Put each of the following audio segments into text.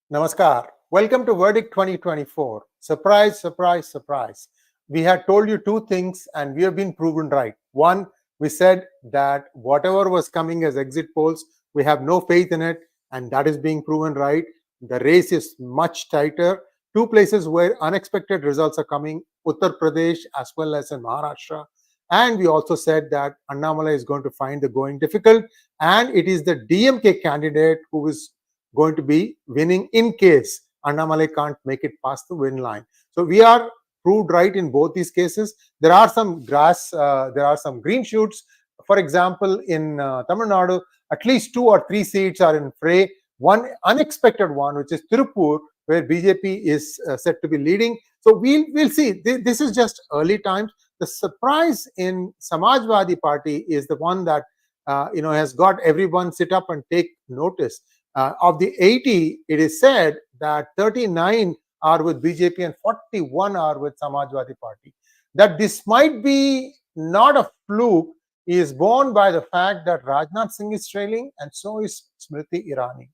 Namaskar. Welcome to Verdict 2024. Surprise, surprise, surprise. We had told you two things and we have been proven right. One, we said that whatever was coming as exit polls, we have no faith in it, and that is being proven right. The race is much tighter. Two places where unexpected results are coming, Uttar Pradesh as well as in Maharashtra. And we also said that Annamalai is going to find the going difficult, and it is the DMK candidate who is going to be winning in case Annamalai can't make it past the win line. So we are proved right in both these cases. There are some there are some green shoots. For example, in Tamil Nadu, at least 2 or 3 seats are in fray. One unexpected one, which is Tirupur, where BJP is said to be leading. So we'll see. This is just early times. The surprise in Samajwadi Party is the one that has got everyone sit up and take notice. Of the 80, it is said that 39 are with BJP and 41 are with Samajwadi Party. That this might be not a fluke is borne by the fact that Rajnath Singh is trailing and so is Smriti Irani.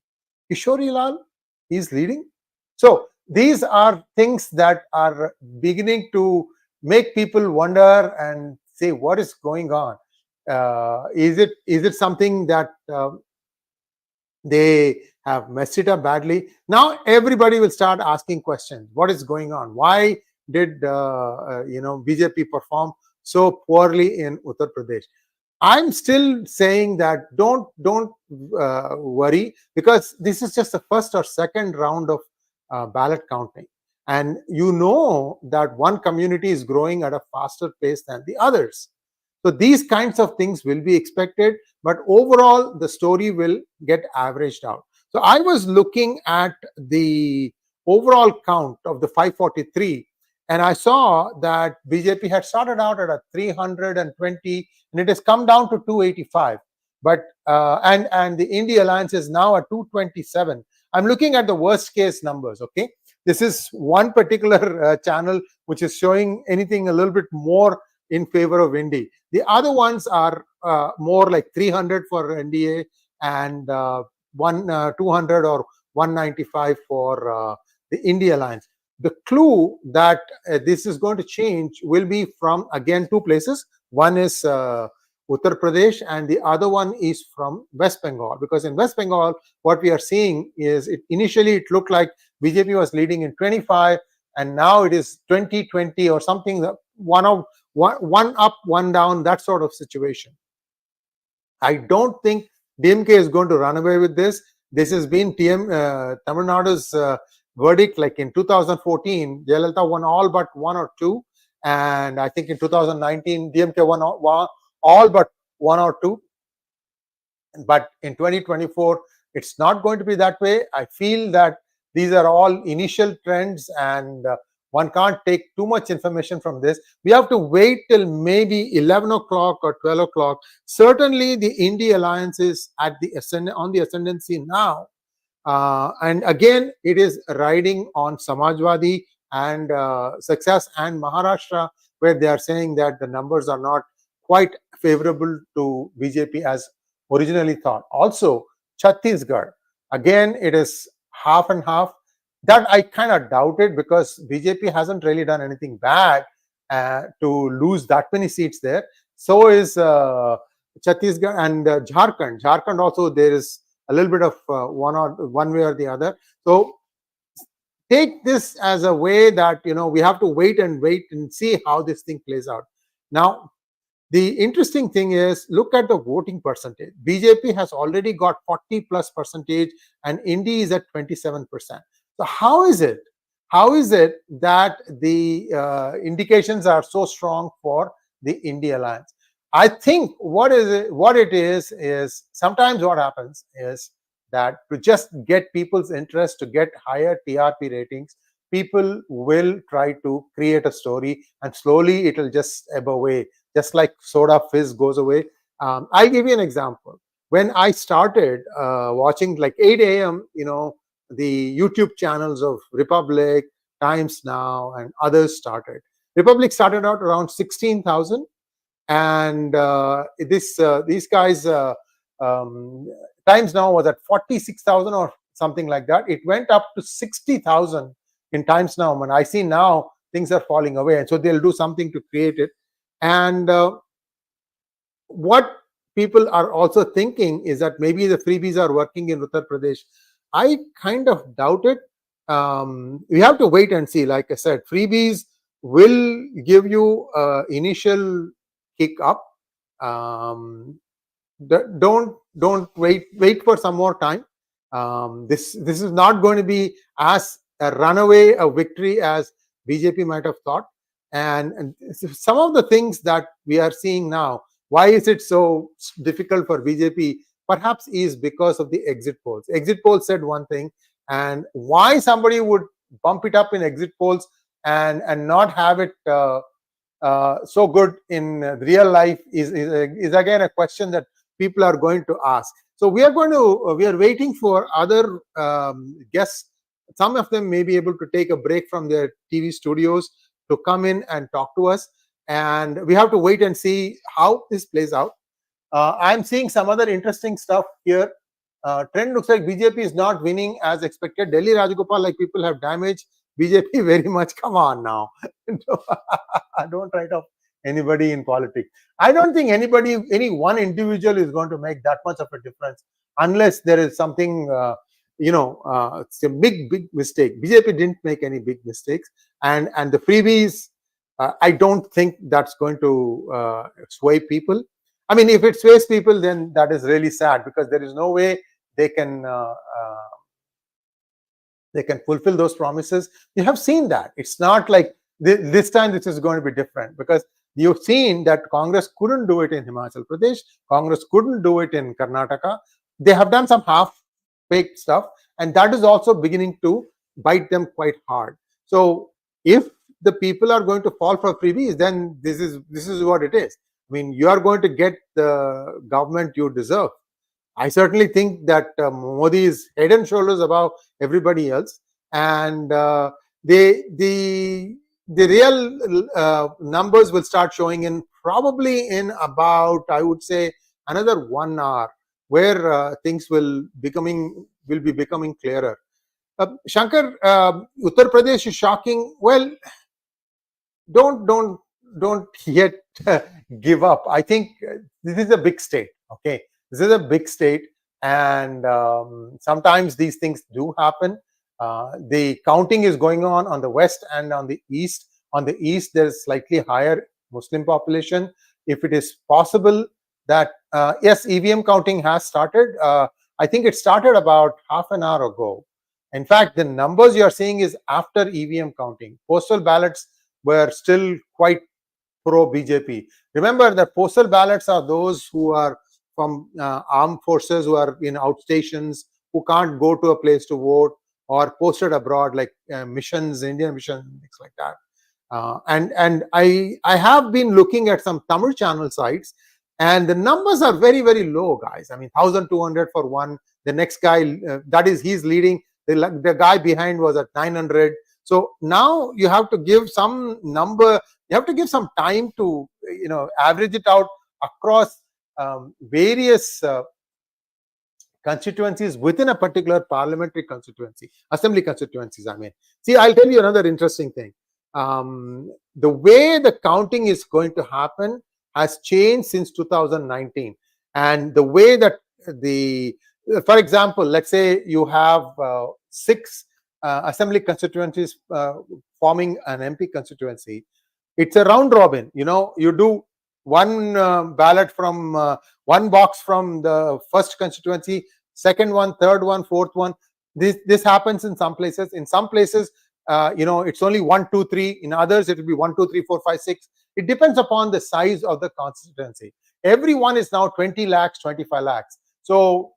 Kishori Lal is leading. So these are things that are beginning to make people wonder and say, what is going on? Is it something that they have messed it up badly? Now everybody will start asking questions. What is going on? Why did BJP perform so poorly in Uttar Pradesh? I'm still saying that don't worry, because this is just the first or second round of ballot counting, and you know that one community is growing at a faster pace than the others. So these kinds of things will be expected, but overall the story will get averaged out. So I was looking at the overall count of the 543, and I saw that BJP had started out at a 320 and it has come down to 285. But and the India Alliance is now at 227. I'm looking at the worst case numbers. Okay, this is one particular channel which is showing anything a little bit more in favor of Indy. The other ones are more like 300 for NDA and 200 or 195 for the India Alliance. The clue that this is going to change will be from, again, two places. One is Uttar Pradesh and the other one is from West Bengal, because in West Bengal what we are seeing is initially it looked like BJP was leading in 25 and now it is 20-20 or something, one up, one down, that sort of situation. I don't think DMK is going to run away with this. This has been Tamil Nadu's verdict. Like in 2014, Jayalalitha won all but one or two, and I think in 2019 DMK won all but one or two. But in 2024, it's not going to be that way. I feel that these are all initial trends, and one can't take too much information from this. We have to wait till maybe 11 o'clock or 12 o'clock. Certainly, the India Alliance is on the ascendancy now. And again, it is riding on Samajwadi and success and Maharashtra, where they are saying that the numbers are not quite favorable to BJP as originally thought. Also, Chhattisgarh, again, it is half and half. That I kind of doubted, because BJP hasn't really done anything bad to lose that many seats there. So is Chhattisgarh and Jharkhand. Jharkhand also, there is a little bit of one way or the other. So take this as a way that we have to wait and see how this thing plays out. Now, the interesting thing is, look at the voting percentage. BJP has already got 40+% and Indy is at 27%. So how is it that the indications are so strong for the India Alliance? I think what it is sometimes what happens is that to just get people's interest, to get higher TRP ratings, people will try to create a story and slowly it will just ebb away, just like soda fizz goes away. I'll give you an example. When I started watching like 8 a.m., the YouTube channels of Republic, Times Now, and others started. Republic started out around 16,000, and these guys, Times Now was at 46,000 or something like that. It went up to 60,000 in Times Now, and I see now things are falling away, and so they'll do something to create it. And what people are also thinking is that maybe the freebies are working in Uttar Pradesh. I kind of doubt it. We have to wait and see. Like I said, freebies will give you initial kick up. Don't wait for some more time. This is not going to be as a runaway a victory as BJP might have thought. And some of the things that we are seeing now, why is it so difficult for BJP? Perhaps is because of the exit polls. Exit polls said one thing, and why somebody would bump it up in exit polls and not have it so good in real life is again a question that people are going to ask. So we are waiting for other guests. Some of them may be able to take a break from their TV studios to come in and talk to us, and we have to wait and see how this plays out. I'm seeing some other interesting stuff here. Trend looks like BJP is not winning as expected. Delhi Rajagopal, like people have damaged BJP very much. Come on now. Don't write off anybody in politics. I don't think any one individual is going to make that much of a difference unless there is something, it's a big mistake. BJP didn't make any big mistakes. And the freebies, I don't think that's going to sway people. I mean, if it sways people, then that is really sad, because there is no way they can fulfill those promises. You have seen that. It's not like this time this is going to be different, because you've seen that Congress couldn't do it in Himachal Pradesh. Congress couldn't do it in Karnataka. They have done some half-baked stuff, and that is also beginning to bite them quite hard. So if the people are going to fall for freebies, then this is what it is. I mean, you are going to get the government you deserve. I certainly think that Modi is head and shoulders above everybody else, and the real numbers will start showing in probably in about, I would say, another 1 hour, where things will be becoming clearer. Shankar, Uttar Pradesh is shocking. Well, don't yet give up. I think this is a big state. Okay, this is a big state, and sometimes these things do happen. The counting is going on the west and on the east. On the east, there is slightly higher Muslim population. If it is possible that yes, EVM counting has started. I think it started about half an hour ago. In fact, the numbers you are seeing is after EVM counting. Postal ballots were still quite pro BJP. Remember that postal ballots are those who are from armed forces, who are in outstations, who can't go to a place to vote, or posted abroad, like missions, Indian missions, things like that. And I have been looking at some Tamil channel sites, and the numbers are very, very low, guys. I mean, 1,200 for one. The next guy, he's leading. The guy behind was at 900. So now you have to give some number. You have to give some time to average it out across various constituencies within a particular parliamentary constituency, assembly constituencies. I mean, see, I'll tell you another interesting thing. The way the counting is going to happen has changed since 2019, and the way that for example, let's say you have 6 assembly constituencies forming an MP constituency. It's a round robin. You do one ballot from one box from the first constituency, second one, third one, fourth one. This happens in some places. In some places, it's only 1, 2, 3. In others, it will be 1, 2, 3, 4, 5, 6. It depends upon the size of the constituency. Every one is now 20 lakhs, 25 lakhs. So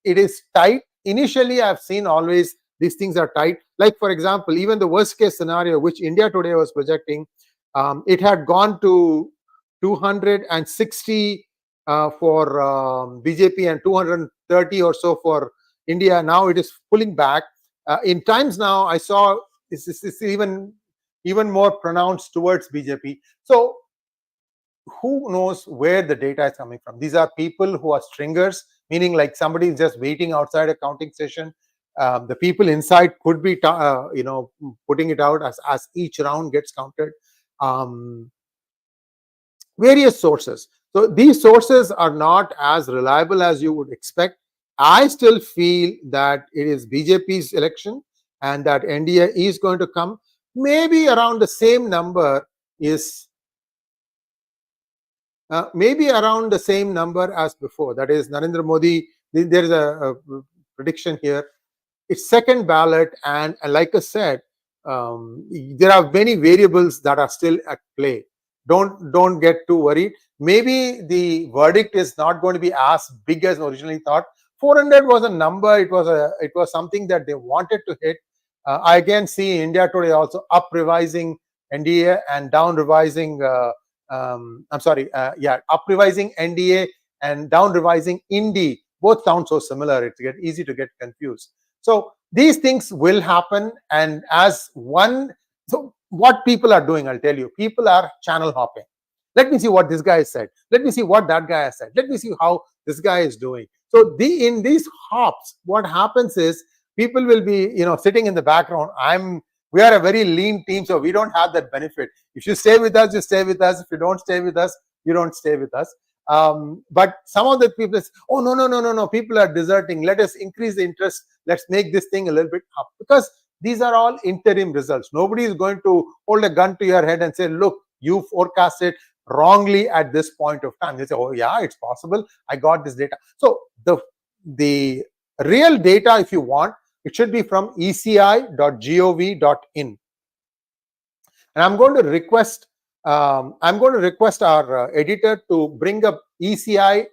it is tight. Initially, I've seen always these things are tight. Like, for example, even the worst case scenario, which India Today was projecting, it had gone to 260 for BJP and 230 or so for India. Now it is pulling back. In Times Now, I saw it's even more pronounced towards BJP. So who knows where the data is coming from? These are people who are stringers, meaning like somebody is just waiting outside a counting station. The people inside could be, putting it out as each round gets counted. Various sources. So these sources are not as reliable as you would expect. I still feel that it is BJP's election and that NDA is going to come. Maybe around the same number is maybe around the same number as before. That is Narendra Modi. There is a prediction here. It's second ballot, and like I said, there are many variables that are still at play. Don't get too worried. Maybe the verdict is not going to be as big as originally thought. 400 was a number. It was something that they wanted to hit. I again see India Today also up revising NDA and down revising. I'm sorry. Up revising NDA and down revising Indy. Both sound so similar. It's easy to get confused. So these things will happen, and so what people are doing, I'll tell you, people are channel hopping. Let me see what this guy said. Let me see what that guy has said. Let me see how this guy is doing. So in these hops, what happens is people will be, sitting in the background. We are a very lean team, so we don't have that benefit. If you stay with us, you stay with us. If you don't stay with us, you don't stay with us. But some of the people say, oh, no, people are deserting. Let us increase the interest. Let's make this thing a little bit up. Because these are all interim results. Nobody is going to hold a gun to your head and say, look, you forecasted wrongly at this point of time. They say, oh, yeah, it's possible. I got this data. So the real data, if you want, it should be from eci.gov.in. And I'm going to request our editor to bring up eci.gov.in,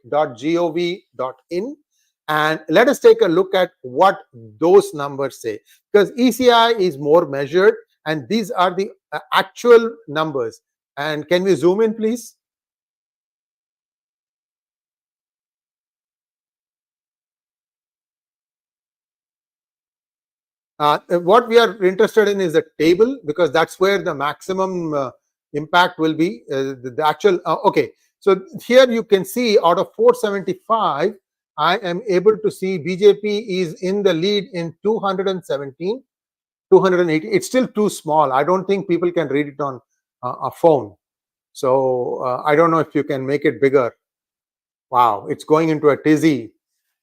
and let us take a look at what those numbers say, because ECI is more measured and these are the actual numbers. And can we zoom in, please? What we are interested in is the table, because that's where the maximum impact will be. The actual okay. So here you can see out of 475, I am able to see BJP is in the lead in 217, 280. It's still too small. I don't think people can read it on a phone. So I don't know if you can make it bigger. Wow, it's going into a tizzy.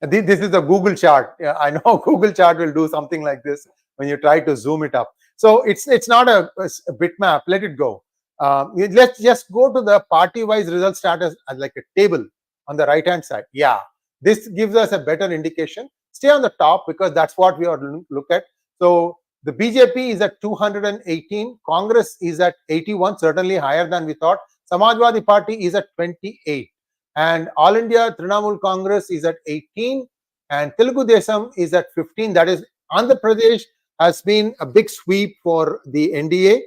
This is a Google chart. I know Google chart will do something like this when you try to zoom it up. So it's not a bitmap. Let it go. Let's just go to the party-wise result status as like a table on the right-hand side. Yeah, this gives us a better indication. Stay on the top because that's what we are look at. So the BJP is at 218. Congress is at 81, certainly higher than we thought. Samajwadi Party is at 28. And All India Trinamool Congress is at 18, and Telugu Desam is at 15. That is, Andhra Pradesh has been a big sweep for the NDA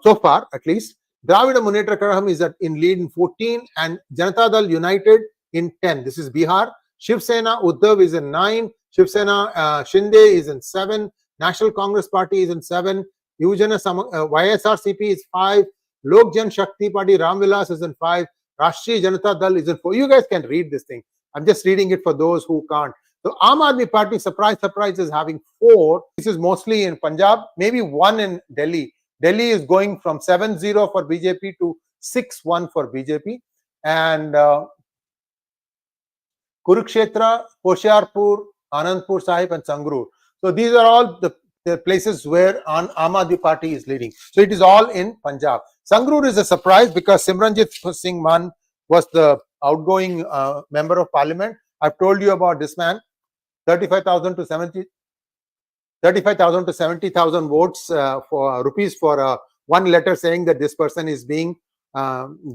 so far, at least. Dravida Munnetra Kazhagam is in lead in 14, and Janata Dal United in 10. This is Bihar. Shiv Sena Uddhav is in 9. Shiv Sena Shinde is in 7. National Congress Party is in 7. YSRCP is 5. Lok Jan Shakti Party Ram Vilas is in 5. Rashtriya Janata Dal is in 4. You guys can read this thing. I'm just reading it for those who can't. So Aam Aadmi Party, surprise, is having 4. This is mostly in Punjab, maybe 1 in Delhi. Delhi is going from 7-0 for BJP to 6-1 for BJP. And Kurukshetra, Hoshiarpur, Anandpur Sahib and Sangrur. So these are all the places where Aam Aadmi Party is leading. So it is all in Punjab. Sangrur is a surprise because Simranjit Singh Mann was the outgoing member of parliament. I've told you about this man. 35,000 to 70,000 votes for rupees for one letter saying that this person is being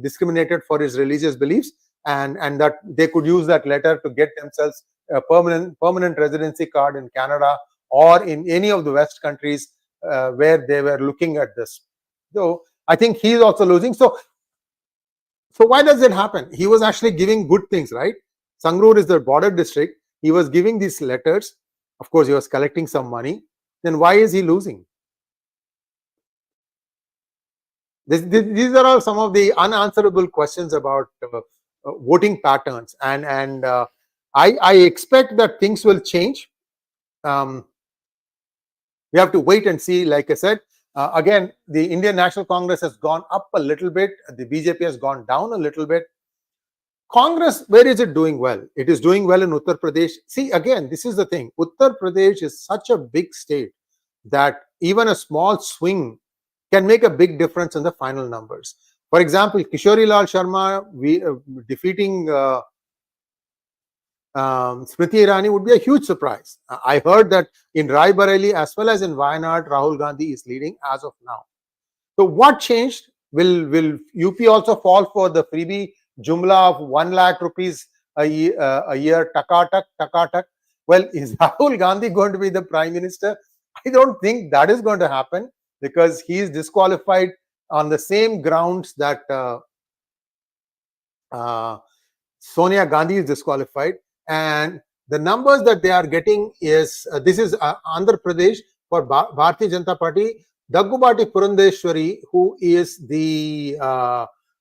discriminated for his religious beliefs, and that they could use that letter to get themselves a permanent residency card in Canada or in any of the West countries where they were looking at this. So I think he's also losing. So why does it happen? He was actually giving good things, right? Sangrur is the border district. He was giving these letters. Of course, he was collecting some money. Then why is he losing? These are all some of the unanswerable questions about voting patterns. And I expect that things will change. we have to wait and see. Like I said, again, the Indian National Congress has gone up a little bit. The BJP has gone down a little bit. Congress, where is it doing well? It is doing well in Uttar Pradesh. See, again, this is the thing. Uttar Pradesh is such a big state that even a small swing can make a big difference in the final numbers. For example, Kishori Lal Sharma defeating Smriti Irani would be a huge surprise. I heard that in Rai Bareli as well as in Wayanad, Rahul Gandhi is leading as of now. So what changed? Will UP also fall for the freebie jumla of 1 lakh rupees a year, takatak? Well, is Rahul Gandhi going to be the Prime Minister? I don't think that is going to happen, because he is disqualified on the same grounds that Sonia Gandhi is disqualified. And the numbers that they are getting is, this is Andhra Pradesh for Bharatiya Janata Party. Daggubati Purandeshwari, who is the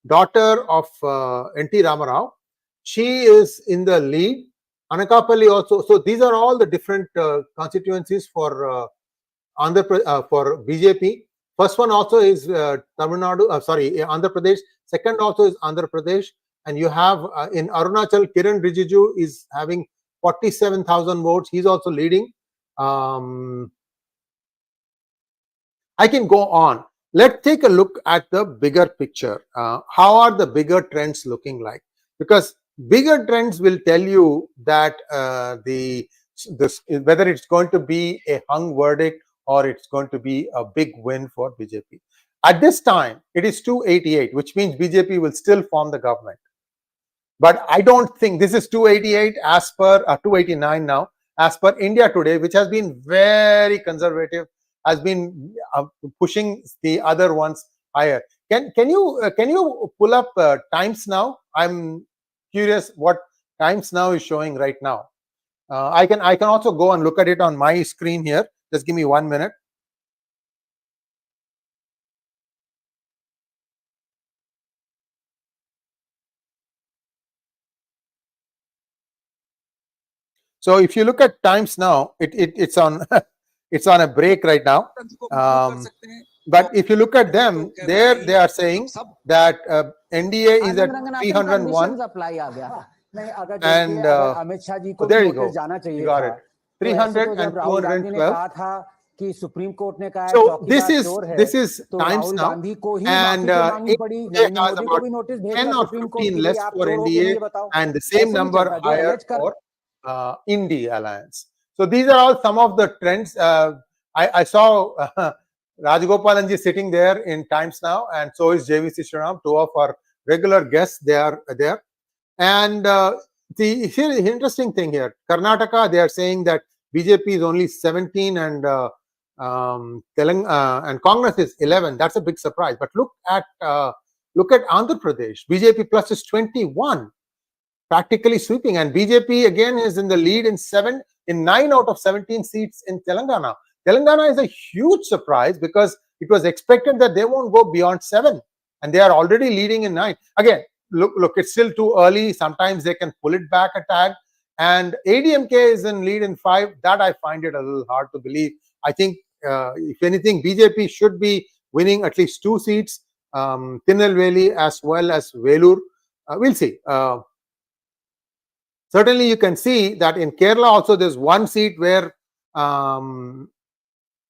daughter of N.T. Ramarao, she is in the lead. Anakapalli also. So these are all the different constituencies for for BJP. First one also is Tamil Nadu, Andhra Pradesh. Second also is Andhra Pradesh. And you have in Arunachal, Kiran Rijiju is having 47,000 votes. He's also leading. I can go on. Let's take a look at the bigger picture. How are the bigger trends looking like? Because bigger trends will tell you that whether it's going to be a hung verdict or it's going to be a big win for BJP. At this time, it is 288, which means BJP will still form the government. But I don't think this is 288 as per 289 now, as per India Today, which has been very conservative, has been pushing the other ones higher. Can you pull up Times Now? I'm curious what Times Now is showing right now. I can also go and look at it on my screen here. Just give me 1 minute. So if you look at Times Now, it's on it's on a break right now. But if you look at them, they are saying that NDA is at 301. And there you go. You got it. 300 and 212. So this is Times Now, and India has about 10 or 15 less for NDA and the same number higher for Indie Alliance. So these are all some of the trends. I saw Rajgopalanji sitting there in Times Now, and so is JVC Sriram, two of our regular guests. They are there. And the interesting thing here, Karnataka, they are saying that BJP is only 17 and and Congress is 11. That's a big surprise. But look at Andhra Pradesh. BJP plus is 21. Practically sweeping, and BJP again is in the lead in 9 out of 17 seats in Telangana. Telangana is a huge surprise because it was expected that they won't go beyond 7, and they are already leading in 9. Again, look, it's still too early. Sometimes they can pull it back a tag, and ADMK is in lead in 5. That I find it a little hard to believe. I think if anything, BJP should be winning at least 2 seats, Tirunelveli as well as Velur. We'll see. Certainly, you can see that in Kerala also there's 1 seat where the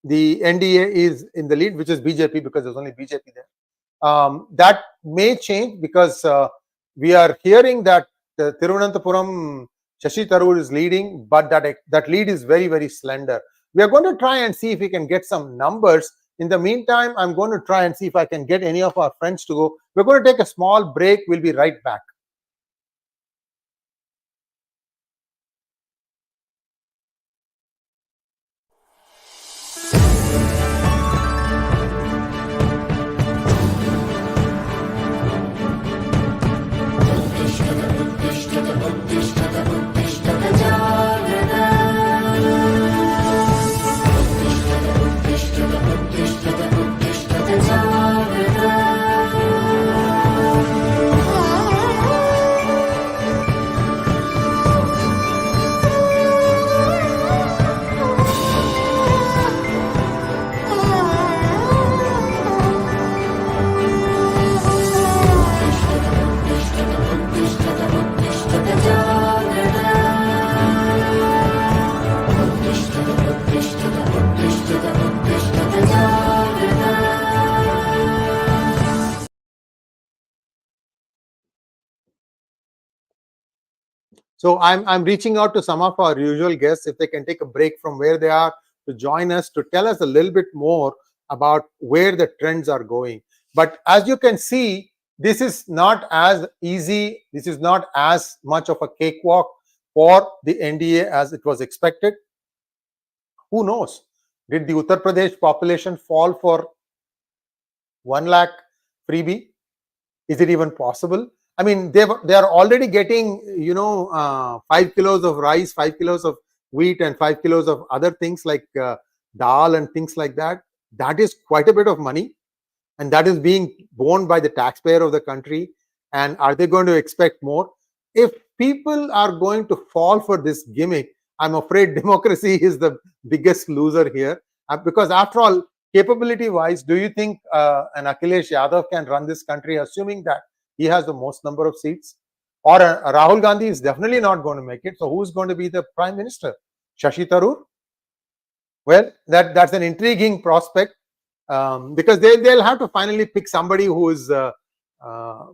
NDA is in the lead, which is BJP, because there's only BJP there. That may change because we are hearing that Thiruvananthapuram Shashi Tharoor is leading, but that lead is very, very slender. We are going to try and see if we can get some numbers. In the meantime, I'm going to try and see if I can get any of our friends to go. We're going to take a small break. We'll be right back. So I'm reaching out to some of our usual guests if they can take a break from where they are to join us to tell us a little bit more about where the trends are going. But as you can see, this is not as easy. This is not as much of a cakewalk for the NDA as it was expected. Who knows? Did the Uttar Pradesh population fall for 1 lakh freebie? Is it even possible? I mean, they are already getting 5 kilos of rice, 5 kilos of wheat, and 5 kilos of other things like dal and things like that. That is quite a bit of money, and that is being borne by the taxpayer of the country. And are they going to expect more? If people are going to fall for this gimmick, I'm afraid democracy is the biggest loser here. Because after all, capability wise, do you think an Akhilesh Yadav can run this country, assuming that he has the most number of seats? Or Rahul Gandhi is definitely not going to make it. So who's going to be the prime minister? Shashi Tharoor? Well, that's an intriguing prospect. Because they'll have to finally pick somebody who is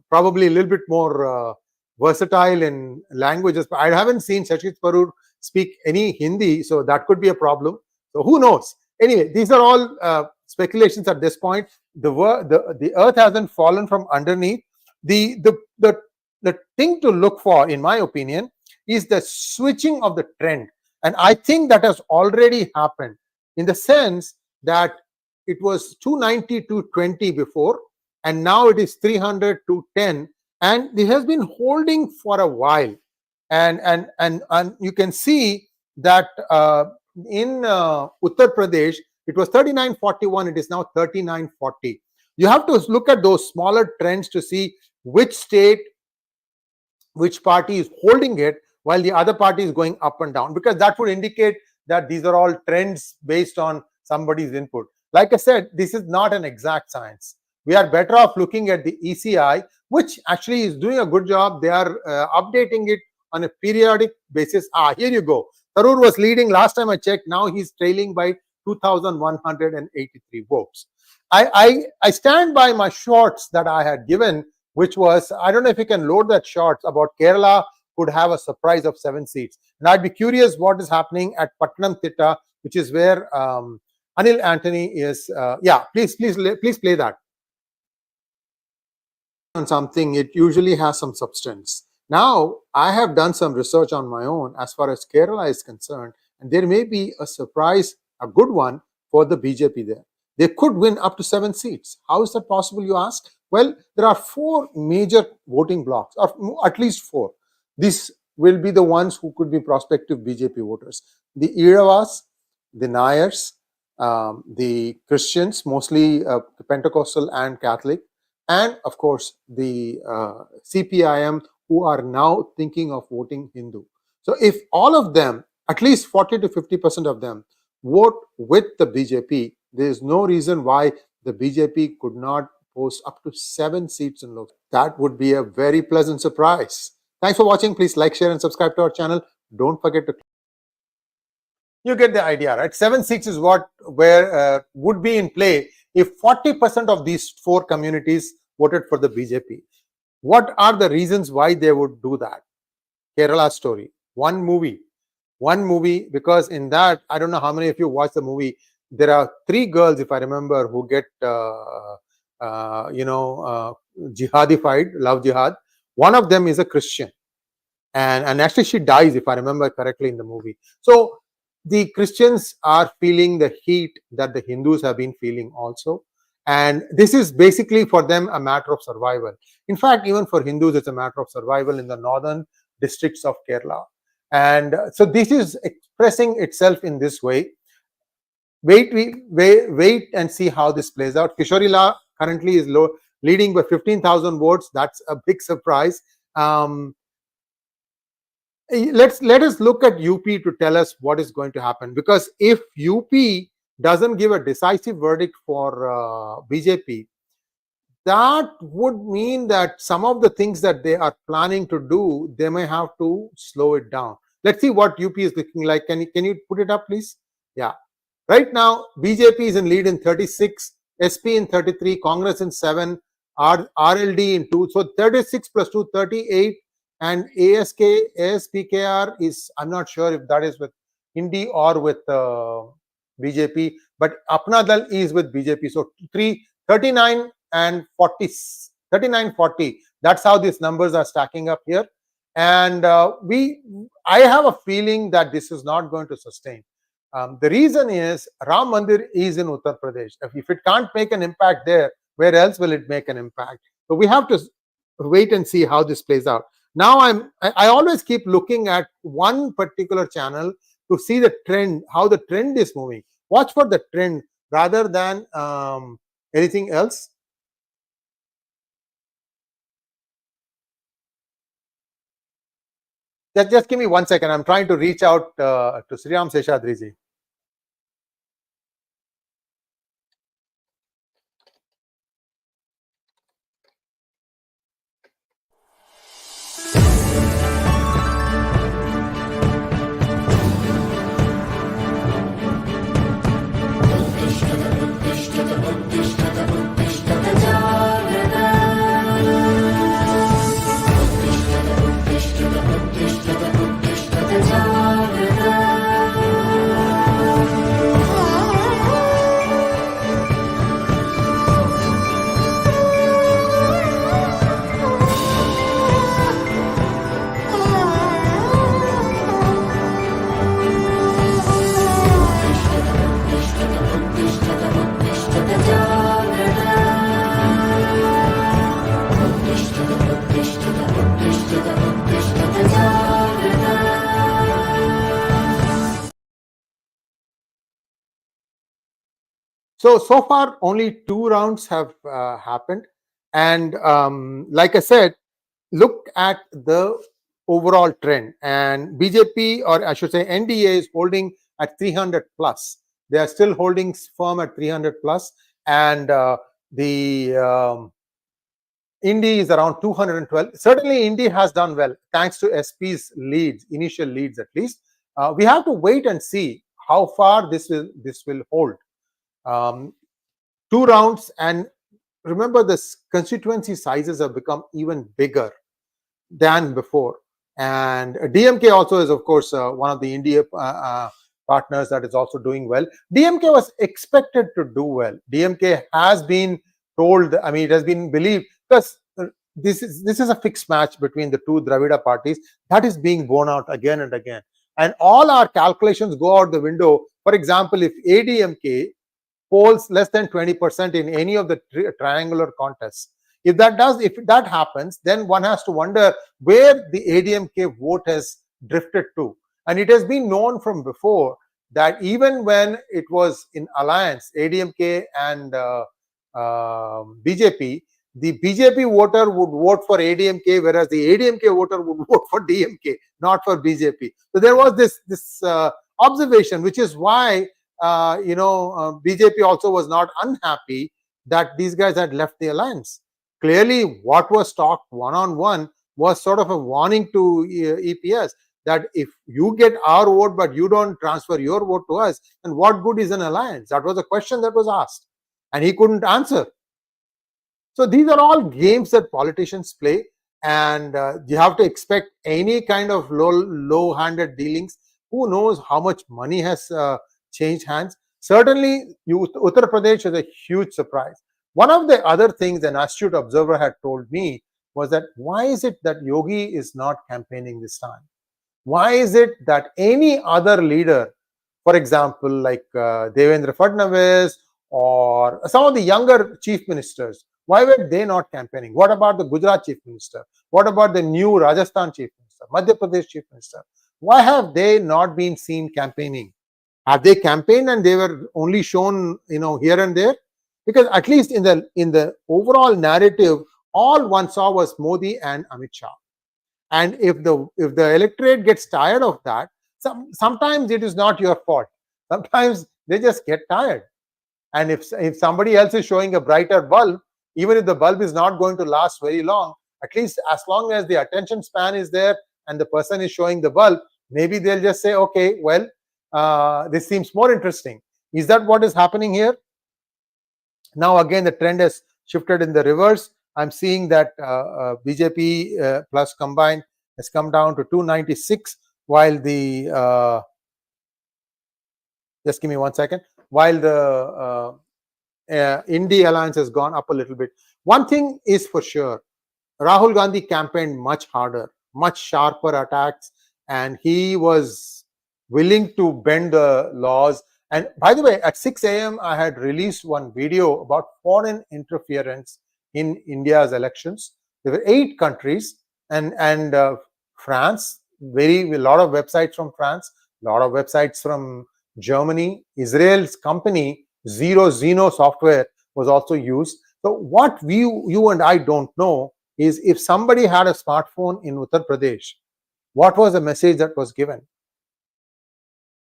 probably a little bit more versatile in languages. I haven't seen Shashi Tharoor speak any Hindi, so that could be a problem. So who knows? Anyway, these are all speculations at this point. The earth hasn't fallen from underneath. The thing to look for, in my opinion, is the switching of the trend, and I think that has already happened in the sense that it was 290 to 20 before, and now it is 300 to 10, and it has been holding for a while. And you can see that in Uttar Pradesh, it was 3941, it is now 3940. You have to look at those smaller trends to see which state, which party is holding it while the other party is going up and down, because that would indicate that these are all trends based on somebody's input. Like I said, this is not an exact science. We are better off looking at the ECI, which actually is doing a good job. They are updating it on a periodic basis. Here you go. Tharoor was leading last time I checked. Now he's trailing by 2,183 votes. I stand by my shorts that I had given, which was, I don't know if you can load that shorts about Kerala could have a surprise of 7 seats. And I'd be curious what is happening at Patnamthitta, which is where Anil Antony is. Please play that. On something, it usually has some substance. Now, I have done some research on my own as far as Kerala is concerned, and there may be a surprise, a good one for the BJP there. They could win up to 7 seats. How is that possible, you ask? Well, there are 4 major voting blocks, or at least 4. These will be the ones who could be prospective BJP voters. The Iravas, the Nayars, the Christians, mostly Pentecostal and Catholic, and of course the CPIM, who are now thinking of voting Hindu. So if all of them, at least 40 to 50% of them, vote with the BJP, there is no reason why the BJP could not post up to 7 seats in Lok Sabha. That would be a very pleasant surprise. Thanks for watching. Please like, share, and subscribe to our channel. Don't forget to. You get the idea, right? 7 seats is what would be in play if 40% of these 4 communities voted for the BJP. What are the reasons why they would do that? Kerala story. One movie, because in that, I don't know how many of you watched the movie. There are 3 girls, if I remember, who get jihadified, love jihad. One of them is a Christian, and actually she dies, if I remember correctly, in the movie. So the Christians are feeling the heat that the Hindus have been feeling also. And this is basically for them a matter of survival. In fact, even for Hindus, it's a matter of survival in the northern districts of Kerala. And so this is expressing itself in this way. Wait and see how this plays out. Kishori Lal currently is leading by 15,000 votes. That's a big surprise. Let us look at UP to tell us what is going to happen, because if UP doesn't give a decisive verdict for BJP, that would mean that some of the things that they are planning to do, they may have to slow it down. Let's see what UP is looking like. Can you put it up, please? Yeah. Right now, BJP is in lead in 36, SP in 33, Congress in 7, RLD in 2. So 36 plus 2, 38. and ASPKR is, I'm not sure if that is with Hindi or with BJP, but Apna Dal is with BJP. So 39 and 40, 39, 40. That's how these numbers are stacking up here. And I have a feeling that this is not going to sustain. The reason is Ram Mandir is in Uttar Pradesh. If it can't make an impact there, where else will it make an impact? So we have to wait and see how this plays out. Now I always keep looking at one particular channel to see the trend, how the trend is moving. Watch for the trend rather than anything else. Just give me 1 second. I'm trying to reach out to Sriram Seshadriji. So far, only 2 rounds have happened. And like I said, look at the overall trend. And BJP, or I should say NDA, is holding at 300 plus. They are still holding firm at 300 plus. And the Indy is around 212. Certainly, Indy has done well, thanks to SP's leads, initial leads at least. We have to wait and see how far this will hold. 2 rounds, and remember, the constituency sizes have become even bigger than before. And DMK also is, of course, one of the India partners that is also doing well. DMK was expected to do well. DMK has been told, I mean, it has been believed, because this is a fixed match between the two Dravida parties that is being borne out again and again. And all our calculations go out the window. For example, if ADMK polls less than 20% in any of the triangular contests, if that happens, then one has to wonder where the ADMK vote has drifted to. And it has been known from before that even when it was in alliance, ADMK and BJP, the BJP voter would vote for ADMK, whereas the ADMK voter would vote for DMK, not for BJP. So there was this observation, which is why BJP also was not unhappy that these guys had left the alliance. Clearly, what was talked one-on-one was sort of a warning to EPS that if you get our vote but you don't transfer your vote to us, then what good is an alliance? That was a question that was asked, and he couldn't answer. So these are all games that politicians play, and you have to expect any kind of low-handed dealings. Who knows how much money has changed hands? Certainly, Uttar Pradesh is a huge surprise. One of the other things an astute observer had told me was that why is it that Yogi is not campaigning this time? Why is it that any other leader, for example, like Devendra Fadnavis or some of the younger chief ministers, why were they not campaigning? What about the Gujarat chief minister? What about the new Rajasthan chief minister, Madhya Pradesh chief minister? Why have they not been seen campaigning? Have they campaigned and they were only shown, here and there? Because at least in the overall narrative, all one saw was Modi and Amit Shah. And if the electorate gets tired of that, sometimes it is not your fault. Sometimes they just get tired. And if somebody else is showing a brighter bulb, even if the bulb is not going to last very long, at least as long as the attention span is there and the person is showing the bulb, maybe they'll just say, okay, well, this seems more interesting. Is that what is happening here? Now again, the trend has shifted in the reverse. I'm seeing that BJP plus combined has come down to 296, while the just give me 1 second, while the Indy alliance has gone up a little bit. One thing is for sure, Rahul Gandhi campaigned much harder, much sharper attacks, and he was willing to bend the laws. And by the way, at 6 a.m., I had released one video about foreign interference in India's elections. There were 8 countries, and France, a lot of websites from France, a lot of websites from Germany, Israel's company Zeno software was also used. So what you and I don't know is if somebody had a smartphone in Uttar Pradesh, what was the message that was given?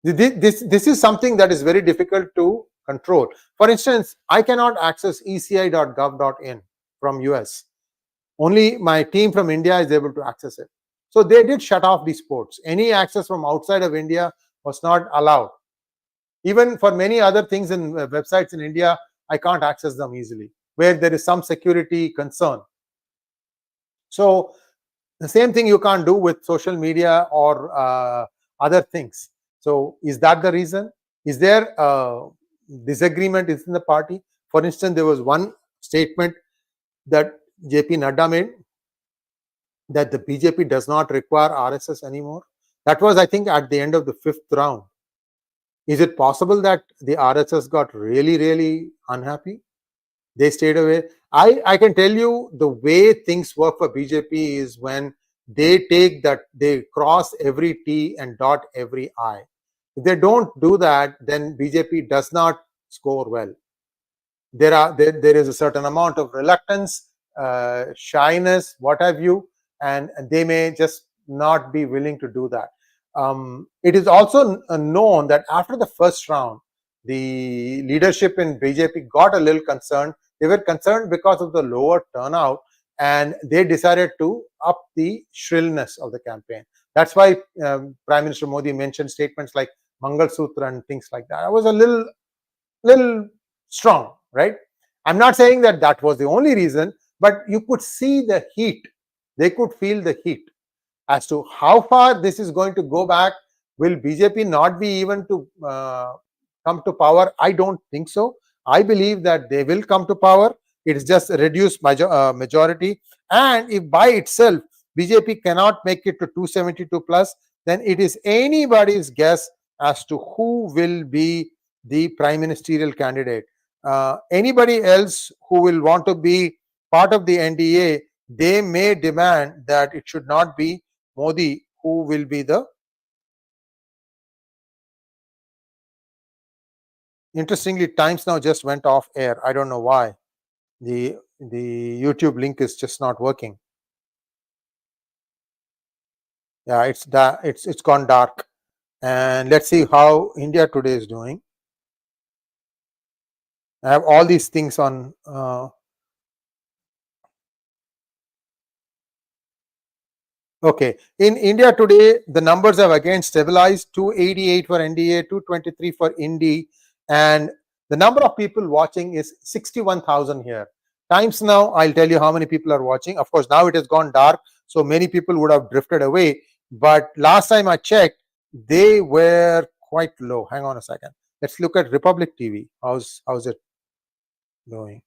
This is something that is very difficult to control. For instance, I cannot access eci.gov.in from US. Only my team from India is able to access it. So they did shut off these ports. Any access from outside of India was not allowed. Even for many other things in websites in India, I can't access them easily, where there is some security concern. So the same thing you can't do with social media or other things. So is that the reason? Is there a disagreement within the party? For instance, there was one statement that JP Nadda made, that the BJP does not require RSS anymore. That was, I think, at the end of the 5th round. Is it possible that the RSS got really, really unhappy? They stayed away. I can tell you the way things work for BJP is when they take that, they cross every T and dot every I. If they don't do that, then BJP does not score well. There is a certain amount of reluctance, shyness, what have you, and they may just not be willing to do that. It is also known that after the first round, the leadership in BJP got a little concerned. They were concerned because of the lower turnout, and they decided to up the shrillness of the campaign. That's why Prime Minister Modi mentioned statements like Mangal Sutra and things like that. I was a little strong, right? I'm not saying that that was the only reason, but you could see the heat. They could feel the heat. As to how far this is going to go back, will BJP not be even to come to power? I don't think so. I believe that they will come to power. It is just a reduced majority. And if by itself BJP cannot make it to 272 plus, then it is anybody's guess as to who will be the prime ministerial candidate. Anybody else who will want to be part of the NDA, they may demand that it should not be Modi who will be the. Interestingly, Times Now just went off air. I don't know why. The YouTube link is just not working. Yeah, it's gone dark. And let's see how India Today is doing. I have all these things on. Okay, in India Today, the numbers have again stabilized. 288 for NDA, 223 for Indy, and the number of people watching is 61,000 here. Times Now, I'll tell you how many people are watching. Of course, now it has gone dark, so many people would have drifted away. But last time I checked, they were quite low. Hang on a second. Let's look at Republic TV. How's it going?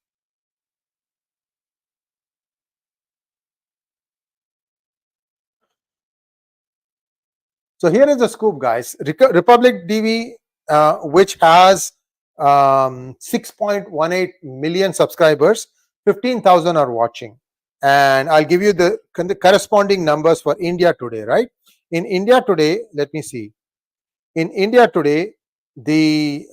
So here is the scoop, guys. Republic TV, which has 6.18 million subscribers, 15,000 are watching. And I'll give you the corresponding numbers for India Today, right? In India Today, let me see. In India Today, the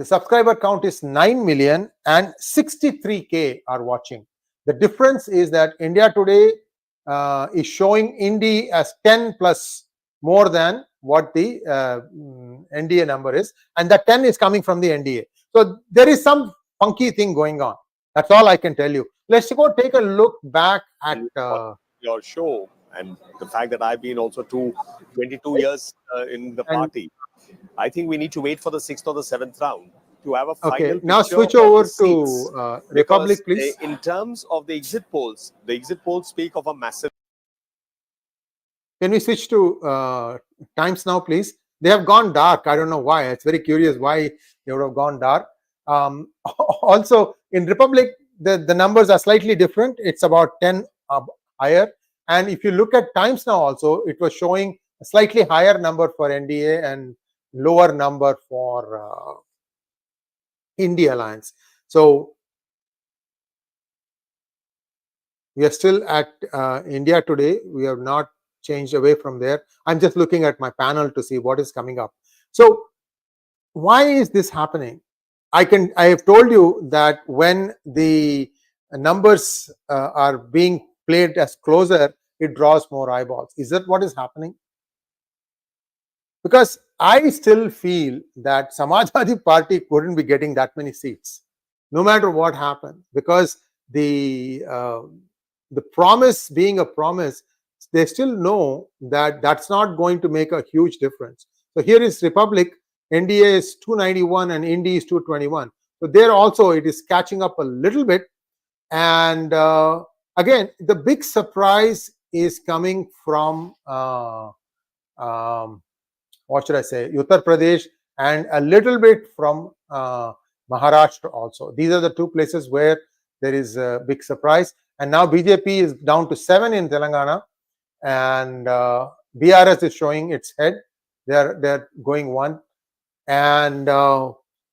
subscriber count is 9 million and 63K are watching. The difference is that India Today is showing Indy as 10 plus more than what the NDA number is, and that 10 is coming from the NDA. So there is some funky thing going on. That's all I can tell you. Let's go take a look back at your show and the fact that I've been also 22 years in the party. I think we need to wait for the 6th or the 7th round to have a final picture. Now switch over to Republic, please. In terms of the exit polls speak of a massive Can we switch to Times Now, please? They have gone dark. I don't know why. It's very curious why they would have gone dark. Also, in Republic, the numbers are slightly different. It's about 10 higher. And if you look at Times Now also, it was showing a slightly higher number for NDA and lower number for India Alliance. So we are still at India Today. We have not changed away from there. I'm just looking at my panel to see what is coming up. So why is this happening? I have told you that when the numbers are being played as closer, it draws more eyeballs. Is that what is happening? Because I still feel that Samajwadi Party couldn't be getting that many seats, no matter what happened, because the promise being a promise, they still know that that's not going to make a huge difference. So here is Republic, NDA is 291 and Indy is 221. So there also it is catching up a little bit. And again, the big surprise is coming from what should I say, Uttar Pradesh, and a little bit from Maharashtra also. These are the two places where there is a big surprise. And now BJP is down to 7 in Telangana, and BRS is showing its head. They're going 1. And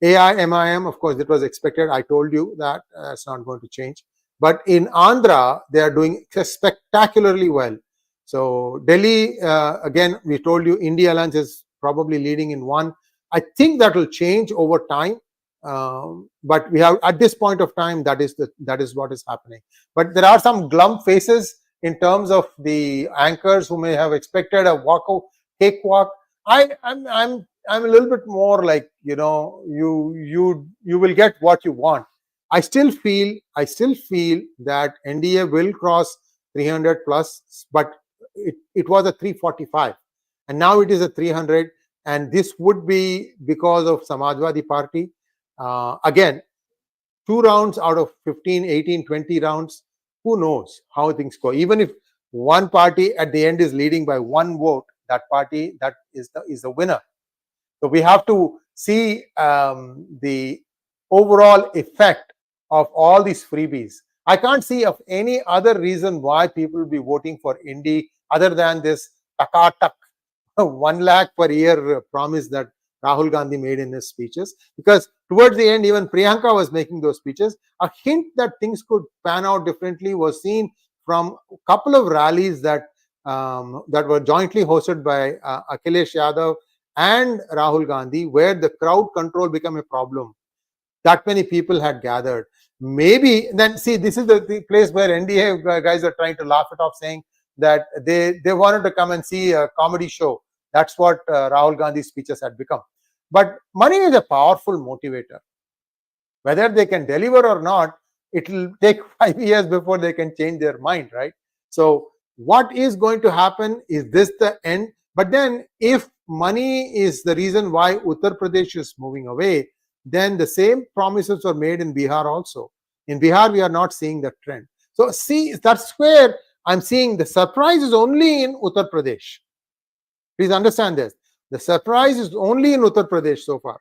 AIMIM, of course, it was expected. I told you that it's not going to change. But in Andhra, they are doing spectacularly well. So Delhi, again, we told you India Alliance is probably leading in 1. I think that will change over time. But we have, at this point of time, that is what is happening. But there are some glum faces in terms of the anchors who may have expected a cakewalk. I'm a little bit more like, you will get what you want. I still feel that NDA will cross 300 plus, but it was a 345, and now it is a 300, and this would be because of Samajwadi Party. Again, 2 rounds out of 15, 18, 20 rounds. Who knows how things go? Even if one party at the end is leading by 1 vote, that party that is the winner. So we have to see the overall effect of all these freebies. I can't see of any other reason why people will be voting for Indy other than this takatak 1 lakh per year promise that Rahul Gandhi made in his speeches. Because towards the end, even Priyanka was making those speeches. A hint that things could pan out differently was seen from a couple of rallies that were jointly hosted by Akhilesh Yadav and Rahul Gandhi, where the crowd control became a problem. That many people had gathered. Maybe then, see, this is the place where NDA guys are trying to laugh it off, saying that they wanted to come and see a comedy show. That's what Rahul Gandhi's speeches had become. But money is a powerful motivator. Whether they can deliver or not, it will take 5 years before they can change their mind, right? So what is going to happen? Is this the end? But then if money is the reason why Uttar Pradesh is moving away, then the same promises were made in Bihar also. In Bihar, we are not seeing that trend. So see, that's where I'm seeing the surprise is only in Uttar Pradesh. Please understand this. The surprise is only in Uttar Pradesh so far.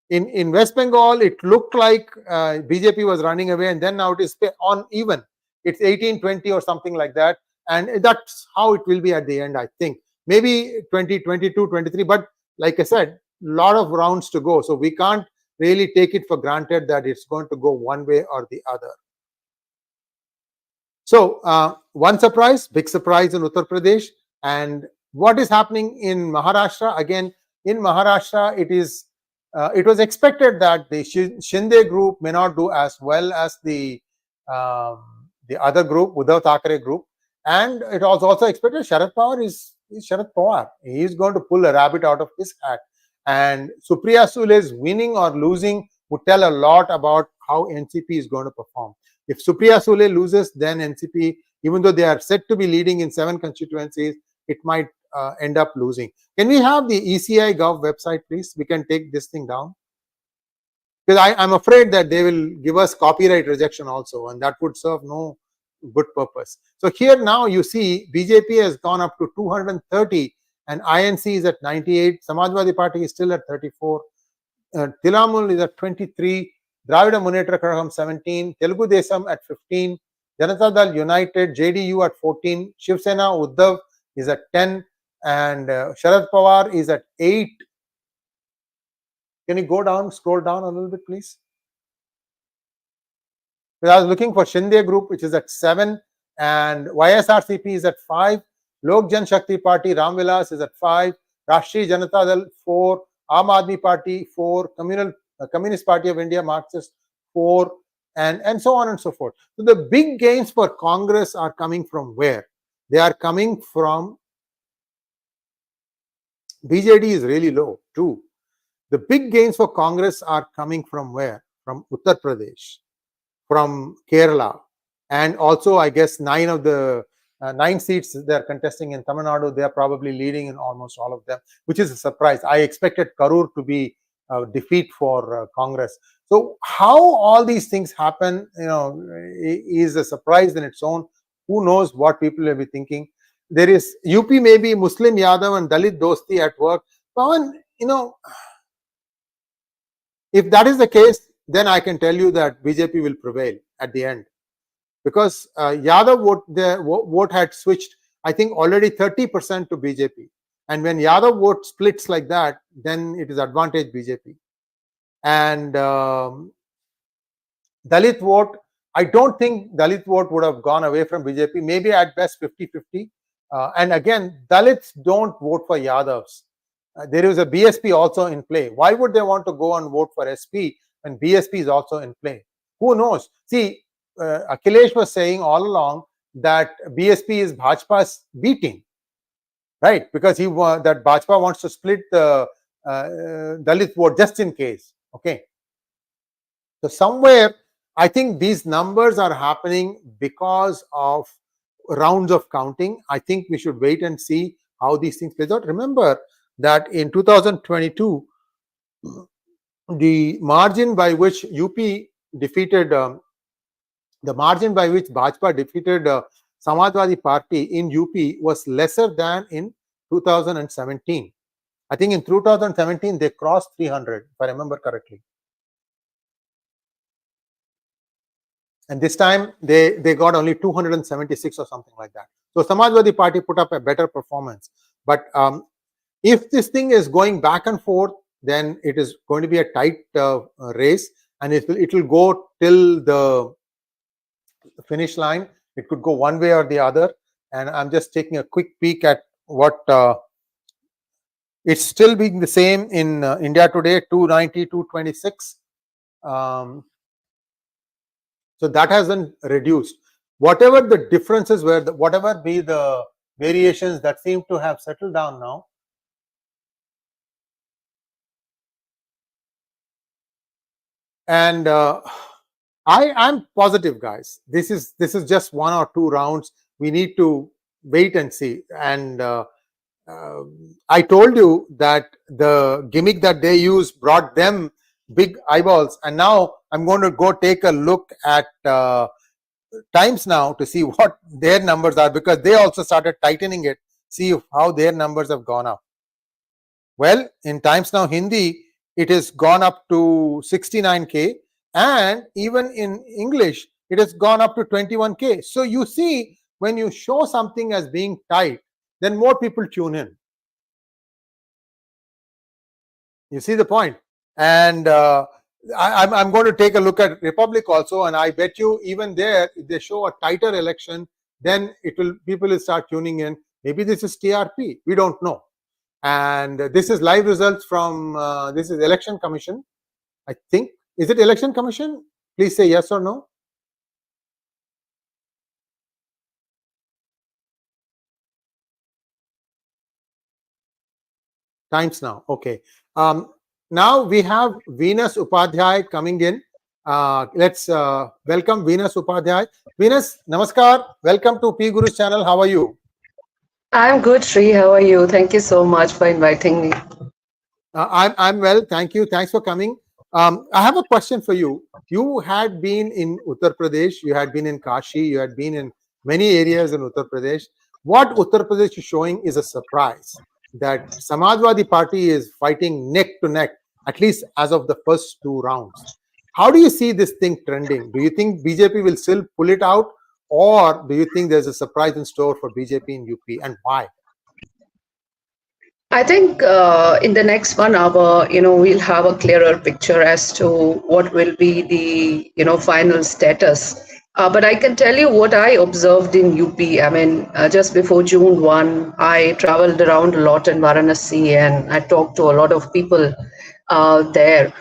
In West Bengal, it looked like BJP was running away, and then now it is on even. It's 18-20 or something like that. And that's how it will be at the end, I think. Maybe 20, 22, 23. But like I said, a lot of rounds to go. So we can't really take it for granted that it's going to go one way or the other. So one surprise, big surprise in Uttar Pradesh. And what is happening in Maharashtra? Again, in Maharashtra, it was expected that the Shinde group may not do as well as the other group, Uddhav Thackeray group. And it was also expected Sharad Pawar is Sharad Pawar. He is going to pull a rabbit out of his hat. And Supriya Sule's winning or losing would tell a lot about how NCP is going to perform. If Supriya Sule loses, then NCP, even though they are said to be leading in 7 constituencies, it might end up losing. Can we have the ECI Gov website, please? We can take this thing down. Because I'm afraid that they will give us copyright rejection also, and that would serve no good purpose. So here now you see BJP has gone up to 230 and INC is at 98. Samajwadi Party is still at 34. Tilamul is at 23. Dravida Munnetra Kazhagam 17. Telugu Desam at 15. Janata Dal United, JDU at 14. Shiv Sena Uddhav is at 10. And Sharad Pawar is at 8. Can you go down, scroll down a little bit, please? I was looking for Shinde Group, which is at 7, and YSRCP is at 5. Lok Jan Shakti Party, Ram Vilas is at 5. Rashtriya Janata Dal 4. Aam Aadmi Party 4. Communist Party of India, Marxist 4, and so on and so forth. So the big gains for Congress are coming from where? They are coming from BJD is really low too. The big gains for Congress are coming from where? From Uttar Pradesh, from Kerala, and also I guess 9 of the 9 seats they are contesting in Tamil Nadu. They are probably leading in almost all of them, which is a surprise. I expected Karur to be a defeat for Congress. So how all these things happen, is a surprise in its own. Who knows what people will be thinking? There is UP maybe Muslim Yadav and Dalit Dosti at work. Pawan, if that is the case, then I can tell you that BJP will prevail at the end, because Yadav vote had switched, I think, already 30% to BJP, and when Yadav vote splits like that, then it is advantage BJP. And Dalit vote, I don't think Dalit vote would have gone away from BJP. Maybe at best 50-50. And again, Dalits don't vote for Yadavs. There is a BSP also in play. Why would they want to go and vote for SP when BSP is also in play? Who knows? See, Akhilesh was saying all along that BSP is Bhajpa's B team, right? Because that Bhajpa wants to split the Dalit vote just in case. Okay. So somewhere, I think these numbers are happening because of rounds of counting. I think we should wait and see how these things play out. Remember that in 2022, the margin by which UP defeated, the margin by which Bhajpa defeated Samajwadi Party in UP was lesser than in 2017. I think in 2017 they crossed 300, if I remember correctly. And this time they got only 276 or something like that. So Samajwadi Party put up a better performance. But if this thing is going back and forth, then it is going to be a tight race, and it will go till the finish line. It could go one way or the other. And I'm just taking a quick peek at what it's still being the same in India today, 290, 226. So that hasn't reduced. Whatever the differences were, whatever be the variations that seem to have settled down now. And I'm positive, guys. This is just 1 or 2 rounds. We need to wait and see. And I told you that the gimmick that they used brought them big eyeballs, and now I'm going to go take a look at Times Now to see what their numbers are, because they also started tightening it, see how their numbers have gone up. Well, in Times Now Hindi, it has gone up to 69K, and even in English, it has gone up to 21K. So you see, when you show something as being tight, then more people tune in. You see the point? And I'm going to take a look at Republic also, and I bet you even there, if they show a tighter election, then people will start tuning in. Maybe this is TRP. We don't know. And this is live results from this is Election Commission. I think, is it Election Commission? Please say yes or no. Times Now. Okay. Now we have Venus Upadhyay coming in. Let's welcome Venus Upadhyay. Venus, namaskar. Welcome to P Guru's channel. How are you? I'm good, Sri. How are you? Thank you so much for inviting me. I'm well. Thank you. Thanks for coming. I have a question for you. You had been in Uttar Pradesh, you had been in Kashi, you had been in many areas in Uttar Pradesh. What Uttar Pradesh is showing is a surprise that Samajwadi Party is fighting neck to neck, at least as of the first two rounds. How do you see this thing trending? Do you think BJP will still pull it out, or do you think there's a surprise in store for BJP in UP, and why? I think in the next 1 hour, we'll have a clearer picture as to what will be the, final status. But I can tell you what I observed in UP. I mean, just before June 1, I traveled around a lot in Varanasi and I talked to a lot of people there.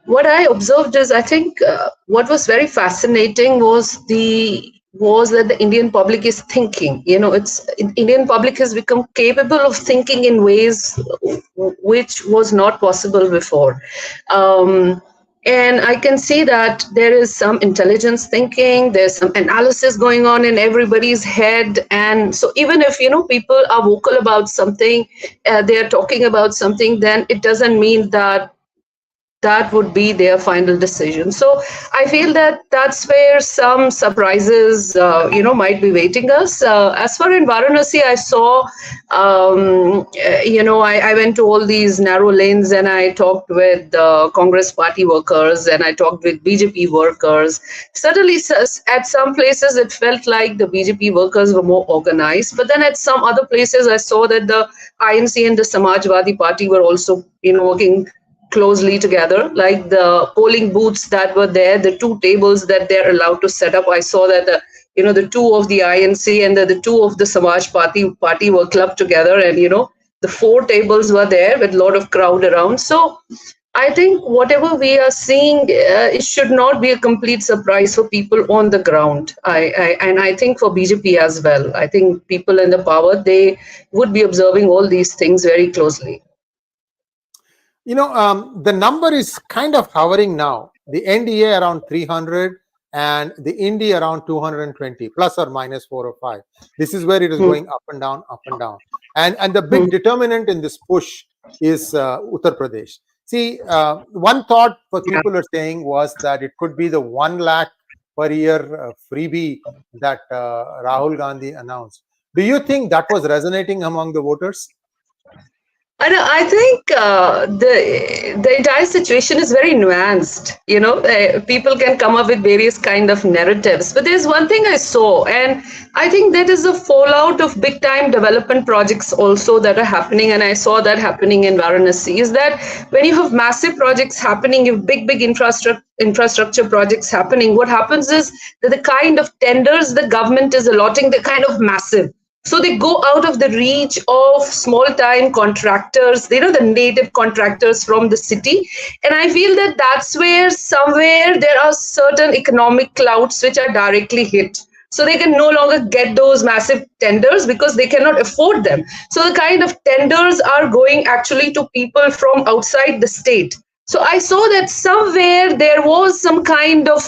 What I observed is, I think what was very fascinating was that the Indian public is thinking. Indian public has become capable of thinking in ways which was not possible before. And I can see that there is some intelligence thinking, there's some analysis going on in everybody's head. And so even if, people are vocal about something, they're talking about something, then it doesn't mean that would be their final decision. So I feel that that's where some surprises, might be waiting us. As far in Varanasi, I saw, I went to all these narrow lanes and I talked with Congress party workers and I talked with BJP workers. Certainly, at some places, it felt like the BJP workers were more organized. But then at some other places, I saw that the INC and the Samajwadi Party were also, working closely together, like the polling booths that were there, the two tables that they're allowed to set up. I saw that the two of the INC and the two of the Samaj party were clubbed together, and the four tables were there with a lot of crowd around. So I think whatever we are seeing, it should not be a complete surprise for people on the ground. And I think for BJP as well. I think people in the power, they would be observing all these things very closely. The number is kind of hovering now. The NDA around 300 and the India around 220, plus or minus 4 or 5. This is where it is going up and down, up and down. And the big determinant in this push is Uttar Pradesh. See, one thought for people are saying was that it could be the 1 lakh per year freebie that Rahul Gandhi announced. Do you think that was resonating among the voters? I think the entire situation is very nuanced. People can come up with various kind of narratives. But there's one thing I saw, and I think that is a fallout of big time development projects also that are happening. And I saw that happening in Varanasi. Is that when you have massive projects happening, you have big infrastructure projects happening, what happens is that the kind of tenders the government is allotting, they're kind of massive. So they go out of the reach of small-time contractors, the native contractors from the city. And I feel that that's where somewhere there are certain economic clouds which are directly hit. So they can no longer get those massive tenders because they cannot afford them. So the kind of tenders are going actually to people from outside the state. So I saw that somewhere there was some kind of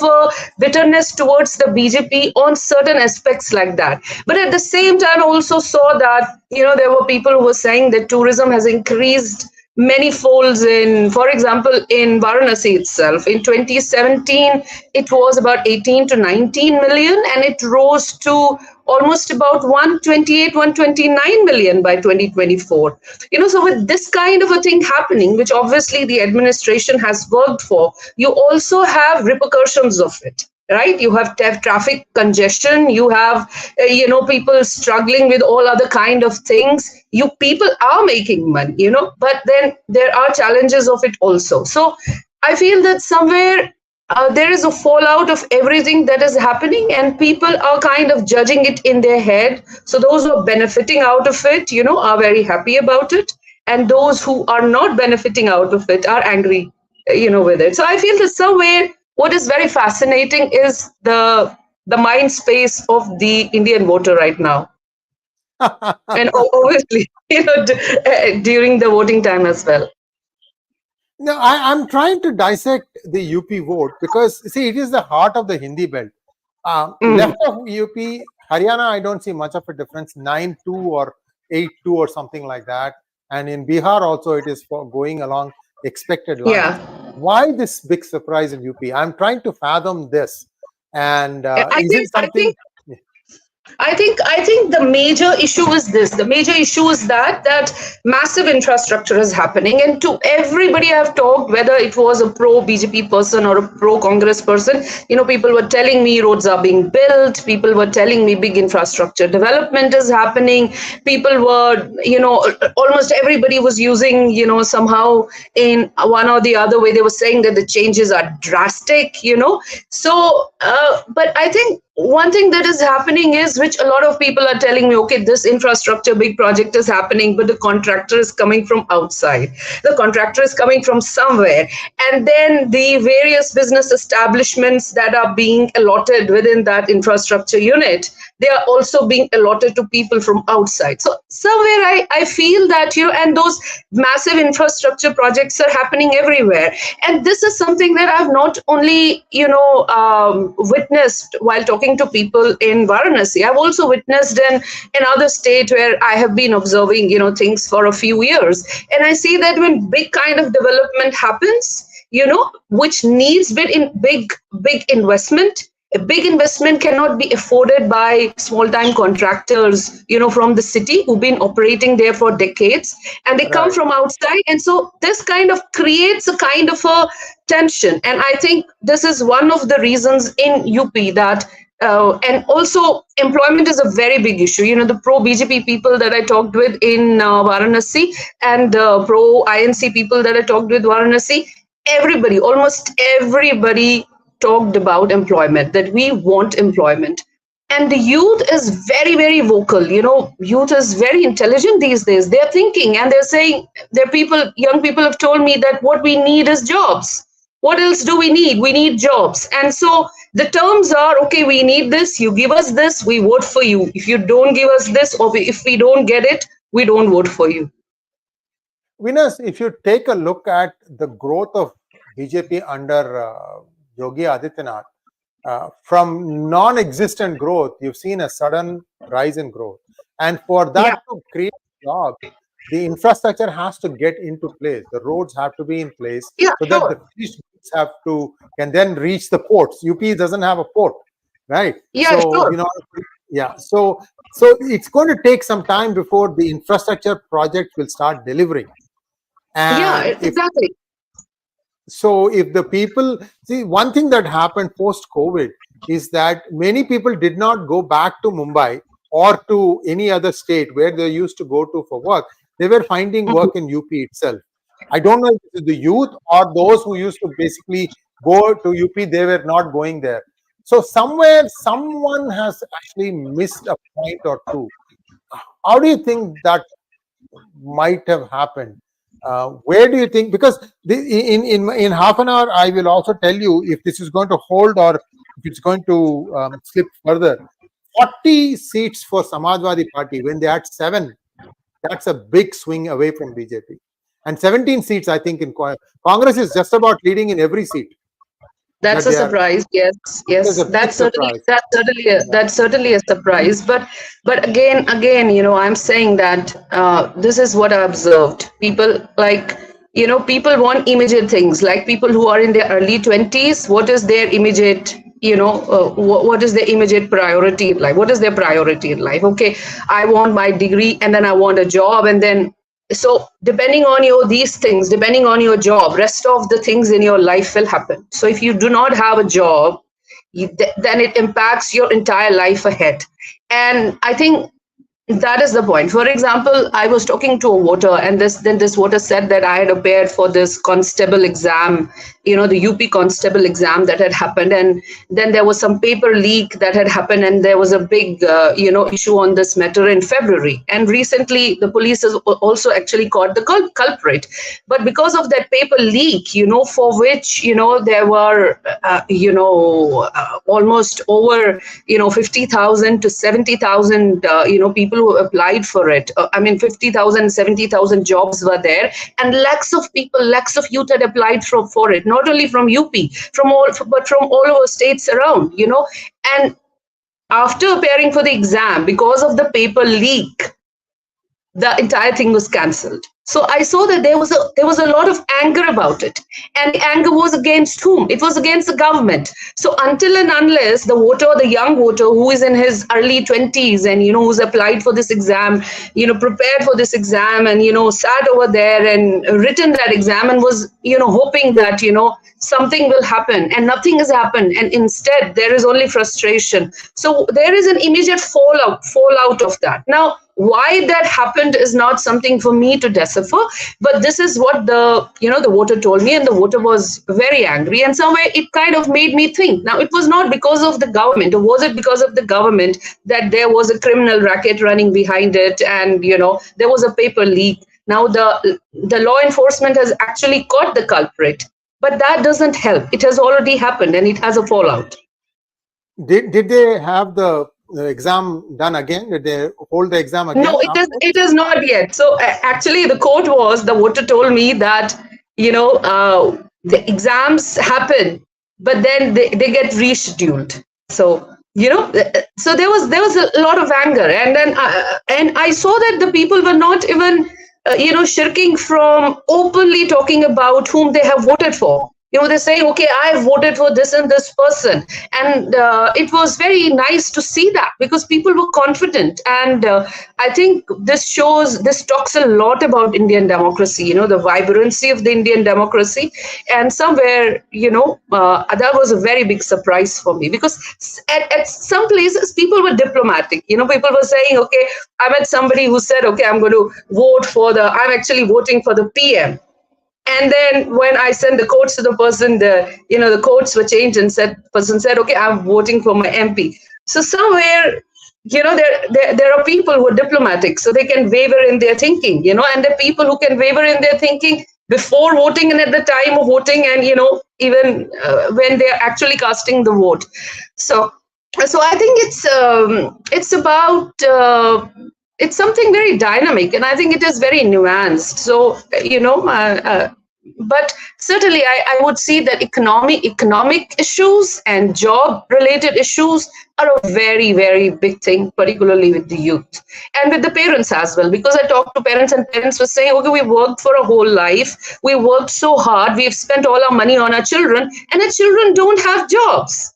bitterness towards the BJP on certain aspects like that. But at the same time, I also saw that, there were people who were saying that tourism has increased many folds for example, in Varanasi itself. In 2017, it was about 18 to 19 million, and it rose to almost about 128, 129 million by 2024. So with this kind of a thing happening, which obviously the administration has worked for, you also have repercussions of it. Right, you have traffic congestion. You have, people struggling with all other kind of things. People are making money, but then there are challenges of it also. So I feel that somewhere there is a fallout of everything that is happening, and people are kind of judging it in their head. So those who are benefiting out of it, are very happy about it, and those who are not benefiting out of it are angry, with it. So I feel that somewhere what is very fascinating is the mind space of the Indian voter right now. And obviously, during the voting time as well. No, I'm trying to dissect the UP vote because, see, it is the heart of the Hindi belt. Left of UP, Haryana, I don't see much of a difference, 9-2 or 8-2 or something like that. And in Bihar also, it is going along expected lines. Yeah. Why this big surprise in UP? I'm trying to fathom this. And is it something? I think the major issue is this. The major issue is that massive infrastructure is happening, and to everybody I've talked, whether it was a pro BJP person or a pro Congress person, people were telling me roads are being built. People were telling me big infrastructure development is happening. People were, almost everybody was using, somehow in one or the other way, they were saying that the changes are drastic. So, but I think one thing that is happening is, which a lot of people are telling me, okay, this infrastructure big project is happening, but the contractor is coming from outside. The contractor is coming from somewhere. And then the various business establishments that are being allotted within that infrastructure unit, they are also being allotted to people from outside. So somewhere I feel that, and those massive infrastructure projects are happening everywhere. And this is something that I've not only, witnessed while talking to people in Varanasi. I've also witnessed in another state where I have been observing, things for a few years. And I see that when big kind of development happens, which needs big investment, a big investment cannot be afforded by small-time contractors, from the city who've been operating there for decades, and they come from outside. And so this kind of creates a kind of a tension. And I think this is one of the reasons in UP that, and also employment is a very big issue. The pro-BJP people that I talked with in Varanasi and the pro-INC people that I talked with Varanasi, almost everybody talked about employment, that we want employment. And the youth is very, very vocal. Youth is very intelligent these days. They're thinking and they're saying, young people have told me that what we need is jobs. What else do we need? We need jobs. And so the terms are, okay, we need this, you give us this, we vote for you. If you don't give us this, or if we don't get it, we don't vote for you. Vinas, if you take a look at the growth of BJP under Yogi Adityanath, from non-existent growth, you've seen a sudden rise in growth. And for that to create jobs, the infrastructure has to get into place. The roads have to be in place so that the fish can then reach the ports. UP doesn't have a port, right? So it's going to take some time before the infrastructure project will start delivering. And exactly. So if the people see, one thing that happened post-COVID is that many people did not go back to Mumbai or to any other state where they used to go to for work. They were finding work in UP itself. I don't know if it is the youth or those who used to basically go to UP, they were not going there. So somewhere, someone has actually missed a point or two. How do you think that might have happened? Where do you think? Because in half an hour, I will also tell you if this is going to hold or if it's going to slip further. 40 seats for Samajwadi Party when they had 7. That's a big swing away from BJP. And 17 seats, I think, in Congress is just about leading in every seat. That's a surprise. Yes. That's certainly a surprise. But again, I'm saying that this is what I observed. People people want immediate things. Like people who are in their early 20s, what is their immediate? What is their immediate priority in life? What is their priority in life? Okay, I want my degree, and then I want a job, and then. So depending on these things, depending on your job, rest of the things in your life will happen. So if you do not have a job, then it impacts your entire life ahead. And I think that is the point. For example, I was talking to a voter, and this voter said that I had appeared for this constable exam, the UP constable exam that had happened. And then there was some paper leak that had happened, and there was a big, issue on this matter in February. And recently, the police has also actually caught the culprit. But because of that paper leak, for which, there were, almost over, 50,000 to 70,000, people who applied for it. 50,000, 70,000 jobs were there, and lakhs of youth had applied for it. Not only from UP, but from all over states around, And after appearing for the exam, because of the paper leak, the entire thing was cancelled. So I saw that there was a lot of anger about it, and the anger was against whom? It was against the government. So until and unless the voter, the young voter who is in his early 20s and who's applied for this exam, prepared for this exam, and sat over there and written that exam and was hoping that something will happen, and nothing has happened, and instead there is only frustration. So there is an immediate fallout of that. Now, why that happened is not something for me to decipher, but this is what the voter told me, and the voter was very angry, and somewhere it kind of made me think. Now, it was not because of the government, or was it because of the government that there was a criminal racket running behind it, and there was a paper leak? Now the law enforcement has actually caught the culprit, but that doesn't help. It has already happened, and it has a fallout. Did they have the exam done again? Did they hold the exam again? No, it is not yet. So actually, the voter told me that the exams happen, but then they get rescheduled. So so there was a lot of anger, and then and I saw that the people were not even shirking from openly talking about whom they have voted for. They say, okay, I voted for this and this person. And it was very nice to see that, because people were confident. And I think this talks a lot about Indian democracy, the vibrancy of the Indian democracy. And somewhere, that was a very big surprise for me, because at some places, people were diplomatic. People were saying, okay, I met somebody who said, okay, I'm actually voting for the PM. And then when I sent the codes to the person, the codes were changed, and person said, okay, I'm voting for my MP. So somewhere, there are people who are diplomatic, so they can waver in their thinking, and there are people who can waver in their thinking before voting and at the time of voting, and, even when they're actually casting the vote. So I think it's about, it's something very dynamic, and I think it is very nuanced. So, but certainly I would see that economic issues and job-related issues are a very, very big thing, particularly with the youth and with the parents as well. Because I talked to parents, and parents were saying, okay, we worked for a whole life. We worked so hard. We've spent all our money on our children, and our children don't have jobs.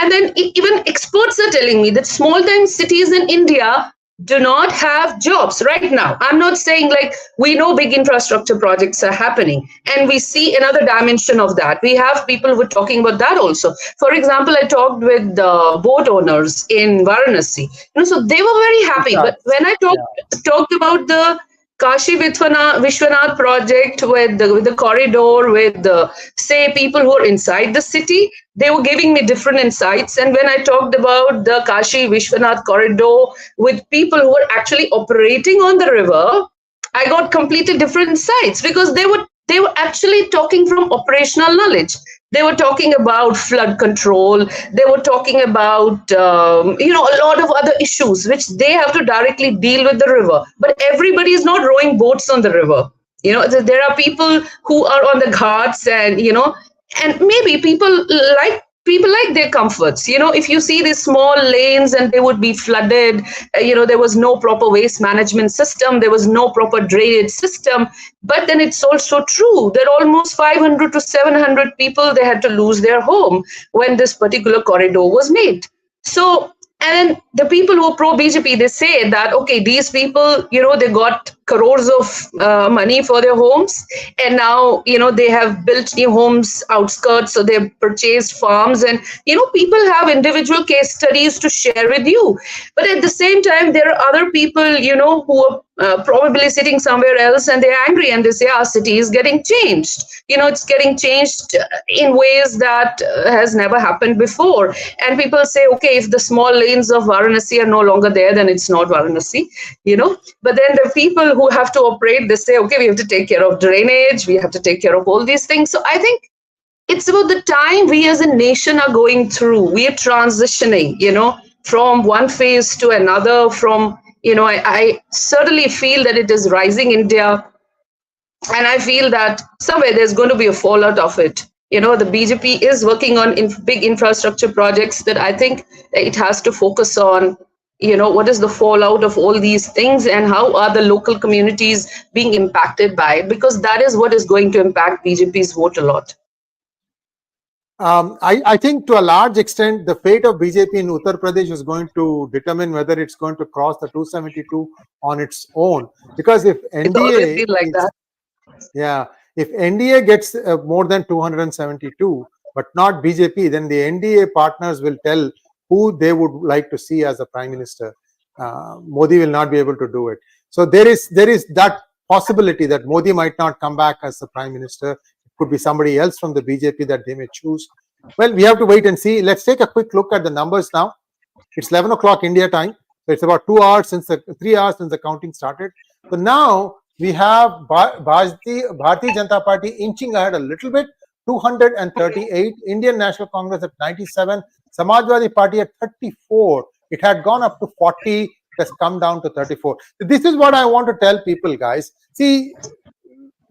And then even experts are telling me that small-time cities in India do not have jobs right now. I'm not saying, like, we know big infrastructure projects are happening, and we see another dimension of that. We have people who are talking about that also. For example, I talked with the boat owners in Varanasi. So they were very happy. But when I talked about the Kashi Vishwanath project with the corridor, with say people who are inside the city, they were giving me different insights. And when I talked about the Kashi Vishwanath corridor with people who were actually operating on the river, I got completely different insights, because they were actually talking from operational knowledge. They were talking about flood control. They were talking about, a lot of other issues which they have to directly deal with the river. But everybody is not rowing boats on the river. There are people who are on the ghats, and, and maybe people like their comforts. If you see these small lanes and they would be flooded, there was no proper waste management system, there was no proper drainage system. But then it's also true that almost 500 to 700 people, they had to lose their home when this particular corridor was made. So, and the people who are pro-BJP, they say that, okay, these people, they got crores of money for their homes, and now, they have built new homes outskirts, so they've purchased farms, and, people have individual case studies to share with you. But at the same time, there are other people, who are probably sitting somewhere else, and they're angry, and they say our city is getting changed. It's getting changed in ways that has never happened before. And people say, okay, if the small lanes of Varanasi are no longer there, then it's not Varanasi, But then the people who have to operate, they say, okay, we have to take care of drainage, we have to take care of all these things. So I think it's about the time we as a nation are going through. We are transitioning, from one phase to another, from, I certainly feel that it is rising India. And I feel that somewhere there's going to be a fallout of it. The BJP is working on big infrastructure projects that I think it has to focus on, what is the fallout of all these things, and how are the local communities being impacted by it, because that is what is going to impact BJP's vote a lot. I think to a large extent, the fate of BJP in Uttar Pradesh is going to determine whether it's going to cross the 272 on its own. Because if NDA, if NDA gets more than 272, but not BJP, then the NDA partners will tell who they would like to see as the prime minister. Modi will not be able to do it. So there is that possibility that Modi might not come back as the prime minister. Could be somebody else from the BJP that they may choose. Well, we have to wait and see. Let's take a quick look at the numbers now. It's 11 o'clock India time. So it's about 3 hours since the counting started. So now we have Bharatiya Janata Party inching ahead a little bit, 238, Indian National Congress at 97, Samajwadi Party at 34. It had gone up to 40, it has come down to 34. So this is what I want to tell people, guys. See,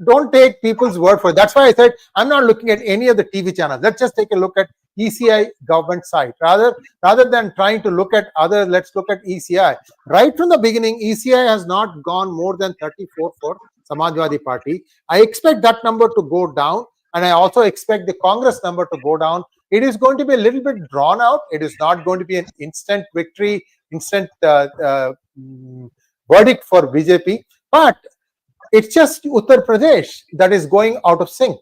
don't take people's word for it. That's why I said I'm not looking at any of the TV channels. Let's just take a look at ECI government site. Rather than trying to look at others, let's look at ECI. Right from the beginning, ECI has not gone more than 34 for Samajwadi Party. I expect that number to go down, and I also expect the Congress number to go down. It is going to be a little bit drawn out. It is not going to be an instant victory, instant verdict for BJP. But it's just Uttar Pradesh that is going out of sync.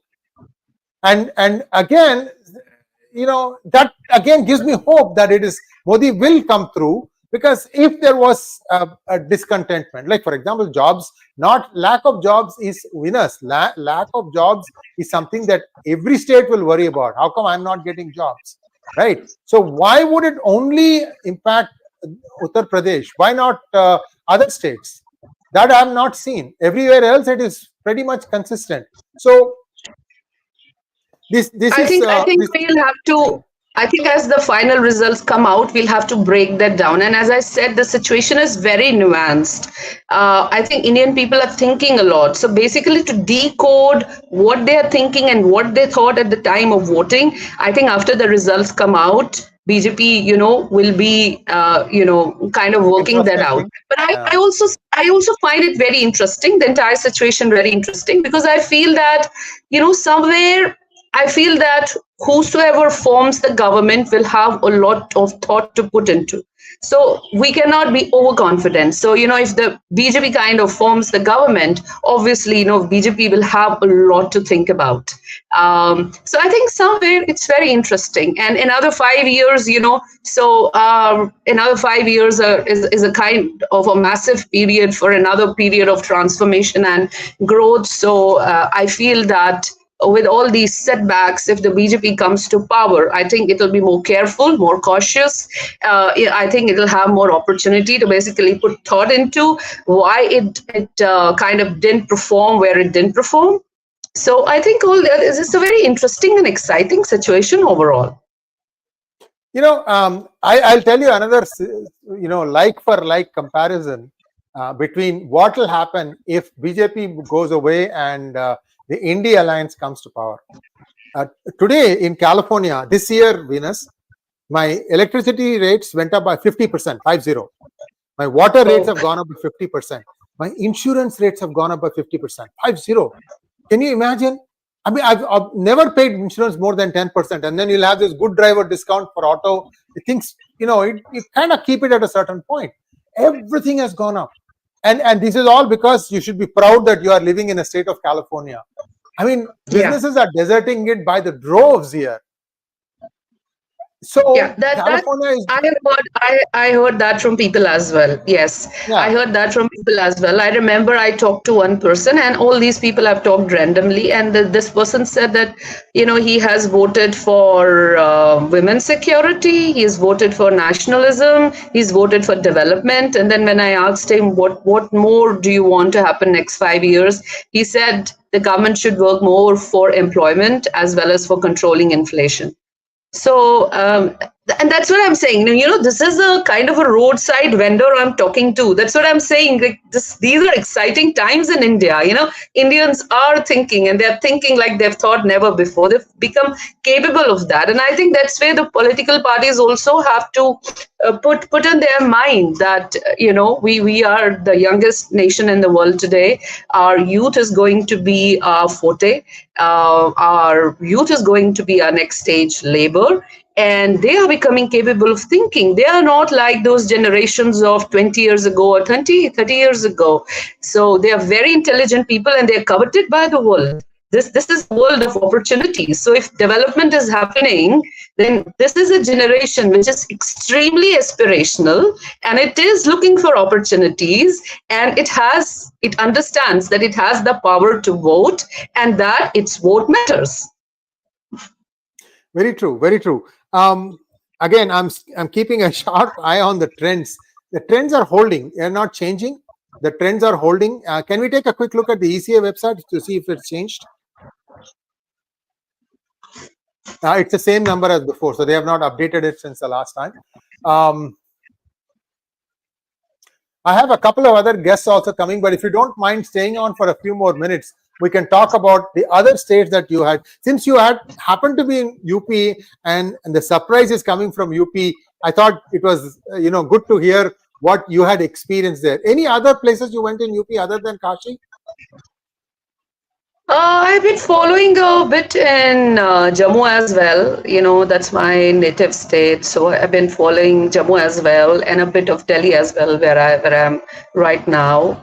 And again, that again gives me hope that Modi will come through, because if there was a discontentment, like for example, jobs, not lack of jobs is winners. Lack of jobs is something that every state will worry about. How come I'm not getting jobs, right? So why would it only impact Uttar Pradesh? Why not other states? That I have not seen. Everywhere else, it is pretty much consistent. So I think we'll have to. I think as the final results come out, we'll have to break that down. And as I said, the situation is very nuanced. I think Indian people are thinking a lot. So basically, to decode what they are thinking and what they thought at the time of voting, I think after the results come out, BJP, will be, kind of working that out. But I also find it very interesting, the entire situation very interesting, because I feel that, somewhere, I feel that whosoever forms the government will have a lot of thought to put into. So we cannot be overconfident. So, if the BJP kind of forms the government, obviously, BJP will have a lot to think about. So I think somewhere it's very interesting. And another 5 years, another 5 years is a kind of a massive period for another period of transformation and growth. So I feel that with all these setbacks, if the BJP comes to power, I think it will be more careful, more cautious. I think it will have more opportunity to basically put thought into why it kind of didn't perform where it didn't perform. So I think all that is a very interesting and exciting situation overall. I'll tell you another, like for like comparison between what will happen if BJP goes away and the India alliance comes to power. Today in California, this year, Venus, my electricity rates went up by 50%, 50. My water rates have gone up by 50%. My insurance rates have gone up by 50%, 50. Can you imagine? I mean, I've never paid insurance more than 10%, and then you'll have this good driver discount for auto. Things, you kind of keep it at a certain point. Everything has gone up. And this is all because you should be proud that you are living in a state of California. I mean, businesses are deserting it by the droves here. So California is. I heard that from people as well. Yes, I heard that from people as well. I remember I talked to one person, and all these people have talked randomly, and this person said that he has voted for women's security, he's voted for nationalism, he's voted for development, and then when I asked him what more do you want to happen next 5 years, he said the government should work more for employment as well as for controlling inflation. So And that's what I'm saying. This is a kind of a roadside vendor I'm talking to. That's what I'm saying. Like these are exciting times in India. Indians are thinking, and they're thinking like they've thought never before. They've become capable of that, and I think that's where the political parties also have to put in their mind that we are the youngest nation in the world today. Our youth is going to be our forte. Our youth is going to be our next stage labor, and they are becoming capable of thinking. They are not like those generations of 20 years ago or 30 years ago. So they are very intelligent people, and they're coveted by the world. This is a world of opportunities. So if development is happening, then this is a generation which is extremely aspirational, and it is looking for opportunities, and it understands that it has the power to vote, and that its vote matters. Very true, very true. Again, I'm keeping a sharp eye on the trends. The trends are holding; they're not changing. The trends are holding. Can we take a quick look at the ECA website to see if it's changed? It's the same number as before, so they have not updated it since the last time. I have a couple of other guests also coming, but if you don't mind staying on for a few more minutes, we can talk about the other states that you had. Since you had happened to be in UP, and the surprise is coming from UP, I thought it was good to hear what you had experienced there. Any other places you went in UP other than Kashi? I've been following a bit in Jammu as well. That's my native state. So I've been following Jammu as well, and a bit of Delhi as well, where I am right now.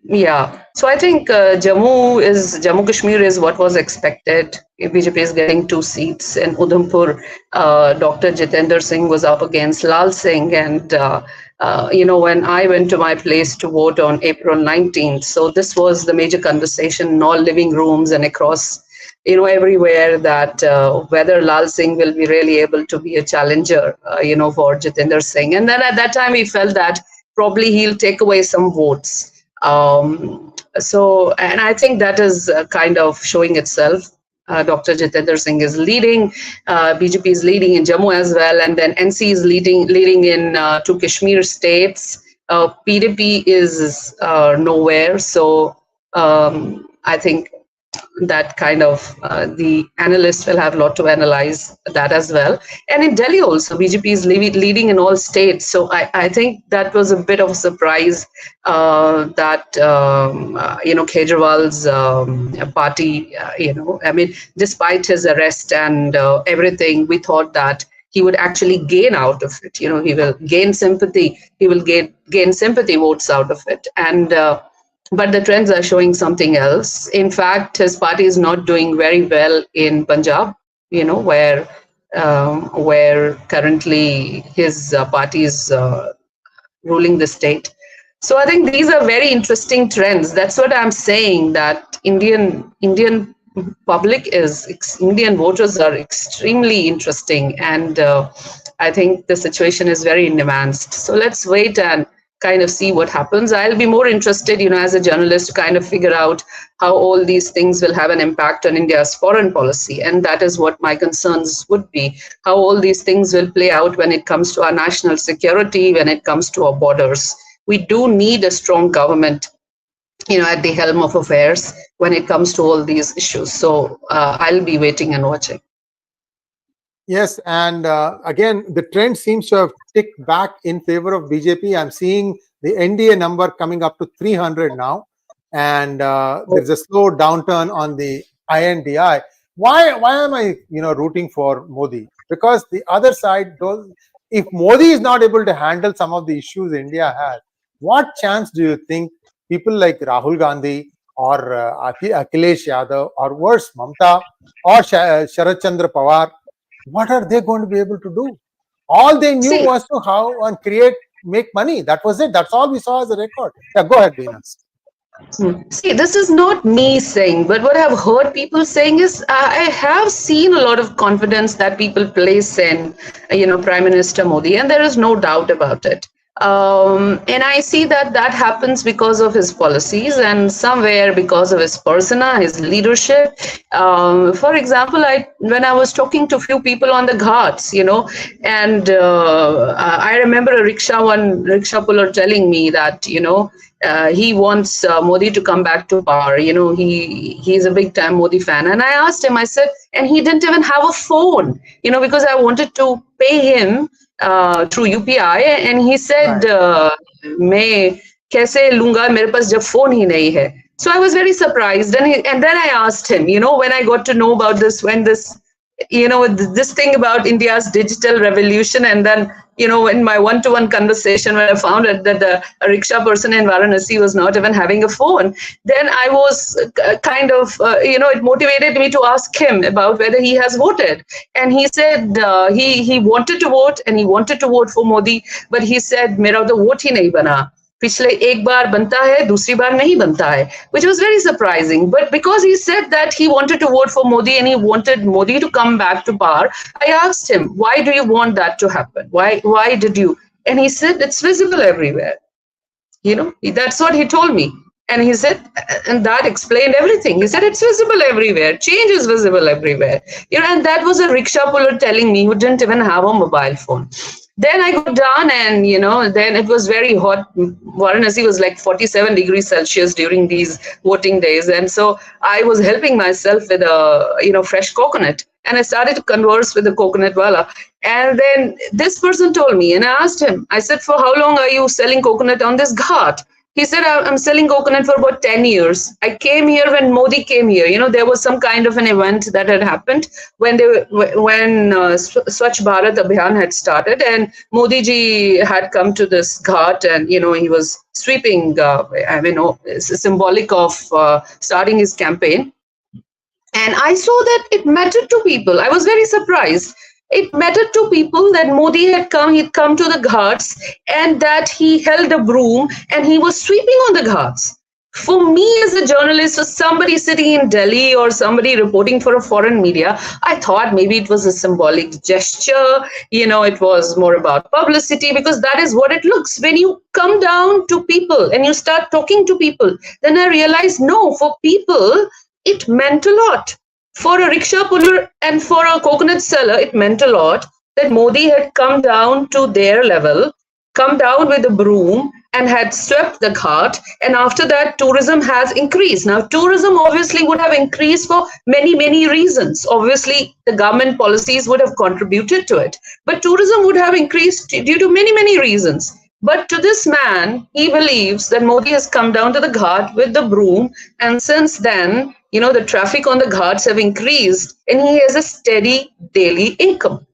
Yeah. So I think Jammu Kashmir is what was expected. BJP is getting 2 seats. In Udhampur, Dr. Jitendra Singh was up against Lal Singh, and when I went to my place to vote on April 19th, so this was the major conversation in all living rooms and across, everywhere, that whether Lal Singh will be really able to be a challenger, for Jitendra Singh. And then at that time, we felt that probably he'll take away some votes. And I think that is kind of showing itself. Dr. Jitendra Singh is leading, BJP is leading in Jammu as well, and then NC is leading in 2 Kashmir states. PDP is nowhere, so I think that kind of the analysts will have a lot to analyze that as well. And in Delhi also, BJP is leading in all states. So I think that was a bit of a surprise that, Kejriwal's party, despite his arrest and everything, we thought that he would actually gain out of it. He will gain sympathy. He will gain sympathy votes out of it. And but the trends are showing something else. In fact, his party is not doing very well in Punjab, where currently his party is ruling the state. So I think these are very interesting trends. That's what I'm saying, that Indian voters are extremely interesting, and I think the situation is very nuanced. So let's wait and kind of see what happens. I'll be more interested, as a journalist, to kind of figure out how all these things will have an impact on India's foreign policy. And that is what my concerns would be, how all these things will play out when it comes to our national security, when it comes to our borders. We do need a strong government, at the helm of affairs when it comes to all these issues. So I'll be waiting and watching. Yes, and again, the trend seems to have ticked back in favor of BJP. I'm seeing the NDA number coming up to 300 now, and there's a slow downturn on the INDI. Why am I rooting for Modi? Because the other side, if Modi is not able to handle some of the issues India has, what chance do you think people like Rahul Gandhi or Akhilesh Yadav, or worse, Mamta, or Sharad Chandra Pawar, what are they going to be able to do? All they knew was to how and make money. That was it. That's all we saw as a record. Yeah, go ahead, Venus. See, this is not me saying, but what I've heard people saying is, I have seen a lot of confidence that people place in, Prime Minister Modi, and there is no doubt about it. And I see that that happens because of his policies and somewhere because of his persona, his leadership. For example, when I was talking to a few people on the ghats, and I remember a rickshaw puller telling me that, he wants Modi to come back to power. He's a big time Modi fan. And I asked him, I said, and he didn't even have a phone, because I wanted to pay him through UPI, and he said, मैं कैसे लूंगा मेरे पास जब phone ही नहीं है. So I was very surprised, and then I asked him, when I got to know about this, when this, this thing about India's digital revolution, and then, in my one-to-one conversation, when I found out that a rickshaw person in Varanasi was not even having a phone, then I was kind of, it motivated me to ask him about whether he has voted. And he said he wanted to vote, and he wanted to vote for Modi, but he said, मेरा तो vote ही नहीं बना. पिछले एक बार बनता है, दूसरी बार नहीं बनता है, which was very surprising. But because he said that he wanted to vote for Modi and he wanted Modi to come back to power, I asked him, why do you want that to happen? Why did you? And he said, it's visible everywhere. That's what he told me. And he said, and that explained everything. He said, it's visible everywhere. Change is visible everywhere. And that was a rickshaw puller telling me, who didn't even have a mobile phone. Then I got down, and then it was very hot. Varanasi was like 47 degrees Celsius during these voting days, and so I was helping myself with a fresh coconut, and I started to converse with the coconut wala. And then this person told me, and I asked him, I said, for how long are you selling coconut on this ghat? He said, I'm selling coconut for about 10 years. I came here when Modi came here. There was some kind of an event that had happened when Swachh Bharat Abhiyan had started, and Modi ji had come to this ghat, and, he was sweeping, symbolic of starting his campaign. And I saw that it mattered to people. I was very surprised. It mattered to people that Modi he'd come to the ghats, and that he held a broom and he was sweeping on the ghats. For me as a journalist, or somebody sitting in Delhi or somebody reporting for a foreign media, I thought maybe it was a symbolic gesture, it was more about publicity, because that is what it looks. When you come down to people and you start talking to people, then I realized, no, for people, it meant a lot. For a rickshaw puller and for a coconut seller, it meant a lot that Modi had come down to their level, come down with a broom and had swept the ghat. And after that, tourism has increased. Now, tourism obviously would have increased for many, many reasons. Obviously, the government policies would have contributed to it. But tourism would have increased due to many, many reasons. But to this man, he believes that Modi has come down to the ghat with the broom. And since then, the traffic on the ghats have increased, and he has a steady daily income.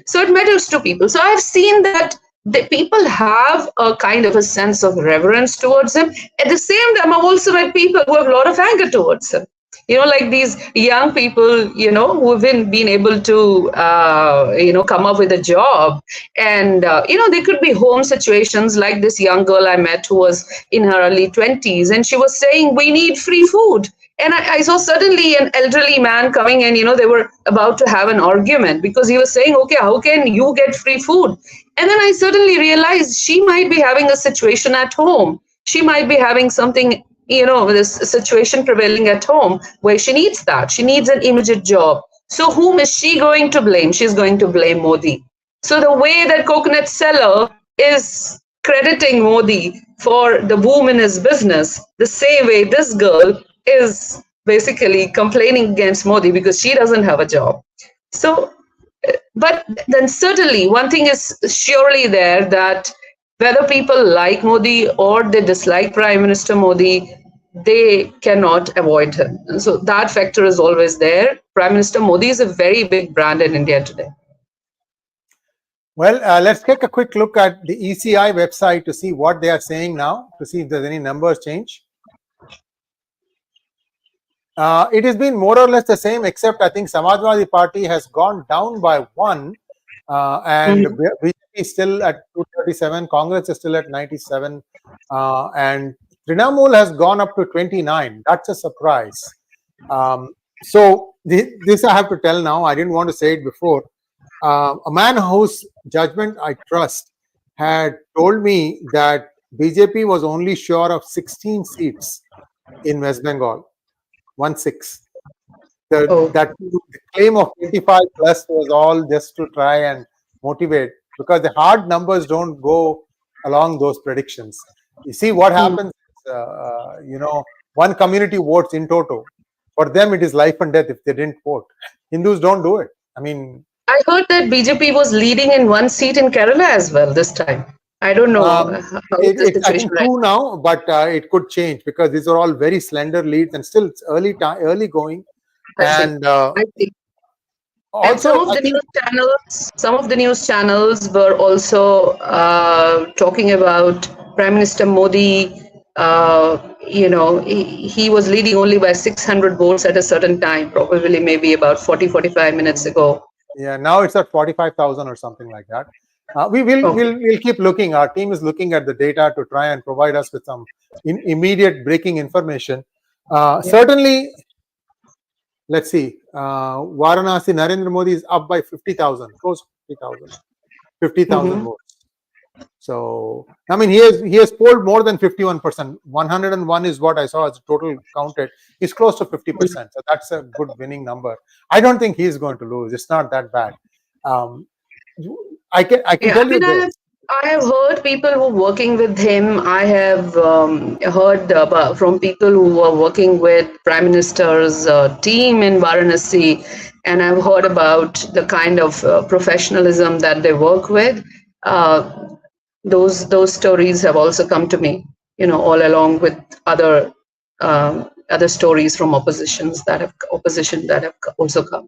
So it matters to people. So I've seen that the people have a kind of a sense of reverence towards him. At the same time, I've also met people who have a lot of anger towards him. Like these young people, who haven't been able to, come up with a job. And, there could be home situations like this young girl I met who was in her early 20s, and she was saying, we need free food. And I saw suddenly an elderly man coming in, they were about to have an argument because he was saying, okay, how can you get free food? And then I suddenly realized she might be having a situation at home. She might be having something, this situation prevailing at home where she needs that. She needs an immediate job. So whom is she going to blame? She's going to blame Modi. So the way that coconut seller is crediting Modi for the boom in his business, the same way this girl is basically complaining against Modi because she doesn't have a job. So, but then certainly one thing is surely there, that whether people like Modi or they dislike Prime Minister Modi, they cannot avoid him. And so that factor is always there. Prime Minister Modi is a very big brand in India today. Well, let's take a quick look at the ECI website to see what they are saying now, to see if there's any numbers change. It has been more or less the same, except I think Samajwadi Party has gone down by 1, and BJP is still at 237, Congress is still at 97, and Trinamool has gone up to 29. That's a surprise. So this I have to tell now. I didn't want to say it before. A man whose judgment I trust had told me that BJP was only sure of 16 seats in West Bengal, 1-6. That the claim of 25 plus was all just to try and motivate, because the hard numbers don't go along those predictions. You see what happens, one community votes in toto. For them, it is life and death if they didn't vote. Hindus don't do it. I mean, I heard that BJP was leading in one seat in Kerala as well this time. I don't know how is the it's I situation think right two now, but it could change because these are all very slender leads and still it's early going. And I see. also, and some of the news channels were also talking about Prime Minister Modi. He was leading only by 600 votes at a certain time, probably maybe about 40-45 minutes ago. Yeah, now it's at 45,000 or something like that. We'll keep looking. Our team is looking at the data to try and provide us with some immediate breaking information. Certainly, let's see. Varanasi, Narendra Modi is up by 50,000, close to 50,000 votes. So, I mean, he has polled more than 51%. 101 is what I saw as total counted. He's close to 50%. So that's a good winning number. I don't think he's going to lose. It's not that bad. I can tell you this. I have heard people who are working with him. I have heard from people who are working with Prime Minister's team in Varanasi, and I've heard about the kind of professionalism that they work with. Those stories have also come to me, all along with other stories from opposition that have also come.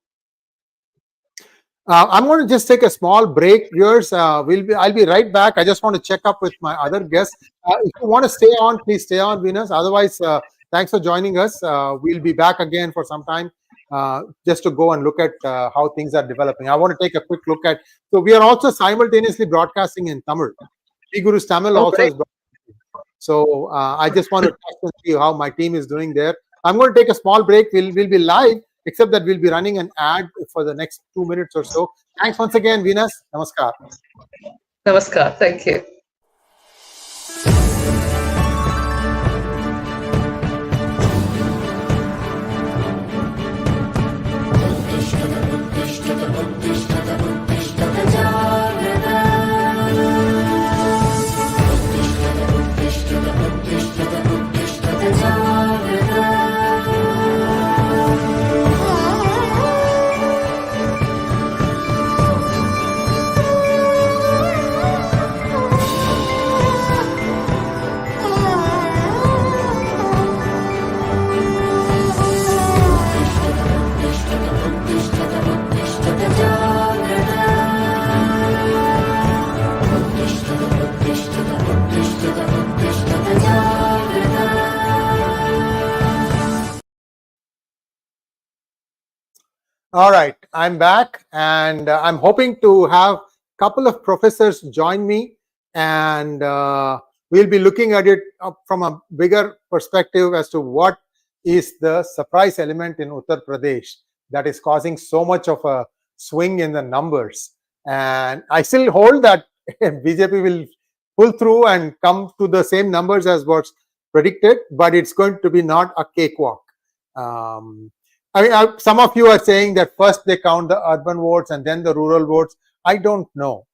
I'm going to just take a small break, viewers. I'll be right back. I just want to check up with my other guests. If you want to stay on, please stay on, Venus. Otherwise, thanks for joining us. We'll be back again for some time just to go and look at how things are developing. I want to take a quick look at. So we are also simultaneously broadcasting in Tamil. Guru's Tamil also is broadcasting. So I just want to test and see how my team is doing there. I'm going to take a small break. We'll be live, except that we'll be running an ad for the next 2 minutes or so. Thanks once again, Venus. Namaskar. Namaskar. Thank you. All right, I'm back, and I'm hoping to have a couple of professors join me, and we'll be looking at it from a bigger perspective as to what is the surprise element in Uttar Pradesh that is causing so much of a swing in the numbers. And I still hold that BJP will pull through and come to the same numbers as what's predicted, but it's going to be not a cakewalk. I mean, some of you are saying that first they count the urban votes and then the rural votes. I don't know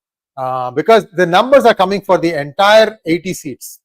because the numbers are coming for the entire 80 seats.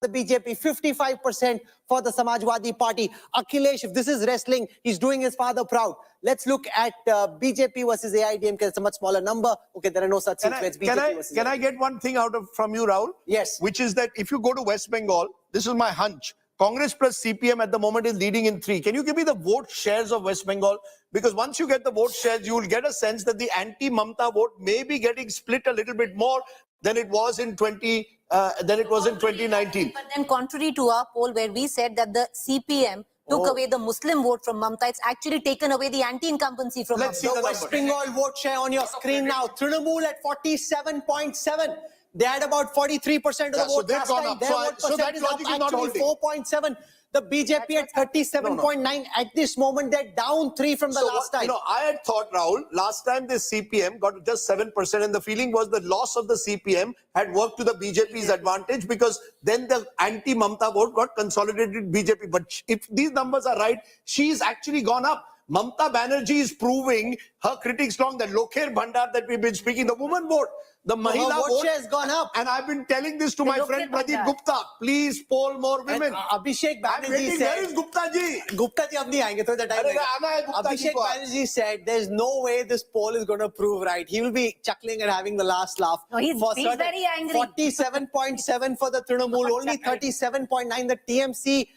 The BJP, 55% for the Samajwadi Party. Akhilesh, if this is wrestling, he's doing his father proud. Let's look at BJP versus AIDMK. It's a much smaller number. Okay, there are no such things. Can I get one thing from you, Rahul? Yes. Which is that if you go to West Bengal, this is my hunch. Congress plus CPM at the moment is leading in 3. Can you give me the vote shares of West Bengal? Because once you get the vote shares, you will get a sense that the anti-Mamta vote may be getting split a little bit more than it was in 2019. But then, contrary to our poll, where we said that the CPM took away the Muslim vote from Mamta, it's actually taken away the anti-incumbency from Let's see Mamta. the West Bengal vote share on your screen now. Trinamool at 47.7. They had about 43% of the vote last time. Their vote percent is up actually 4.7. The BJP at 37.9 at this moment, they're down 3 from the last time. I had thought, Rahul, last time this CPM got just 7%, and the feeling was the loss of the CPM had worked to the BJP's advantage, because then the anti-Mamta vote got consolidated BJP. But if these numbers are right, she's actually gone up. Mamta Banerjee is proving her critics wrong. The Lokher Bhandar that we've been speaking, the woman vote, the Mahila vote share has gone up. And I've been telling this to my friend Pradeep Gupta. Please poll more women. And Abhishek Banerjee said, where is Gupta ji? Gupta ji ab nahi aayenge, thoda time lagega. Abhishek Banerjee said there's no way this poll is going to prove right. He will be chuckling and having the last laugh. No, he's very angry. 47.7 for the Trinamool, only 37.9 the TMC.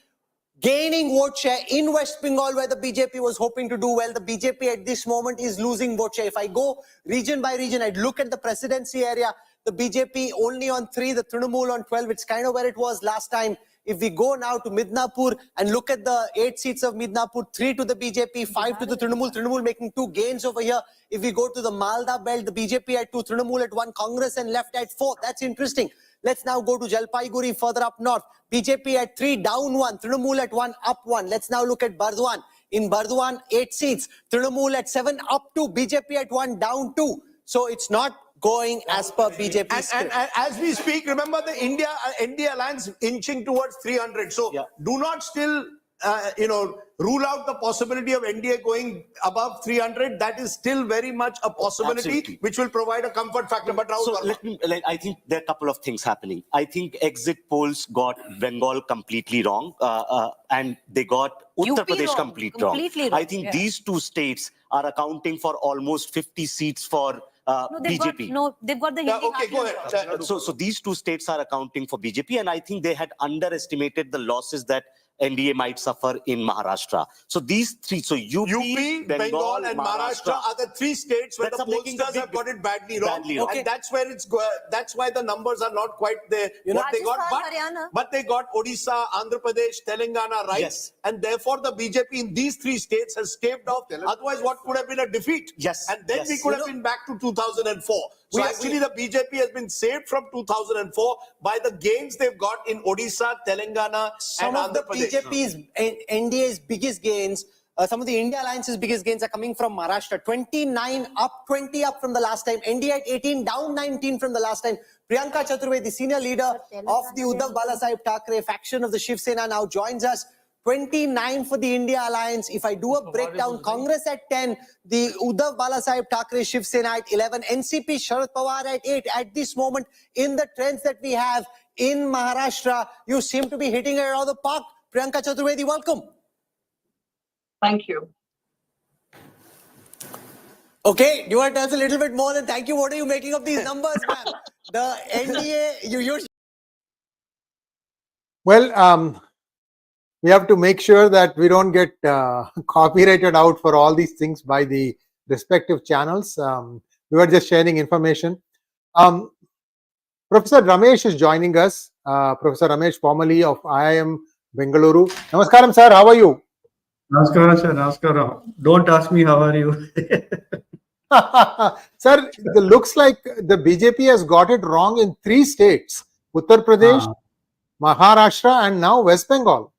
Gaining vote share in West Bengal, where the BJP was hoping to do well. The BJP at this moment is losing vote share. If I go region by region, I'd look at the presidency area. The BJP only on 3, the Trinamool on 12. It's kind of where it was last time. If we go now to Midnapur and look at the 8 seats of Midnapur, 3 to the BJP, 5 to the Trinamool. Trinamool making 2 gains over here. If we go to the Malda belt, the BJP at 2, Trinamool at 1, Congress and left at 4. That's interesting. Let's now go to Jalpaiguri further up north. BJP at 3, down 1. Trinamool at 1, up 1. Let's now look at Burdwan. In Burdwan, 8 seats. Trinamool at 7, up 2. BJP at 1, down 2. So it's not going as per BJP script. And as we speak, remember the India alliance inching towards 300. So do not still, rule out the possibility of NDA going above 300. That is still very much a possibility, which will provide a comfort factor. But Rahul, I think there are a couple of things happening. I think exit polls got Bengal completely wrong, and they got Uttar Pradesh completely wrong. I think these 2 states are accounting for almost 50 seats for BJP. They've got the Hindi. okay, go ahead. So these 2 states are accounting for BJP, and I think they had underestimated the losses that NDA might suffer in Maharashtra. So these 3, so UP, Bengal and Maharashtra are the 3 states where the pollsters have got it badly wrong. Okay. And that's where that's why the numbers are not quite there. What they got, but they got Odisha, Andhra Pradesh, Telangana right. Yes. And therefore the BJP in these 3 states has staved off. Otherwise, what could have been a defeat? Yes. And then we could have been back to 2004. So actually the BJP has been saved from 2004 by the gains they've got in Odisha, Telangana and Andhra Pradesh. BJP's NDA's biggest gains, some of the India Alliance's biggest gains are coming from Maharashtra. 29 up, 20 up from the last time. NDA at 18, down 19 from the last time. Priyanka Chaturvedi, senior leader of the Uddhav Balasaheb Thackeray faction of the Shiv Sena, now joins us. 29 for the India Alliance. If I do a breakdown, Congress at 10, the Uddhav Balasaheb Thackeray Shiv Sena at 11, NCP Sharad Pawar at 8. At this moment, in the trends that we have in Maharashtra, you seem to be hitting it out of the park. Priyanka Chaturvedi, welcome. Thank you. Okay, do you want to tell us a little bit more than thank you? What are you making of these numbers, man? The NDA, Well, we have to make sure that we don't get copyrighted out for all these things by the respective channels. We were just sharing information. Professor Ramesh is joining us. Professor Ramesh, formerly of IIM Bengaluru. Namaskaram, sir. How are you? Namaskaram, sir. Namaskaram. Don't ask me how are you. Sir, it looks like the BJP has got it wrong in 3 states. Uttar Pradesh, Maharashtra and now West Bengal.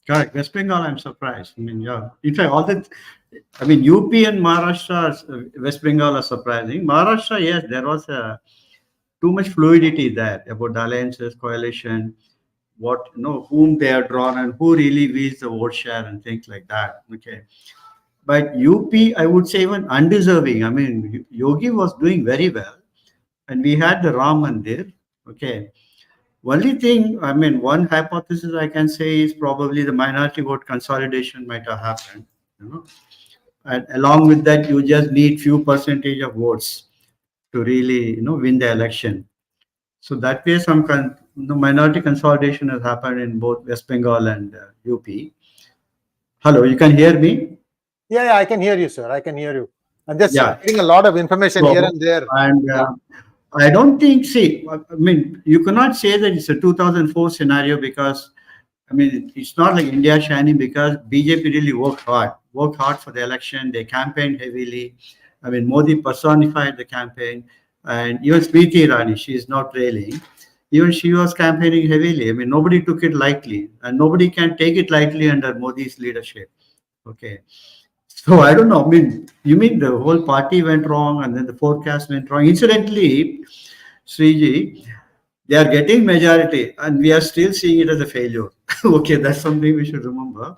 Correct. West Bengal, I'm surprised. I mean, yeah. In fact, UP and Maharashtra, West Bengal are surprising. Maharashtra, yes, there was too much fluidity there about the alliances, coalition, whom they are drawn and who really leads the vote share and things like that. Okay. But UP, I would say even undeserving. I mean, Yogi was doing very well and we had the Ram Mandir. Okay. Only thing, one hypothesis I can say is probably the minority vote consolidation might have happened. And along with that, you just need few percentage of votes to really, win the election. So that way, some minority consolidation has happened in both West Bengal and UP. Hello, you can hear me? Yeah, I can hear you, sir. I can hear you. I'm just getting a lot of information here and there. And I don't think, you cannot say that it's a 2004 scenario because, it's not like India shining because BJP really worked hard for the election. They campaigned heavily. Modi personified the campaign. And even Smriti Irani, she is not trailing. even she was campaigning heavily. I mean, nobody took it lightly, and nobody can take it lightly under Modi's leadership. Okay. So I don't know. I mean, you mean the whole party went wrong and then the forecast went wrong? Incidentally, Sriji, they are getting majority and we are still seeing it as a failure. Okay, that's something we should remember.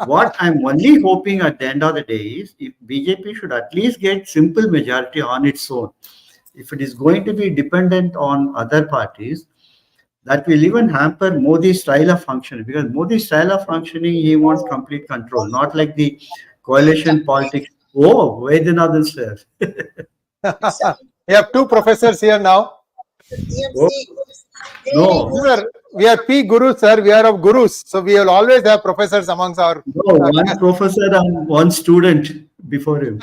What I'm only hoping at the end of the day is if BJP should at least get simple majority on its own. If it is going to be dependent on other parties, that will even hamper Modi's style of functioning, because Modi's style of functioning, he wants complete control, not like the coalition politics. Oh, Vedyanathan sir. We have two professors here now. Oh, no. Sir, we are P Gurus, sir. We are of Gurus. So we will always have professors amongst our. No, one professor and one student before him.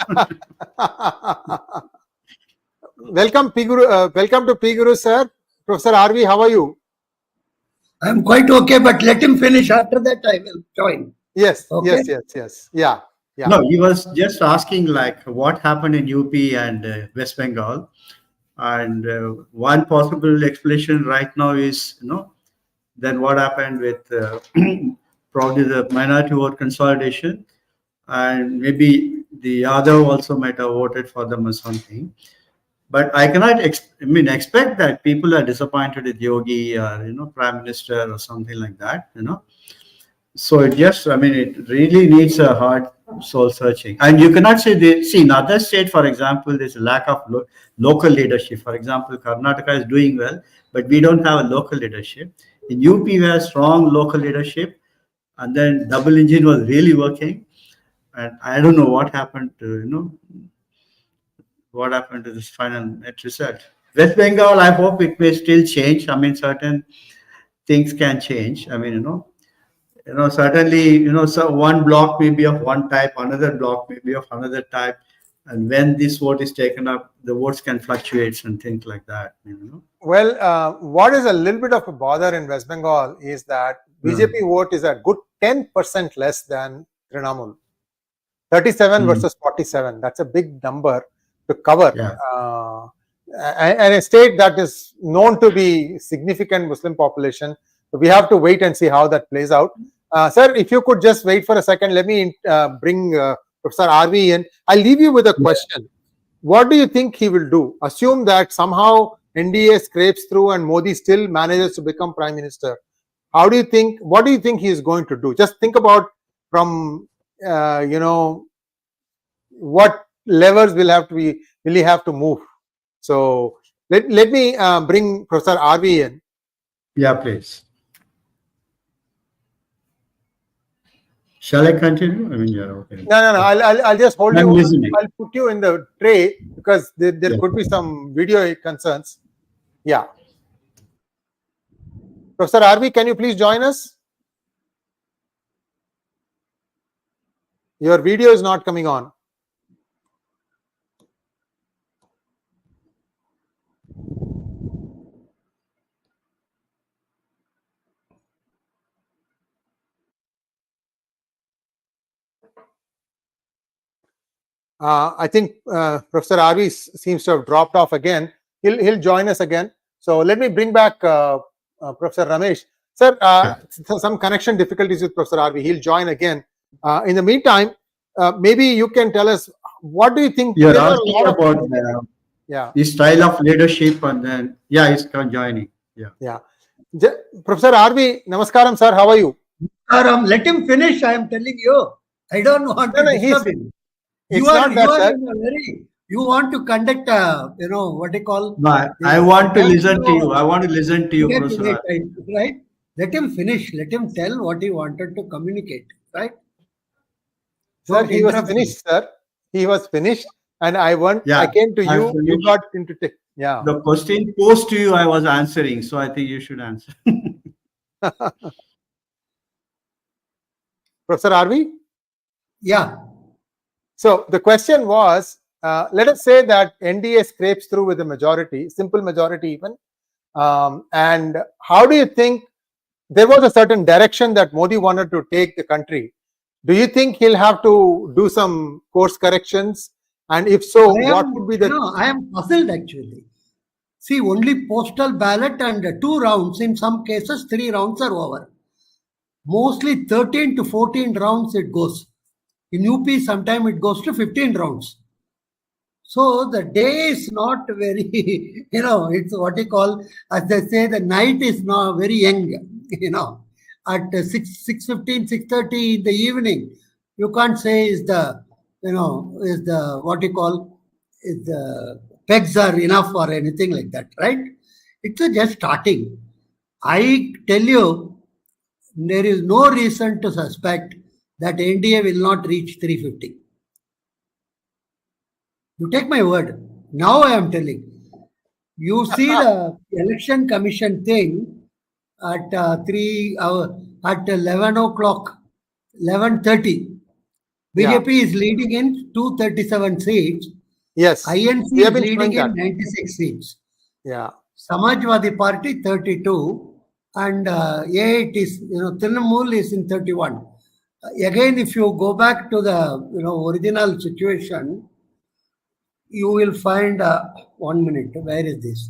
Welcome, P Guru. Welcome to P Guru, sir. Professor RV, how are you? I'm quite okay, but let him finish. After that, I will join. Yes, Okay. yes. Yeah. No, he was just asking like what happened in UP and West Bengal. And one possible explanation right now is, then what happened with probably the minority vote consolidation, and maybe the other also might have voted for them or something. But I cannot expect that people are disappointed with Yogi or Prime Minister or something like that. So it just, it really needs a hard soul searching. And you cannot say, see, in other states, for example, there's a lack of local leadership. For example, Karnataka is doing well, but we don't have a local leadership. In UP, we have strong local leadership, and then double engine was really working. And I don't know what happened to, what happened to this final net result. West Bengal, I hope it may still change. Certain things can change. Certainly, so one block may be of one type, another block may be of another type. And when this vote is taken up, the votes can fluctuate and things like that. Well, what is a little bit of a bother in West Bengal is that BJP vote is a good 10% less than Trinamool. 37 versus 47. That's a big number to cover. Yeah. And a state that is known to be significant Muslim population. So we have to wait and see how that plays out. Sir, if you could just wait for a second, let me bring Professor RV in. I'll leave you with a question. What do you think he will do? Assume that somehow NDA scrapes through and Modi still manages to become Prime Minister. What do you think he is going to do? Just think about from, what levers will he have to move? So let me bring Professor RV in. Yeah, please. Shall I continue? Yeah, okay. No. I'll just hold I'm you. listening. I'll put you in the tray because there could be some video concerns. Yeah. Professor RV, can you please join us? Your video is not coming on. I think Professor RV seems to have dropped off again. He'll join us again. So let me bring back Professor Ramesh. Sir, some connection difficulties with Professor RV. He'll join again. In the meantime, maybe you can tell us, what do you think? You're asking about his style of leadership, and then he's joining. Yeah. Professor RV, namaskaram, sir. How are you? Let him finish. I am telling you. I don't want to disturb him. You want to conduct what they call. No, I want to listen to you. I want to listen to you, Professor. Right? Let him finish. Let him tell what he wanted to communicate. Right? Sir, he was finished, sir. He was finished, and I came to you. You got into The question posed to you, I was answering, so I think you should answer. Professor RV? Yeah. So the question was, let us say that NDA scrapes through with a majority, simple majority even. And how do you think, there was a certain direction that Modi wanted to take the country. Do you think he'll have to do some course corrections? And if so, what would be the... No, I am puzzled actually. See, only postal ballot and 2 rounds, in some cases 3 rounds are over. Mostly 13 to 14 rounds it goes. In UP, sometimes it goes to 15 rounds. So the day is not very, it's what you call, as they say, the night is not very young, at 6:15, 6:30 in the evening. You can't say is the what you call, is the pegs are enough or anything like that, right? It's just starting. I tell you, there is no reason to suspect that NDA will not reach 350. You take my word. Now I am telling. You see the election commission thing at 11 o'clock, 11:30. BJP is leading in 237 seats. Yes. INC is leading in 96 seats. Yeah. Samajwadi Party 32, and A8 is, Trinamool is in 31. Again, if you go back to the original situation, you will find 1 minute. Where is this?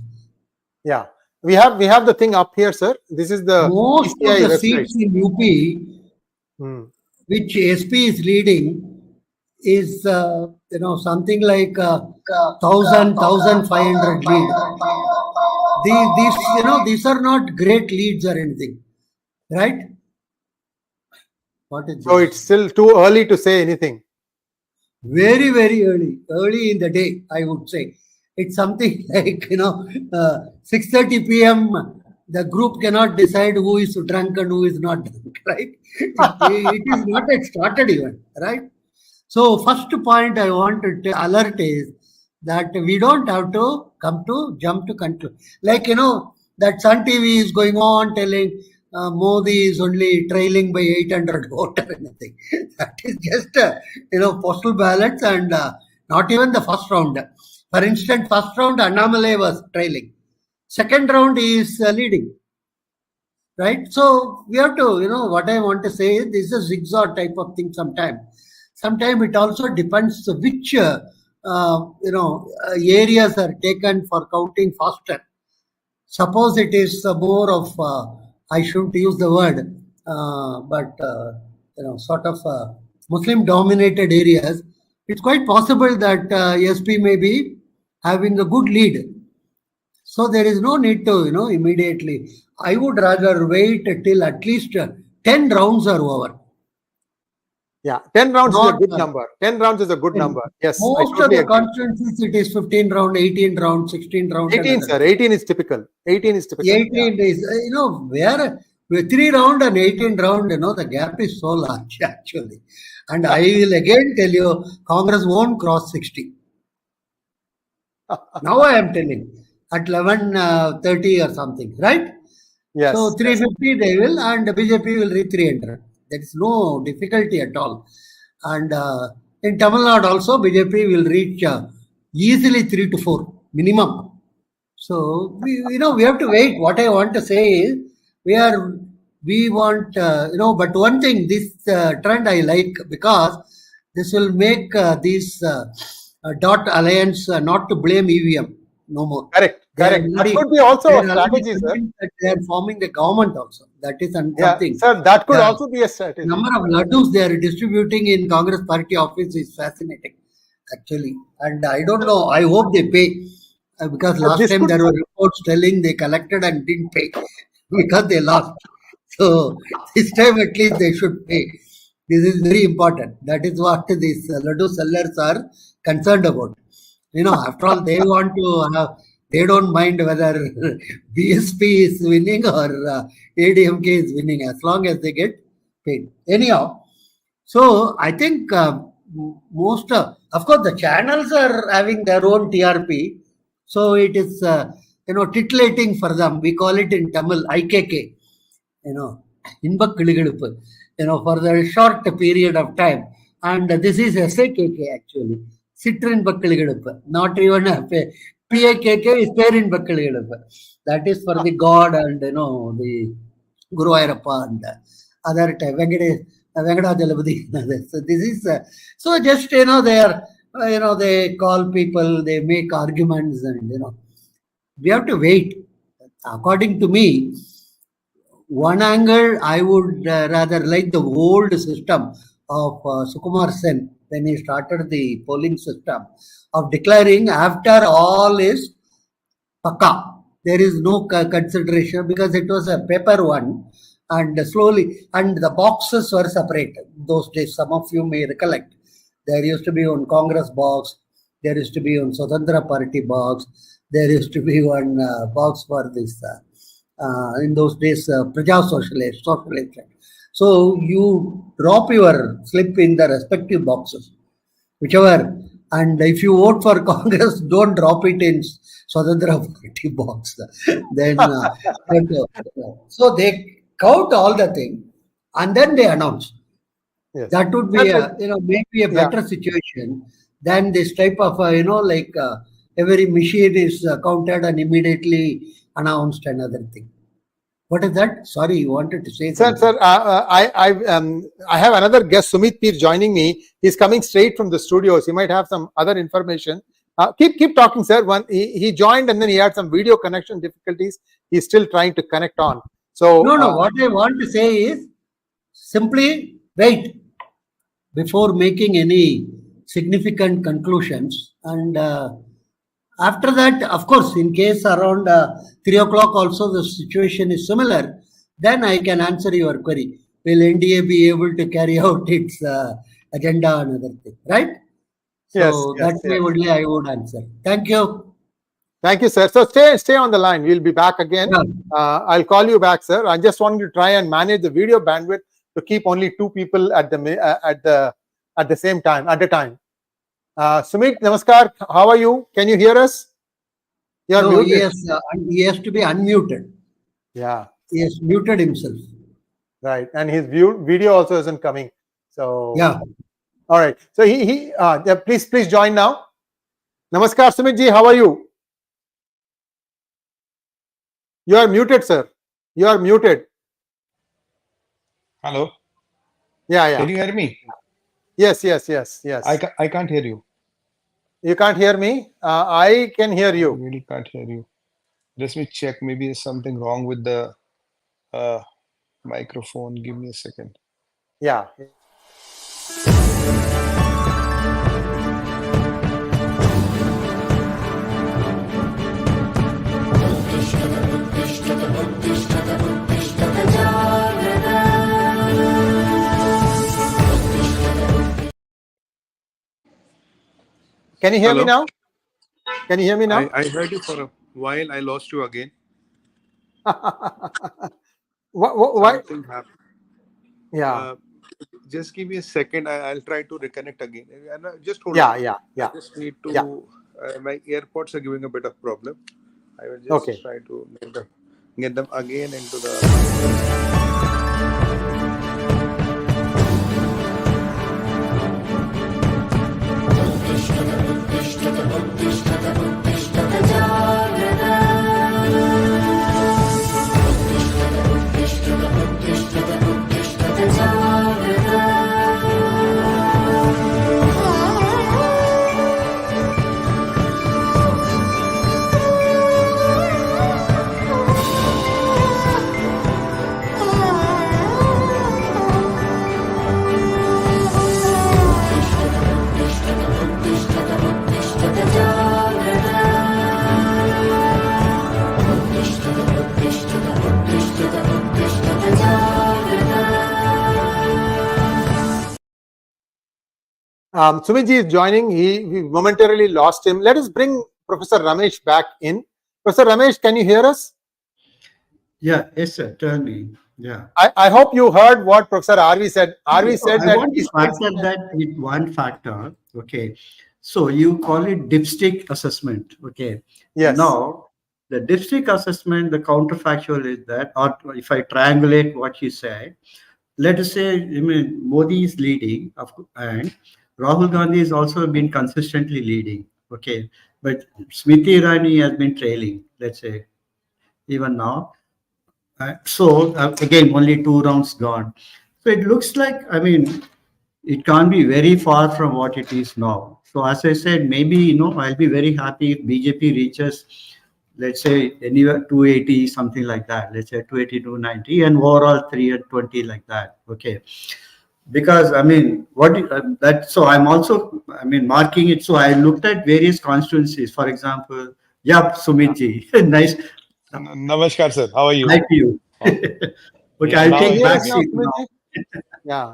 Yeah, we have the thing up here, sir. This is the most PCI of the website. seats in UP, which SP is leading, is something like 1,500 lead. These are not great leads or anything, right? What is so this? it's still too early to say anything. Very, very early in the day, I would say. It's something like 6:30 p.m. The group cannot decide who is drunk and who is not drunk, right? It is not yet started even, right? So first point I want to alert is that we don't have to jump to conclude. Like, that Sun TV is going on telling Modi is only trailing by 800 votes or anything. That is just, postal ballots and not even the first round. For instance, first round Annamalai was trailing. Second round is leading. Right? So we have to, what I want to say is this is a zigzag type of thing sometimes. Sometimes it also depends which, areas are taken for counting faster. Suppose it is more of, I shouldn't use the word, but, sort of Muslim dominated areas, it's quite possible that SP may be having a good lead. So there is no need to, immediately. I would rather wait till at least 10 rounds are over. Yeah, 10 rounds is a good number. 10 rounds is a good number. Yes. Most of the constituencies, it is 15 round, 18 round, 16 round. 18, sir. 18 is typical. 18 is typical. 18 is, where with 3 round and 18 round, the gap is so large actually. And I will again tell you, Congress won't cross 60. Now I am telling at 11:30 or something, right? Yes. So 350 they will, and BJP will reach 300. There is no difficulty at all. And in Tamil Nadu also, BJP will reach easily 3 to 4 minimum. So we have to wait. What I want to say is we want but one thing, this trend I like, because this will make these dot alliance not to blame EVM no more. Correct. That could be also a strategy, sir. They are forming the government also. That is something. Sir, that could also be a strategy. Number of laddus they are distributing in Congress party office is fascinating, actually. And I don't know. I hope they pay. Because last time there were reports telling they collected and didn't pay because they lost. So this time at least they should pay. This is very important. That is what these laddu sellers are concerned about. After all, they want to have, they don't mind whether BSP is winning or ADMK is winning, as long as they get paid. Anyhow, so I think most of course, the channels are having their own TRP. So it is, titillating for them. We call it in Tamil IKK, Inbak Kiligalupu, for the short period of time. And this is SAKK actually, Citrin Bakkaligalupu, not even a PAKK is Perin Bakkaligalupu. That is for the God and, the Guru Ayyappa and other type, Venkadajalapati. So this is, so just, they are, they call people, they make arguments and, we have to wait. According to me, one angle, I would rather like the old system of Sukumar Sen when he started the polling system of declaring after all is Paka. There is no consideration because it was a paper one, and slowly, and the boxes were separated. Those days, some of you may recollect, there used to be one Congress box, there used to be one Swadhantra Party box, there used to be one box for this. In those days, Praja Socialist. So you drop your slip in the respective boxes, whichever. And if you vote for Congress, don't drop it in Swadhantra Party box. Then, so they count all the thing, and then they announce. Yes. That would be maybe a better situation than this type of every machine is counted and immediately announced another thing. What is that? Sorry, you wanted to say something. Sir, I have another guest, Sumit Peer, joining me. He's coming straight from the studios. He might have some other information. Keep talking, sir. He joined and then he had some video connection difficulties. He's still trying to connect on. So no. What I want to say is simply wait before making any significant conclusions, and after that, of course, in case around 3 o'clock also the situation is similar, then I can answer your query. Will NDA be able to carry out its agenda and other thing, right? So that's the only I would answer. Thank you. Thank you, sir. So stay on the line. We'll be back again. I'll call you back, sir. I just wanted to try and manage the video bandwidth to keep only 2 people at the same time at a time. Sumit, namaskar. How are you? Can you hear us? You're muted. Yes, he has to be unmuted. Yeah. He has muted himself. Right, and his video also isn't coming. So yeah. All right. So please join now. Namaskar, Sumit ji. How are you? You are muted, sir. You are muted. Hello. Yeah. Can you hear me? Yes. I can't hear you. You can't hear me? I can hear you. I really can't hear you. Let me check. Maybe there's something wrong with the microphone. Give me a second. Yeah. Can you hear me now? Can you hear me now? I heard you for a while. I lost you again. Why? Something happened. Yeah. Just give me a second. I'll try to reconnect again. Just hold on. Yeah. I just need to. My AirPods are giving a bit of problem. I will just try to get them again into the. Sumitji is joining. We momentarily lost him. Let us bring Professor Ramesh back in. Professor Ramesh, can you hear us? Yeah, yes, sir. Tell me. Yeah. I hope you heard what Professor RV said. RV said I want to factor that with one factor. Okay. So you call it dipstick assessment. Okay. Yes. Now, the dipstick assessment, the counterfactual is that, or if I triangulate what you said, let us say, Modi is leading, and Rahul Gandhi has also been consistently leading. Okay. But Smriti Irani has been trailing, let's say, even now. So again, only 2 rounds gone. So it looks like, it can't be very far from what it is now. So as I said, maybe, I'll be very happy if BJP reaches let's say anywhere 280, something like that. Let's say 280, 290, and overall 320 like that. Okay. Because I mean, that, so I'm also, I mean, marking it. So I looked at various constituencies. For example, yeah, Sumitji, nice. Namaskar, sir. How are you? Hi to you. Okay, Yeah, I'll now Can you take hear I us back can. now, seat now. Sumit? Yeah.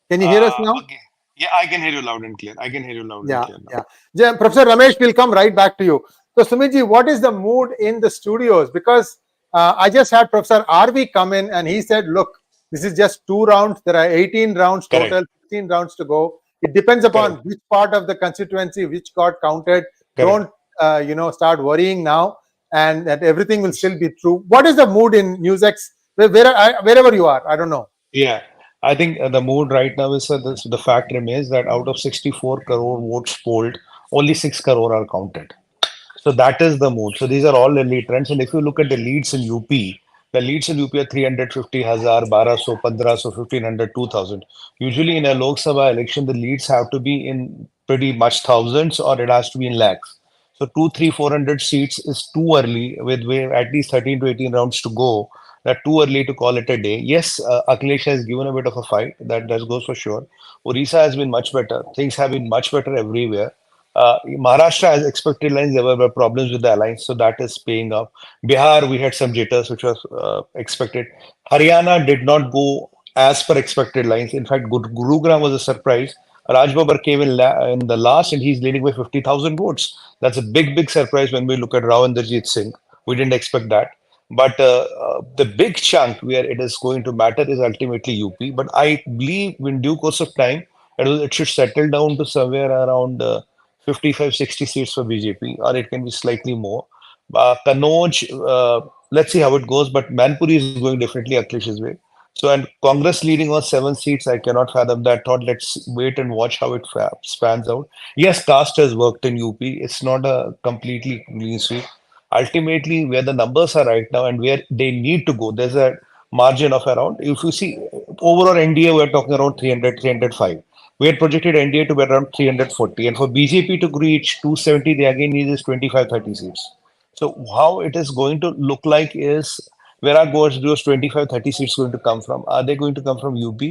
Can you hear us now? Okay. Yeah, I can hear you loud and clear. I can hear you loud and Yeah, clear now. yeah. Professor Ramesh will come right back to you. So, Sumitji, what is the mood in the studios? Because I just had Professor RV come in and he said, look, this is just 2 rounds. There are 18 rounds Correct. total, 16 rounds to go. It depends upon Correct. which part of the constituency, which got counted. Correct. Don't, start worrying now, and that everything will still be true. What is the mood in NewsX? Wherever you are, I don't know. Yeah, I think the mood right now is the fact remains that out of 64 crore votes polled, only 6 crore are counted. So that is the mood. So these are all early trends. And if you look at the leads in UP, the leads in UP are 350, 1000, 1200, 1500, 1500, 2000. Usually in a Lok Sabha election, the leads have to be in pretty much thousands or it has to be in lakhs. So 2, 3, 400 seats is too early with at least 13 to 18 rounds to go. That too early to call it a day. Yes, Akhilesh has given a bit of a fight. That goes for sure. Orissa has been much better. Things have been much better everywhere. Maharashtra has expected lines. There were problems with the alliance, so that is paying off. Bihar, we had some jitters, which was expected. Haryana did not go as per expected lines. In fact, Gurugram was a surprise. Raj Babbar came in the last, and he's leading by 50,000 votes. That's a big, big surprise when we look at Rao Inderjit Singh. We didn't expect that. But the big chunk where it is going to matter is ultimately UP. But I believe in due course of time, it should settle down to somewhere around 55, 60 seats for BJP, or it can be slightly more. Kannauj, let's see how it goes, but Manpuri is going definitely Akhilesh's way. So, and Congress leading on 7 seats, I cannot fathom that thought. Let's wait and watch how it spans out. Yes, caste has worked in UP. It's not a completely clean sweep. Ultimately, where the numbers are right now and where they need to go, there's a margin of around, if you see, overall NDA, we're talking around 300, 305. We had projected NDA to be around 340. And for BJP to reach 270, they again need is 25, 30 seats. So how it is going to look like is where are those 25, 30 seats going to come from? Are they going to come from UP?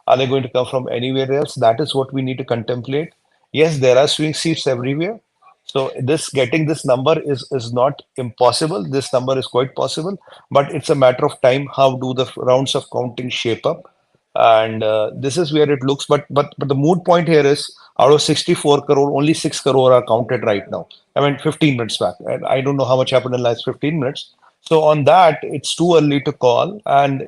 Are they going to come from anywhere else? That is what we need to contemplate. Yes, there are swing seats everywhere. So this getting this number is not impossible. This number is quite possible, but it's a matter of time. How do the rounds of counting shape up? And this is where it looks. But the moot point here is out of 64 crore, only 6 crore are counted right now. I mean, 15 minutes back, and I don't know how much happened in the last 15 minutes. So on that, it's too early to call. And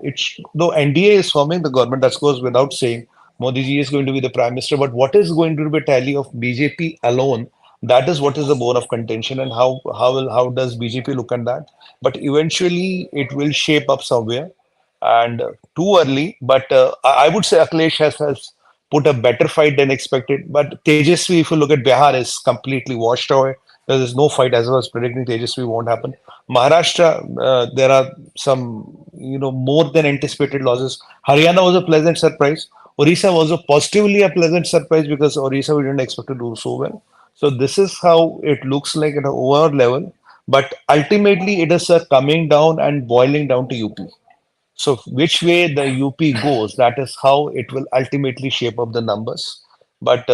though NDA is forming the government, that goes without saying. Modi ji is going to be the prime minister, but what is going to be a tally of BJP alone? That is what is the bone of contention, and how does BJP look at that? But eventually, it will shape up somewhere, and too early. But I would say Akhilesh has put a better fight than expected. But Tejasvi, if you look at Bihar, is completely washed away. There is no fight as I was predicting. Tejasvi won't happen. Maharashtra, there are some more than anticipated losses. Haryana was a pleasant surprise. Orissa was a positively a pleasant surprise because Orissa we didn't expect to do so well. So this is how it looks like at an overall level. But ultimately, it is coming down and boiling down to UP. So which way the UP goes, that is how it will ultimately shape up the numbers. But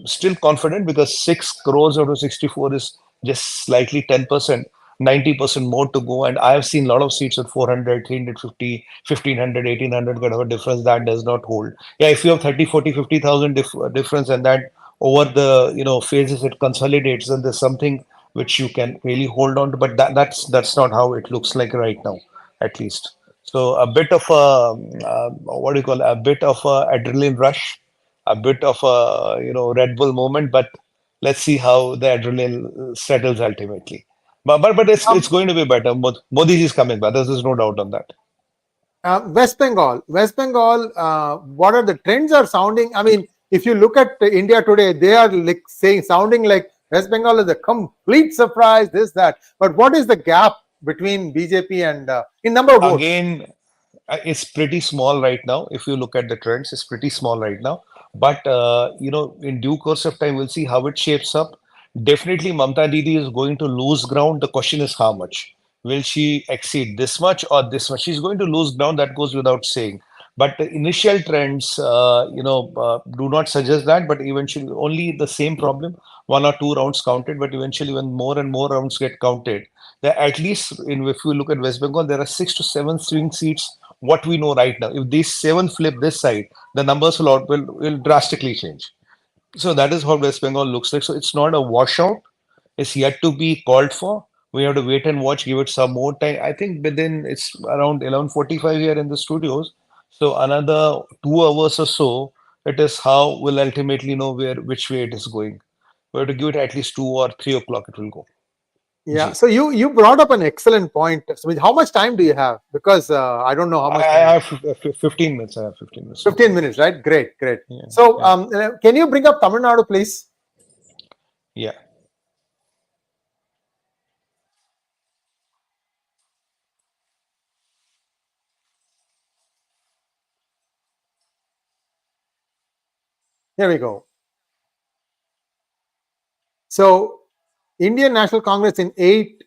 still confident because 6 crores out of 64 is just slightly 10%, 90% more to go. And I have seen a lot of seats at 400, 350, 1500, 1800 kind of a difference that does not hold. Yeah, if you have 30, 40, 50,000 difference and that over the phases it consolidates, then there's something which you can really hold on to. But that's not how it looks like right now, at least. So a bit of a what do you call it? A bit of a adrenaline rush, a bit of a Red Bull moment. But let's see how the adrenaline settles ultimately. But it's going to be better. Modi is coming back. There's no doubt on that. West Bengal, what are the trends are sounding? I mean, if you look at India today, they are like sounding like West Bengal is a complete surprise, this, that. But what is the gap between BJP and in number of votes? Again, it's pretty small right now. If you look at the trends, it's pretty small right now. But in due course of time, we'll see how it shapes up. Definitely, Mamta Didi is going to lose ground. The question is how much. Will she exceed this much or this much? She's going to lose ground. That goes without saying. But the initial trends, do not suggest that. But eventually, only the same problem. 1 or 2 rounds counted, but eventually, when more and more rounds get counted, there at least if you look at West Bengal, there are 6 to 7 swing seats. What we know right now, if these 7 flip this side, the numbers will drastically change. So that is how West Bengal looks like. So it's not a washout. It's yet to be called for. We have to wait and watch, give it some more time. I think within it's around 11:45 here in the studios. So another 2 hours or so, it is how we'll ultimately know which way it is going. We have to give it at least 2 or 3 o'clock. It will go. Yeah. So you brought up an excellent point. So how much time do you have? Because I don't know how much. I have 15 minutes. I have 15 minutes. 15 minutes, right? Great, great. Yeah, so can you bring up Tamil Nadu, please? Yeah. Here we go. So Indian National Congress in 8,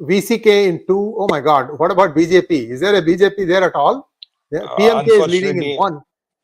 VCK in 2. Oh my God! What about BJP? Is there a BJP there at all? Yeah, PMK is leading in 1.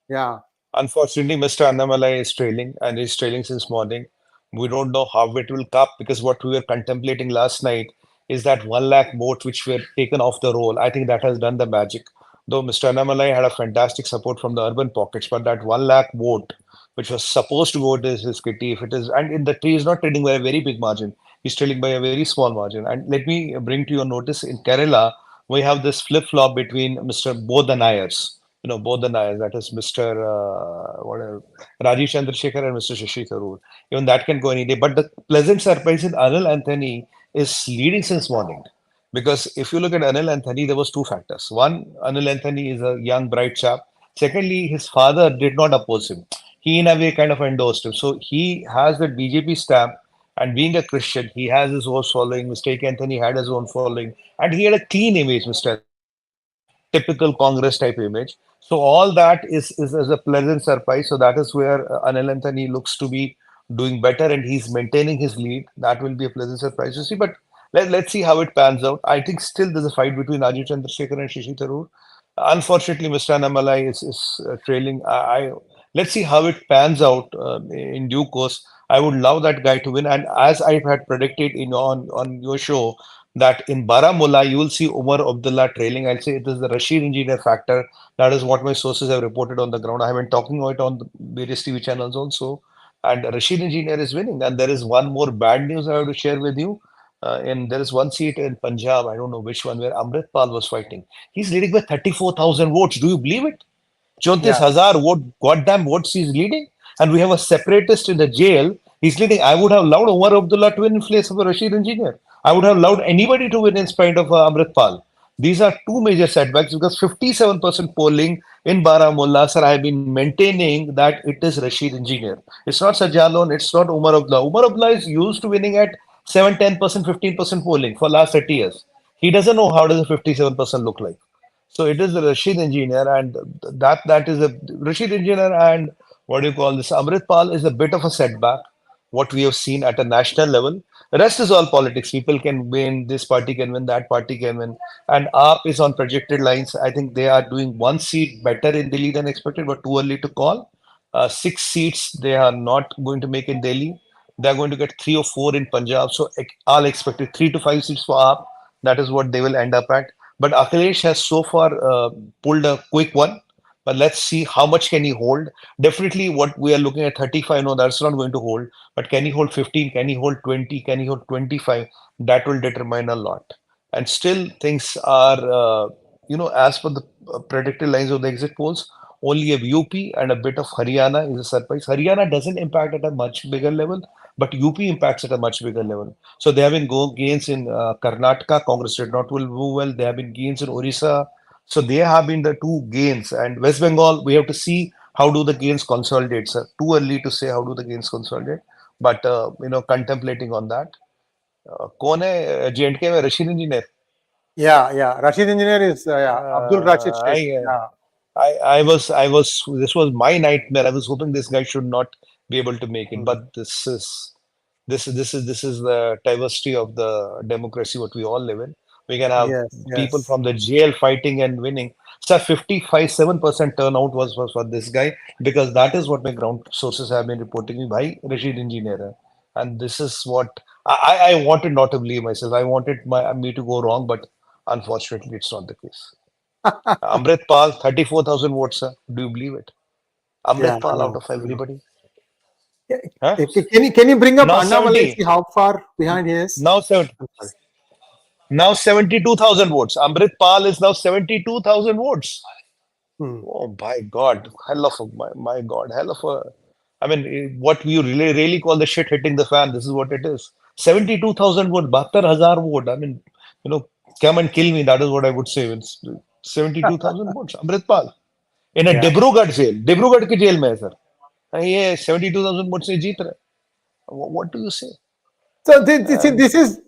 Yeah. Unfortunately, Mr. Annamalai is trailing and is trailing since morning. We don't know how it will come because what we were contemplating last night is that 1 lakh vote which were taken off the roll. I think that has done the magic. Though Mr. Annamalai had a fantastic support from the urban pockets, but that 1 lakh vote, which was supposed to go to his kitty, if it is, and in the tree is not trading by a very big margin, he's trading by a very small margin. And let me bring to your notice in Kerala, we have this flip flop between both the Nayars. Both the Nayars, that is Mr. Rajiv Chandrasekhar and Mr. Shashi Tharoor. Even that can go any day. But the pleasant surprise in Anil Anthony is leading since morning. Because if you look at Anil Anthony, there was 2 factors. One, Anil Anthony is a young, bright chap. Secondly, his father did not oppose him. He, in a way, kind of endorsed him. So he has the BJP stamp. And being a Christian, he has his own following. Mr. Anthony had his own following. And he had a clean image, Mr. Typical Congress type image. So all that is a pleasant surprise. So that is where Anil Anthony looks to be doing better and he's maintaining his lead. That will be a pleasant surprise to see. But let's see how it pans out. I think still there's a fight between Rajiv Chandrasekhar and Shashi Tharoor. Unfortunately, Mr. Annamalai is trailing. Let's see how it pans out in due course. I would love that guy to win. And as I had predicted on your show, that in Baramulla, you will see Umar Abdullah trailing. I'll say it is the Rashid engineer factor. That is what my sources have reported on the ground. I have been talking about it on the various TV channels also. And Rashid engineer is winning. And there is one more bad news I have to share with you. And there is one seat in Punjab, I don't know which one, where Amrit Pal was fighting. He's leading by 34,000 votes. Do you believe it? 34,000 goddamn votes he's leading. And we have a separatist in the jail. He's leading. I would have allowed Umar Abdullah to win in place of a Rashid engineer. I would have allowed anybody to win in spite of Amrit Pal. These are 2 major setbacks because 57% polling in Baramulla, sir, I have been maintaining that it is Rashid engineer. It's not Sajalon, it's not Umar Abdullah. Umar Abdullah is used to winning at 7, 10%, 15% polling for last 30 years. He doesn't know how does a 57% look like. So it is the Rashid engineer, and that is a Rashid engineer, and what do you call this? Amrit Pal is a bit of a setback. What we have seen at a national level. The rest is all politics. People can win. This party can win. That party can win. And AAP is on projected lines. I think they are doing 1 seat better in Delhi than expected, but too early to call. 6 seats they are not going to make in Delhi. They are going to get 3 or 4 in Punjab. So all expected 3 to 5 seats for AAP. That is what they will end up at. But Akhilesh has so far pulled a quick one. But let's see how much can he hold. Definitely what we are looking at 35, no, that's not going to hold. But can he hold 15? Can he hold 20? Can he hold 25? That will determine a lot. And still things are, as per the predicted lines of the exit polls, only a UP and a bit of Haryana is a surprise. Haryana doesn't impact at a much bigger level, but UP impacts at a much bigger level. So there have been gains in Karnataka. Congress did not do well. There have been gains in Orissa. So they have been the 2 gains. And West Bengal, we have to see how do the gains consolidate, sir. Too early to say how do the gains consolidate. But, contemplating on that. कौन है J&K में Rashid engineer? Yeah. Rashid engineer is Abdul Rashid Sheikh. I was. This was my nightmare. I was hoping this guy should not be able to make it, but this This is the diversity of the democracy what we all live in. We can have people yes. from the jail fighting and winning. So 7% turnout was for this guy, because that is what my ground sources have been reporting me by Rashid Engineer. And this is what I wanted not to believe myself. I wanted me to go wrong, but unfortunately it's not the case. Amrit Pal, 34,000 votes, sir. Do you believe it? Yeah, Amrit I Pal out know, of I know. everybody. Huh? Can you bring up Now Annamalai, 70. see how far behind he is? Now 70. I'm sorry. Now 72,000 votes. Amrit Pal is now 72,000 votes. Oh my God, hell of a my God, hell of a. I mean, what we really call the shit hitting the fan. This is what it is. 72,000 vote, 72,000 vote. I mean, come and kill me. That is what I would say. It's 72,000 votes. Amrit Pal in a Yeah. Dibrugarh jail. Dibrugarh की jail में है sir. ये 72,000 votes से जीत रहे. What do you say? So this is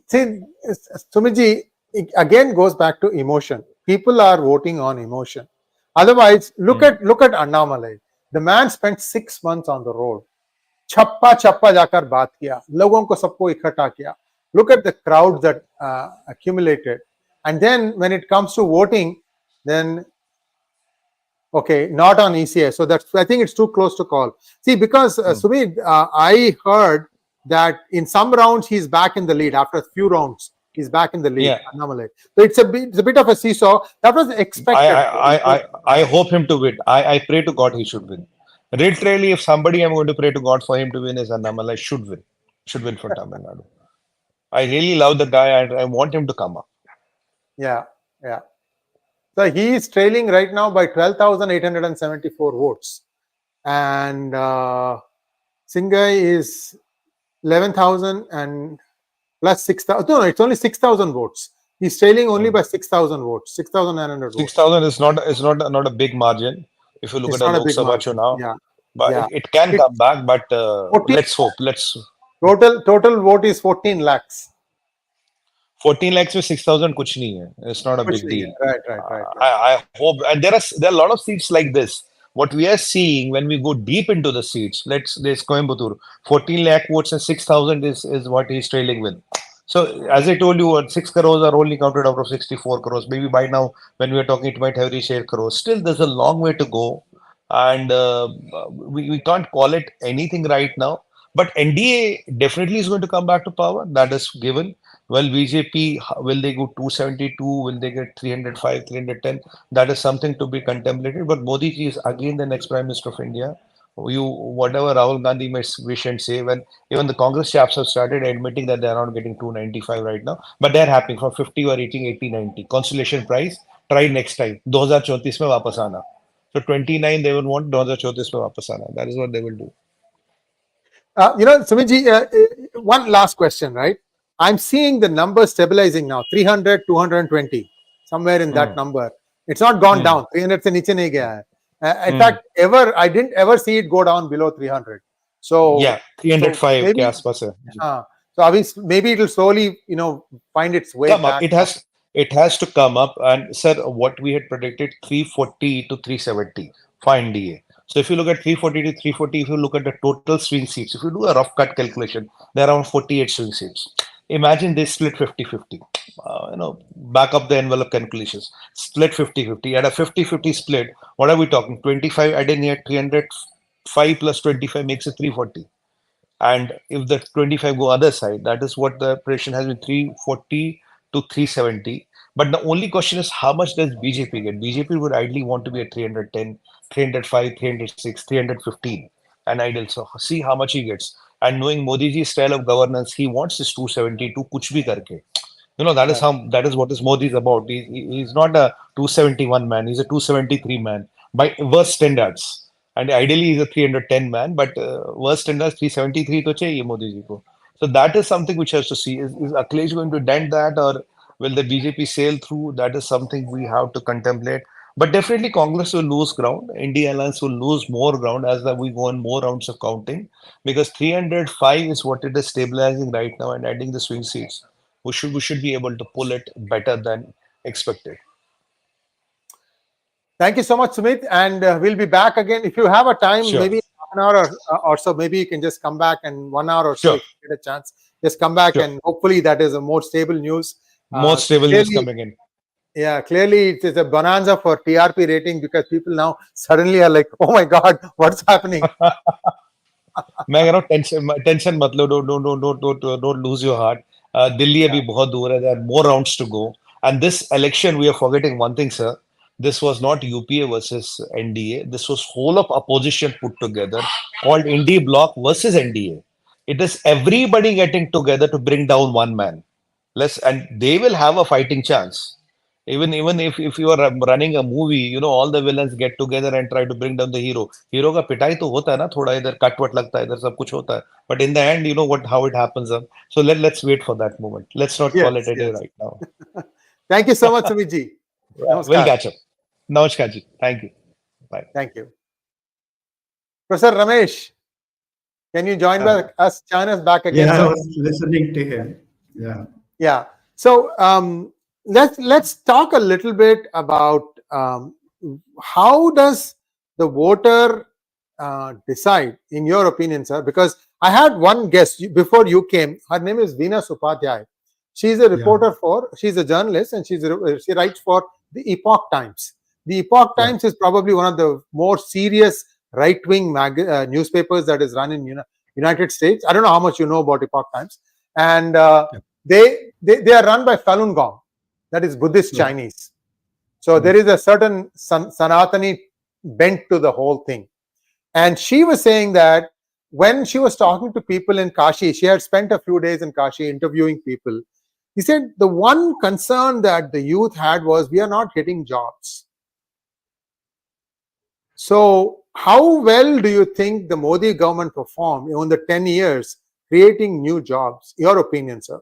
Sumiji, it again goes back to emotion. People are voting on emotion. Otherwise, look at Annamalai. The man spent 6 months on the road. छप्पा छप्पा जाकर बात किया, लोगों को सबको इकट्ठा किया. Look at the crowd that accumulated, and then when it comes to voting, then okay, not on ECS. So that's, I think it's too close to call. See, because Sumit, I heard that in some rounds he's back in the lead. After a few rounds, he's back in the lead. Yeah. Annamalai. So it's a bit of a seesaw. That was expected. I hope him to win. I pray to God he should win. Literally, if somebody I'm going to pray to God for him to win is Annamalai, should win. Should win for Tamil Nadu. I really love the guy and I want him to come up. Yeah, yeah. So he is trailing right now by 12,874 votes. And Singhai is 11,000 and plus 6,000. No, it's only 6,000 votes. He's trailing only by 6,000 votes, 6,900 votes. 6,000 is not a big margin if you look It's at the not a Lok big Sabha margin. now. Yeah. But Yeah. it can come back, but 14 let's hope. Total vote is 14 lakhs. 14 lakhs with 6,000 kuch nahi hai. It's not a big deal. Right. I hope, and there are a lot of seats like this. What we are seeing when we go deep into the seats, there's Coimbatore, 14 lakh votes and 6,000 is what he's trailing with. So as I told you, 6 crores are only counted out of 64 crores. Maybe by now, when we are talking, it might have reached 8 crores. Still, there's a long way to go, and we can't call it anything right now. But NDA definitely is going to come back to power. That is given. Well, BJP, will they go 272? Will they get 305, 310? That is something to be contemplated. But Modi ji is again the next Prime Minister of India. Whatever Rahul Gandhi may wish and say, when even the Congress chaps have started admitting that they are not getting 295 right now, but they're happy for 50 or reaching 80, 90. Consolation prize, try next time. 2034 में वापस आना. So 29 they will want, 2034 में वापस आना. That is what they will do. Sumiji, one last question, right? I'm seeing the number stabilizing now, 300, 220, somewhere in that number. It's not gone down. 300 se niche nahi gaya hai. In fact, I didn't ever see it go down below 300. So yeah, 305 maybe, के आसपास है. So maybe it will slowly, find its way come back. up. It has to come up. And sir, what we had predicted, 340 to 370 for NDA. So if you look at 340 to 340, if you look at the total swing seats, if you do a rough cut calculation, there are around 48 swing seats. Imagine they split 50-50. Back up the envelope calculations. Split 50-50. At a 50-50 split, what are we talking? 25 adding here, 305 plus 25 makes it 340. And if the 25 go other side, that is what the prediction has been, 340 to 370. But the only question is, how much does BJP get? BJP would ideally want to be at 310, 305, 306, 315, an ideal. So see how much he gets. And knowing Modi ji's style of governance, he wants this 272 kuch bhi karke. That is what is Modi's about. He's not a 271 man, he's a 273 man by worst standards. And ideally he's a 310 man, but worst standards 373 to chahiye Modi ji ko. So that is something which has to see. Is Akhilesh going to dent that, or will the BJP sail through? That is something we have to contemplate. But definitely Congress will lose ground. India Alliance will lose more ground as we go on more rounds of counting, because 305 is what it is stabilizing right now, and adding the swing seats, we should be able to pull it better than expected. Thank you so much, Sumit. And we'll be back again. If you have a time, Sure. maybe half an hour or so, maybe you can just come back, and 1 hour or so, Sure. if you get a chance, just come back, Sure. and hopefully that is a more stable news. More stable news coming in. Yeah, clearly it is a bonanza for TRP rating, because people now suddenly are like, oh my God, what's happening? tension mat lo, don't lose your heart. Delhi abhi bahut dur hai. There are more rounds to go. And this election, we are forgetting one thing, sir. This was not UPA versus NDA. This was whole of opposition put together, called Indie Bloc versus NDA. It is everybody getting together to bring down one man. And they will have a fighting chance. Even if you are running a movie, you know, all the villains get together and try to bring down the hero. Hero का पिटाई तो होता है ना, थोड़ा इधर cut what लगता है, इधर सब कुछ होता है. But in the end, you know how it happens. So let's wait for that moment. Let's not call it a day right now. Thank you so much, Sumit ji. We'll catch up. Namaskar ji. Thank you. Bye. Thank you. Professor Ramesh, can you join us back again? Yeah, I was listening to him. Yeah. Yeah. So let's talk a little bit about how does the voter decide, in your opinion, sir? Because I had one guest before you came. Her name is Veena Supadhyay. She's a reporter she's a journalist, and she writes for the Epoch Times. The Epoch Times is probably one of the more serious right-wing newspapers that is run in United States. I don't know how much you know about Epoch Times. And they are run by Falun Gong, that is Buddhist Chinese. So there is a certain Sanatani bent to the whole thing. And she was saying that when she was talking to people in Kashi, she had spent a few days in Kashi interviewing people. He said the one concern that the youth had was, we are not getting jobs. So how well do you think the Modi government performed in the 10 years creating new jobs? Your opinion, sir?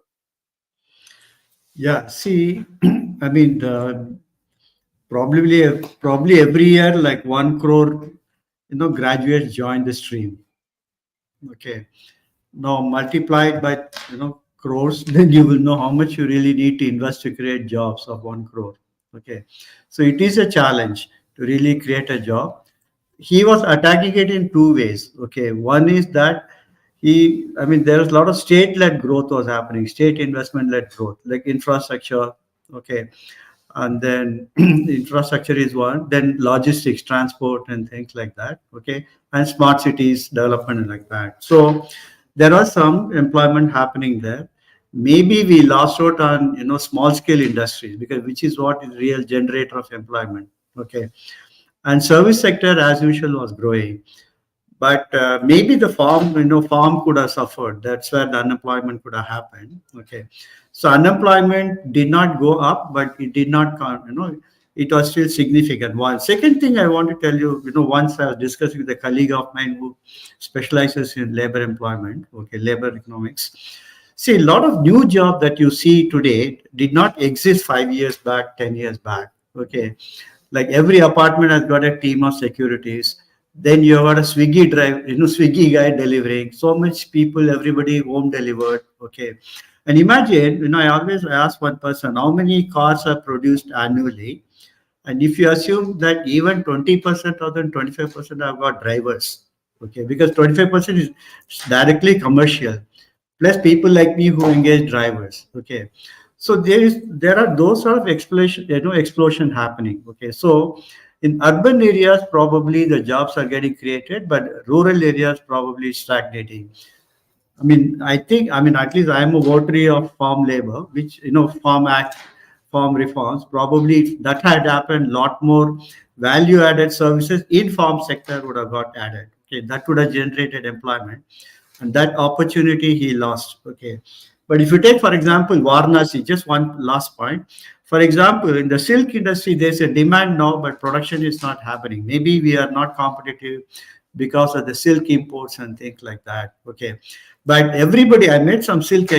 Yeah, see, I mean, probably every year, like 1 crore, graduates join the stream. Okay. Now multiplied by, crores, then you will know how much you really need to invest to create jobs of 1 crore. Okay. So it is a challenge to really create a job. He was attacking it in two ways. Okay. One is that there's a lot of state-led growth was happening, state investment-led growth, like infrastructure. Okay. And then infrastructure is one, then logistics, transport, and things like that. Okay. And smart cities development like that. So there was some employment happening there. Maybe we lost out on, small scale industries, because which is what is real generator of employment. Okay. And service sector as usual was growing. But maybe the farm could have suffered. That's where the unemployment could have happened. Okay, so unemployment did not go up, but it did not, it was still significant. One second thing I want to tell you, once I was discussing with a colleague of mine who specializes in labor employment, okay, labor economics. See, a lot of new jobs that you see today did not exist 5 years back, 10 years back. Okay, like every apartment has got a team of securities. Then you have got a Swiggy Swiggy guy delivering. So much people, everybody home delivered. Okay. And imagine, I always ask one person, how many cars are produced annually? And if you assume that even 20% of them, 25% have got drivers. Okay. Because 25% is directly commercial. Plus people like me who engage drivers. Okay. So there are those sort of explosion happening. Okay. So in urban areas, probably the jobs are getting created, but rural areas probably stagnating. At least I am a votary of farm labor, which, Farm Act, farm reforms. Probably if that had happened, a lot more value-added services in farm sector would have got added. Okay, that would have generated employment. And that opportunity he lost. Okay. But if you take, for example, Varanasi, just one last point. For example, in the silk industry, there's a demand now, but production is not happening. Maybe we are not competitive because of the silk imports and things like that. Okay. But everybody, I met some silk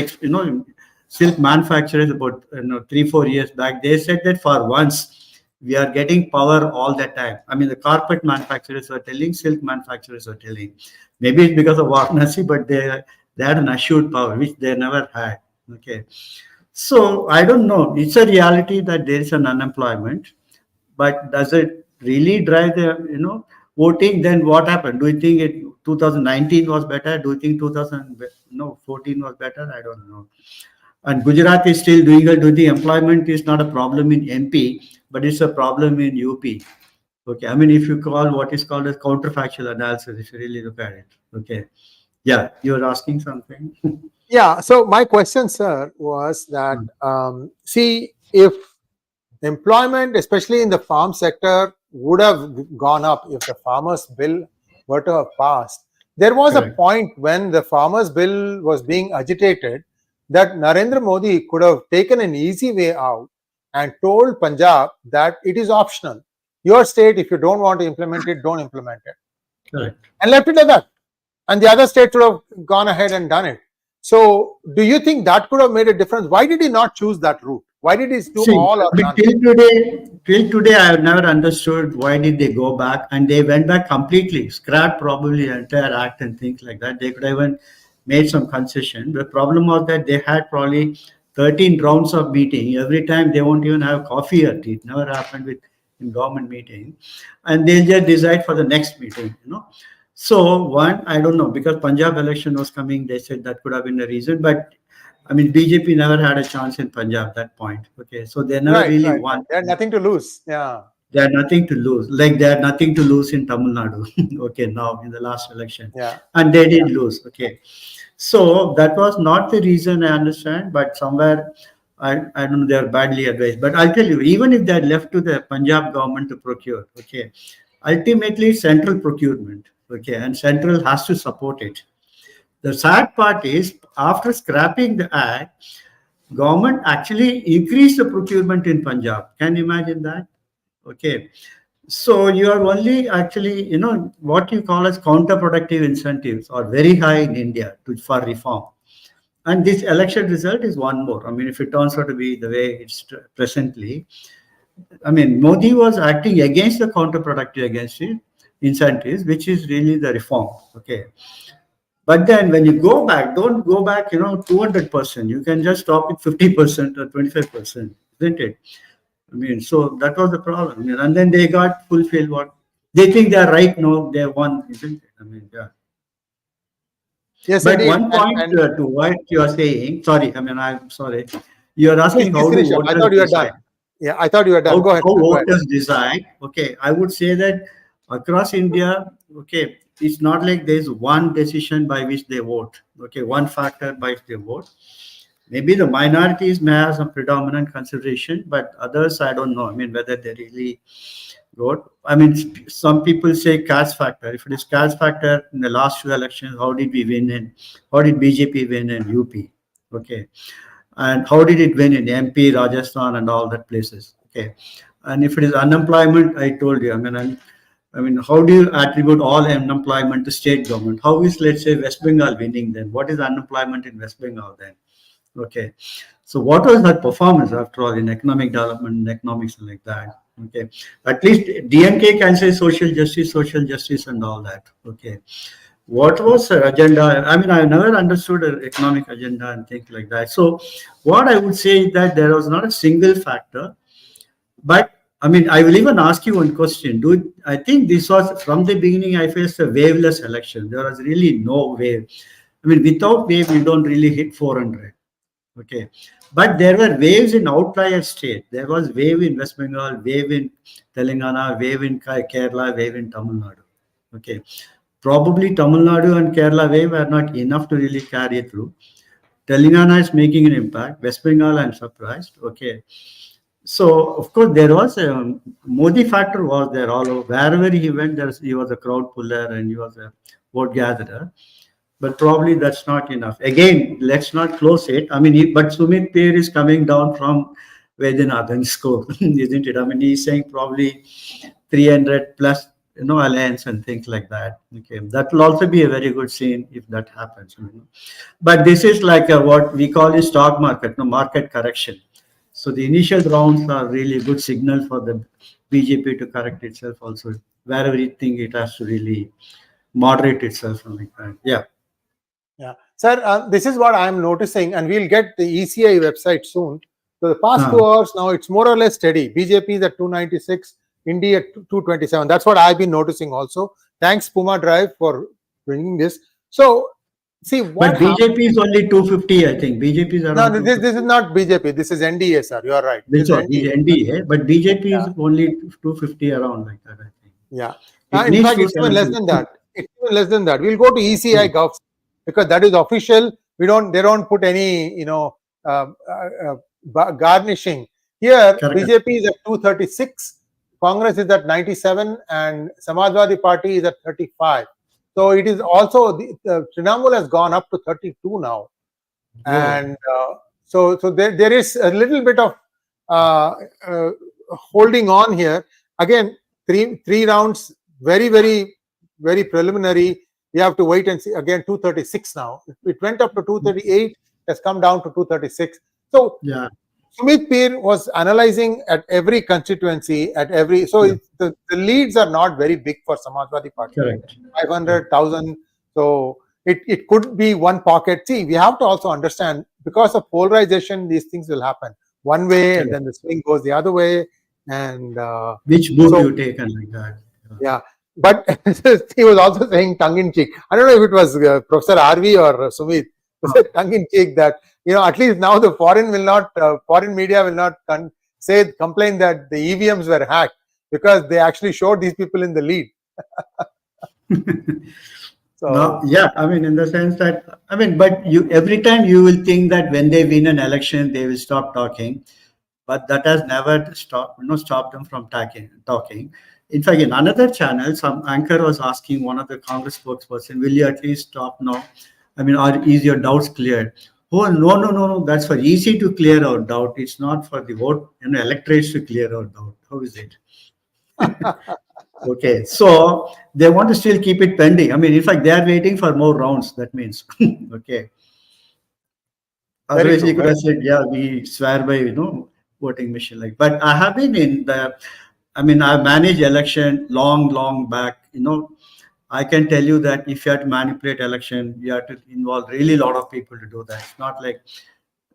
manufacturers about 3-4 years back. They said that for once, we are getting power all the time. The carpet manufacturers are telling, silk manufacturers are telling. Maybe it's because of Varanasi, but they had an assured power, which they never had. Okay. So I don't know. It's a reality that there is an unemployment, but does it really drive the, voting, then what happened? Do you think 2019 was better? Do you think 2014 was better? I don't know. And Gujarat is still doing it. Do you think employment is not a problem in MP, but it's a problem in UP? Okay, I mean, if you call what is called as counterfactual analysis, if you really look at it. Okay, yeah, you're asking something. Yeah. So my question, sir, was that see, if employment, especially in the farm sector, would have gone up if the farmers' bill were to have passed. There was a point when the farmers' bill was being agitated that Narendra Modi could have taken an easy way out and told Punjab that it is optional. Your state, if you don't want to implement it, don't implement it. Correct. And left it at that. And the other states would have gone ahead and done it. So, do you think that could have made a difference? Why did he not choose that route? Why did he do all or none? Till today, I have never understood why did they go back, and they went back completely, scrapped probably the entire act and things like that. They could have even made some concession. The problem was that they had probably 13 rounds of meeting. Every time they won't even have coffee or tea. It never happened in government meeting, and they'll just decide for the next meeting. So one, I don't know, because Punjab election was coming, they said that could have been a reason, but I mean, BJP never had a chance in Punjab at that point. Okay, so they never really won. They had nothing to lose. Yeah. They had nothing to lose. Like they had nothing to lose in Tamil Nadu. Okay, now in the last election. Yeah. And they did lose. Okay. So that was not the reason, I understand, but somewhere, I don't know, they are badly advised. But I'll tell you, even if they are left to the Punjab government to procure, okay, ultimately central procurement, okay, and central has to support it. The sad part is, after scrapping the act, government actually increased the procurement in Punjab. Can you imagine that? Okay. So you are only actually, what you call as counterproductive incentives are very high in India for reform. And this election result is one more. I mean, if it turns out to be the way it's presently, I mean, Modi was acting against the counterproductive against it, incentives, which is really the reform. Okay. But then when you go back, don't go back, 200%. You can just stop at 50% or 25%, isn't it? I mean, so that was the problem. And then they got fulfilled what they think they're right. No, they won, isn't it? I mean, yeah. Yes, but indeed. One point to what you are saying, sorry, I mean, I'm sorry. You're asking how do voters I thought you were done. Yeah, I thought you were done. Go ahead. How voters decide. Okay, I would say that across India, okay, it's not like there's one decision by which they vote. Okay, one factor by which they vote. Maybe the minorities may have some predominant consideration, but others, I don't know. I mean, whether they really vote. I mean, some people say caste factor. If it is caste factor in the last 2 elections, how did we win in? How did BJP win in UP? Okay. And how did it win in MP, Rajasthan, and all that places? Okay. And if it is unemployment, I told you, I mean, how do you attribute all unemployment to state government? How is, let's say, West Bengal winning then? What is unemployment in West Bengal then? Okay. So what was her performance after all in economic development and economics and like that? Okay. At least DMK can say social justice and all that. Okay. What was her agenda? I mean, I never understood her economic agenda and things like that. So what I would say is that there was not a single factor, but I mean, I will even ask you one question. I think this was from the beginning, I faced a waveless election. There was really no wave. I mean, without wave, you don't really hit 400. Okay. But there were waves in outlier state. There was wave in West Bengal, wave in Telangana, wave in Kerala, wave in Tamil Nadu. Okay. Probably Tamil Nadu and Kerala wave are not enough to really carry it through. Telangana is making an impact. West Bengal, I'm surprised. Okay. So, of course, there was a Modi factor was there all over. Wherever he went, he was a crowd puller and he was a vote gatherer. But probably that's not enough. Again, let's not close it. I mean, but Sumit Peer is coming down from Vedyanathan's score, isn't it? I mean, he's saying probably 300 plus, alliance and things like that. Okay, that will also be a very good scene if that happens. But this is like what we call a stock market, market correction. So the initial rounds are really a good signal for the BJP to correct itself also, wherever you think it has to really moderate itself. Like that. Yeah. Yeah. Sir, this is what I'm noticing, and we'll get the ECI website soon. So the past 2 hours now, it's more or less steady. BJP is at 296, India at 227. That's what I've been noticing also. Thanks, Puma Drive, for bringing this. So, see what. But BJP is only 250, I think. BJP is around. No, this is not BJP. This is NDA, sir. You are right. This is NDA, but BJP is only 250 around like that, I think. Yeah. In fact, it's even less than that. It's even less than that. We'll go to ECI Gov because that is official. They don't put any, garnishing. Here, BJP is at 236, Congress is at 97, and Samajwadi Party is at 35. So it is also the Trinamool has gone up to 32 now, and so there is a little bit of holding on here. Again, three rounds, very preliminary. We have to wait and see. Again, 236 now. It went up to 238. Has come down to 236. So yeah. Sumit Peer was analyzing at every constituency, at every. So the leads are not very big for Samajwadi Party. Correct. 500,000. So it could be one pocket. See, we have to also understand, because of polarization, these things will happen one way, and then the swing goes the other way. And which book you take and like that. Yeah. But he was also saying tongue in cheek. I don't know if it was Professor RV or Sumit. Tongue in cheek that, at least now the foreign media will not complain that the EVMs were hacked, because they actually showed these people in the lead. So no, yeah, I mean, in the sense that, but every time you will think that when they win an election, they will stop talking, but that has never stopped them from talking. In fact, in another channel, some anchor was asking one of the Congress spokesperson, will you at least stop now? Or is your doubts cleared? Oh, no. That's for EC to clear our doubt. It's not for the vote, electorates to clear our doubt. How is it? Okay, so they want to still keep it pending. In fact, they are waiting for more rounds. That means, okay. Otherwise, he could have said, yeah, we swear by, voting machine. But I have been in I managed election long back, I can tell you that if you have to manipulate election, you have to involve really a lot of people to do that. It's not like,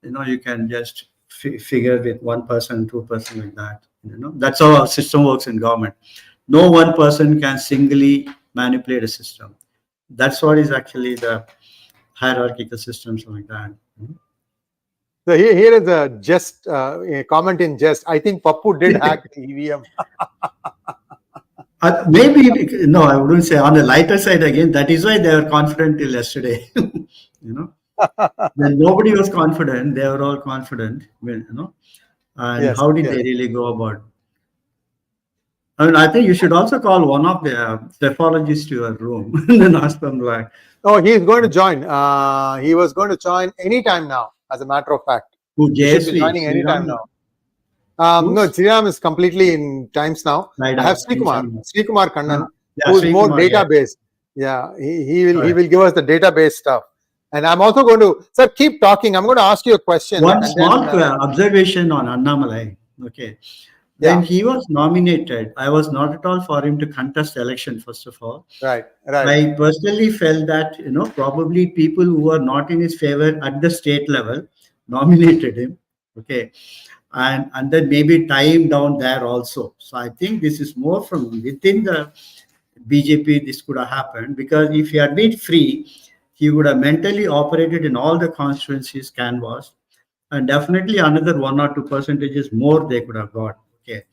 you can just figure with one person, 2 person like that. That's how our system works in government. No one person can singly manipulate a system. That's what is actually the hierarchical systems like that. So here is a comment in jest. I think Pappu did hack the EVM. Maybe, no, I wouldn't say. On the lighter side again, that is why they were confident till yesterday. When nobody was confident, they were all confident. And yes, how did they really go about? I think you should also call one of the pathologists to your room and then ask them like. Oh, he's going to join. He was going to join anytime now, as a matter of fact. Who, JSV? He joining anytime now. No, Sriram is completely in times now. I have Srikumar Kannan, who's more database. Yeah, he will give us the database stuff. And I'm also going to, sir, keep talking. I'm going to ask you a question. One small observation on Annamalai. Okay. When he was nominated, I was not at all for him to contest election, first of all. Right. I personally felt that, probably people who were not in his favor at the state level nominated him. Okay. And then maybe tie him down there also. So I think this is more from within the BJP, this could have happened, because if he had been free, he would have mentally operated in all the constituencies canvassed, and definitely another 1 or 2 percentages more they could have got. Okay.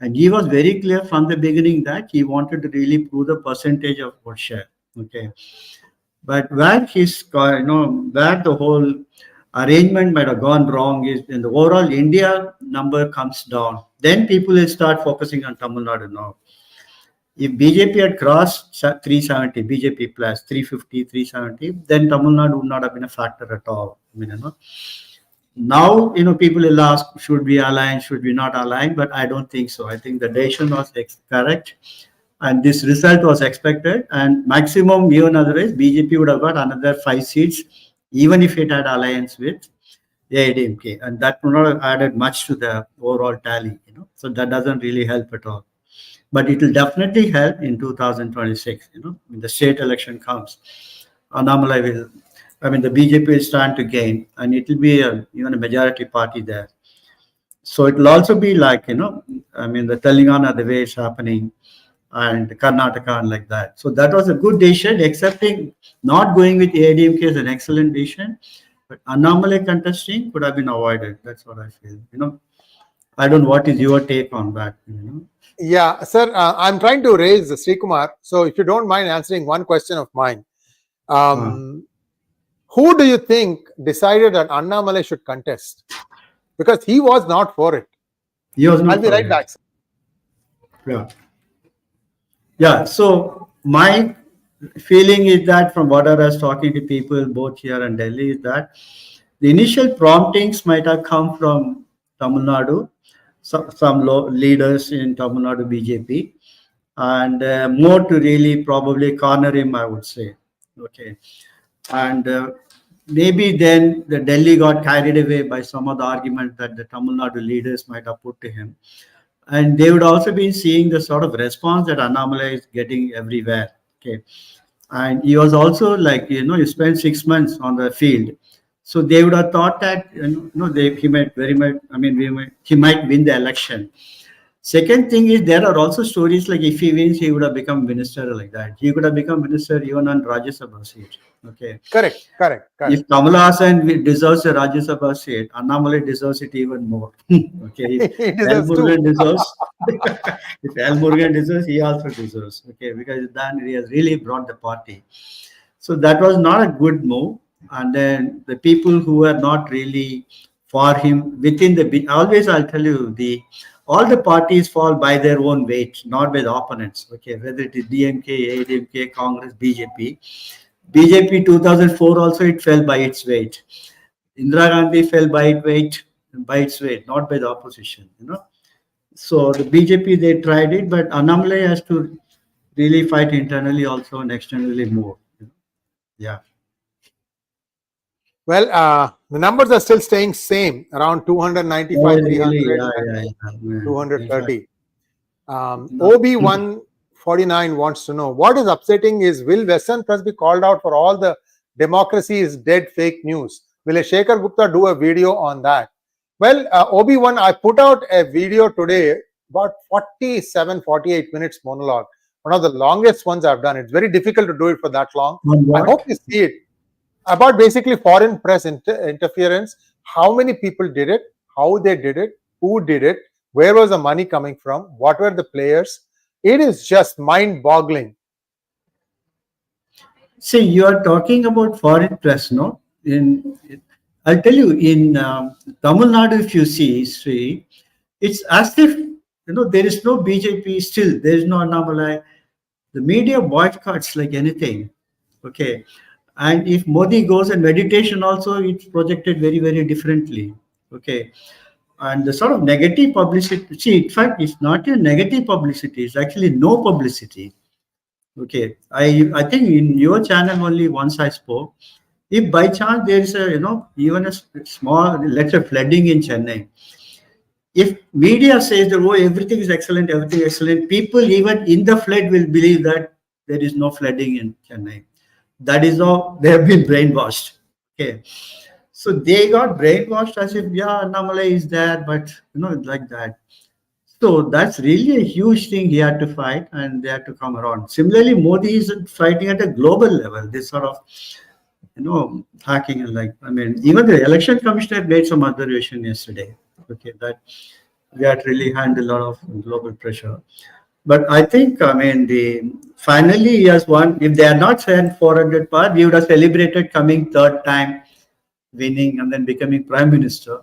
And he was very clear from the beginning that he wanted to really prove the percentage of vote share. Okay. But where where the whole arrangement might have gone wrong is in the overall India number comes down. Then people will start focusing on Tamil Nadu now. If BJP had crossed 370, BJP plus 350, 370, then Tamil Nadu would not have been a factor at all. Now, people will ask, should we align, should we not align? But I don't think so. I think the decision was correct. And this result was expected. And maximum, even otherwise, BJP would have got another 5 seats, even if it had alliance with AIDMK. And that would not have added much to the overall tally. So that doesn't really help at all. But it will definitely help in 2026, when the state election comes. Annamalai will, the BJP will stand to gain, and it will be even a majority party there. So it will also be like, you know, I mean, the Telangana, the way it's happening, and Karnataka and like that. So that was a good decision. Accepting not going with ADMK is an excellent decision, but anomaly contesting could have been avoided. That's what I feel. You know, I don't know what is your take on that. You know. Yeah, sir, I'm trying to raise Sri Kumar. So if you don't mind answering one question of mine, who do you think decided that Annamalai should contest? Because he was not for it. He was not. I'll be right back, sir. Yeah. Yeah. So my feeling is that from what I was talking to people both here and Delhi is that the initial promptings might have come from Tamil Nadu, some leaders in Tamil Nadu BJP, and more to really probably corner him, I would say. Okay. And maybe then the Delhi got carried away by some of the argument that the Tamil Nadu leaders might have put to him. And they would also be seeing the sort of response that Annamalai is getting everywhere. Okay. And he was also like, you know, he spent 6 months on the field. So they would have thought that, you know, he might very much, I mean, he might win the election. Second thing is there are also stories like if he wins, he would have become minister like that. He could have become minister even on Rajya Sabha seat. Okay. Correct. If Kamala Hassan deserves a Rajya Sabha seat, Annamalai deserves it even more. Okay. If Al Murugan deserves, if Al Murugan deserves, he also deserves. Okay, because then he has really brought the party. So that was not a good move. And then the people who were not really for him within the always I'll tell you all the parties fall by their own weight, not by the opponents. Okay, whether it is DMK, ADMK, Congress, BJP. BJP 2004 also it fell by its weight. Indira Gandhi fell by its weight, not by the opposition. You know, so the BJP they tried it, but Annamalai has to really fight internally also and externally more. Yeah. Well, the numbers are still staying same, around 295, 300, 230. OB149 wants to know, what is upsetting is, will Western press be called out for all the democracy is dead fake news? Will a Shekhar Gupta do a video on that? Well, OB1, I put out a video today, about 47, 48 minutes monologue. One of the longest ones I've done. It's very difficult to do it for that long. I hope you see it. About basically foreign press interference, how many people did it, how they did it, who did it, where was the money coming from, what were the players. It is just mind-boggling. See, you are talking about foreign press, no? I'll tell you, in Tamil Nadu, if you see history, it's as if, you know, there is no BJP still, there is no Annamalai. The media boycotts like anything. Okay. And if Modi goes and meditation also, it's projected very, very differently. Okay. And the sort of negative publicity, see, in fact, it's not a negative publicity, it's actually no publicity. Okay. I think in your channel only once I spoke, if by chance there is a, you know, even a small, let's say flooding in Chennai, if media says that, oh, everything is excellent, people even in the flood will believe that there is no flooding in Chennai. That is how they have been brainwashed. Okay. So they got brainwashed as if, yeah, Annamalai is there, but, you know, like that. So that's really a huge thing he had to fight and they had to come around. Similarly, Modi is fighting at a global level, this sort of, you know, hacking and like, I mean, even the election commissioner made some observation yesterday. Okay, that we had really handled a lot of global pressure. But I think, I mean, finally he has won. If they are not sent 400 par, we would have celebrated coming third time, winning and then becoming prime minister.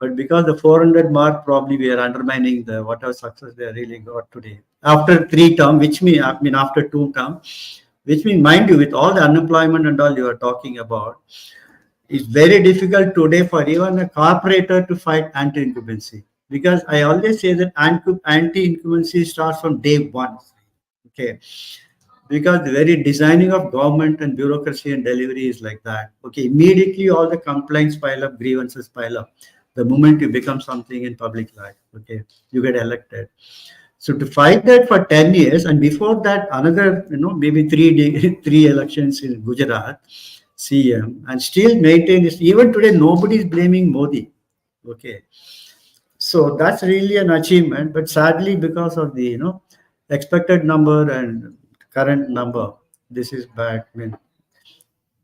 But because the 400 mark, probably we are undermining the whatever success they really got today. After 3 terms, which means, I mean, after 2 terms, which means, mind you, with all the unemployment and all you are talking about, it's very difficult today for even a corporator to fight anti-incumbency. Because I always say that anti-incumbency starts from day 1. Okay. Because the very designing of government and bureaucracy and delivery is like that. Okay. Immediately all the complaints pile up, grievances pile up. The moment you become something in public life, okay, you get elected. So to fight that for 10 years, and before that, another, you know, maybe 3 elections in Gujarat, CM, and still maintain this. Even today, nobody is blaming Modi. Okay. So that's really an achievement. But sadly, because of the expected number and current number, this is bad. I mean,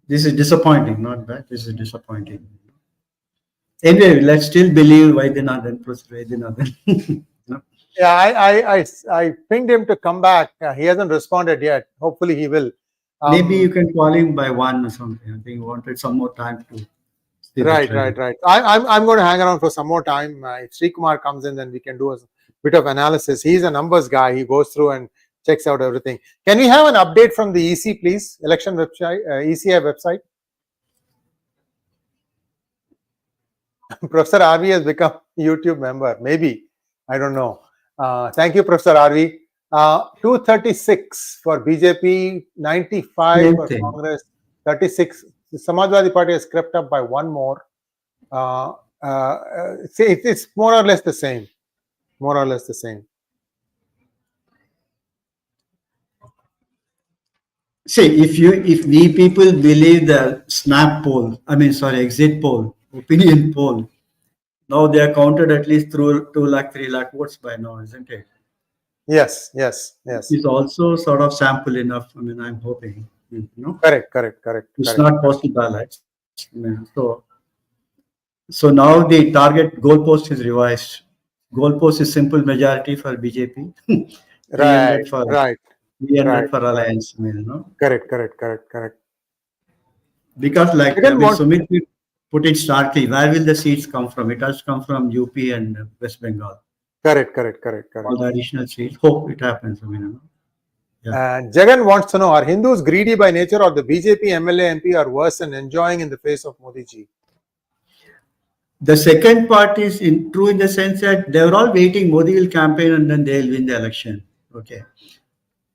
this is disappointing, not bad. This is disappointing. Anyway, let's still believe Vaidyanathan, Professor Vaidyanathan. Yeah, I pinged him to come back. He hasn't responded yet. Hopefully he will. Maybe you can call him by 1 or something. I think he wanted some more time to see Right. I'm going to hang around for some more time. If Sri Kumar comes in, then we can do a bit of analysis. He's a numbers guy. He goes through and checks out everything. Can we have an update from the EC, please? Election website, ECI website. Professor RV has become YouTube member. Maybe. I don't know. Thank you, Professor RV. 236 for BJP, 95 for Congress, 36. The Samajwadi Party has crept up by one more. It's more or less the same. More or less the same. See, if we people believe the snap poll, exit poll, opinion poll, now they are counted at least through 2 lakh, 3 lakh votes by now, isn't it? Yes. It's also sort of sample enough. I'm hoping. Correct. It's not postal ballots. So now the target goalpost is revised. Goalpost is simple majority for BJP. 300 for Alliance. Correct. Because Sumit put it starkly, where will the seats come from? It has to come from UP and West Bengal. Correct. All the additional seats. Hope it happens. And Jagan wants to know, are Hindus greedy by nature, or the BJP MLA MP are worse and enjoying in the face of Modi ji? The second part is true in the sense that they were all waiting Modi will campaign and then they'll win the election. Okay.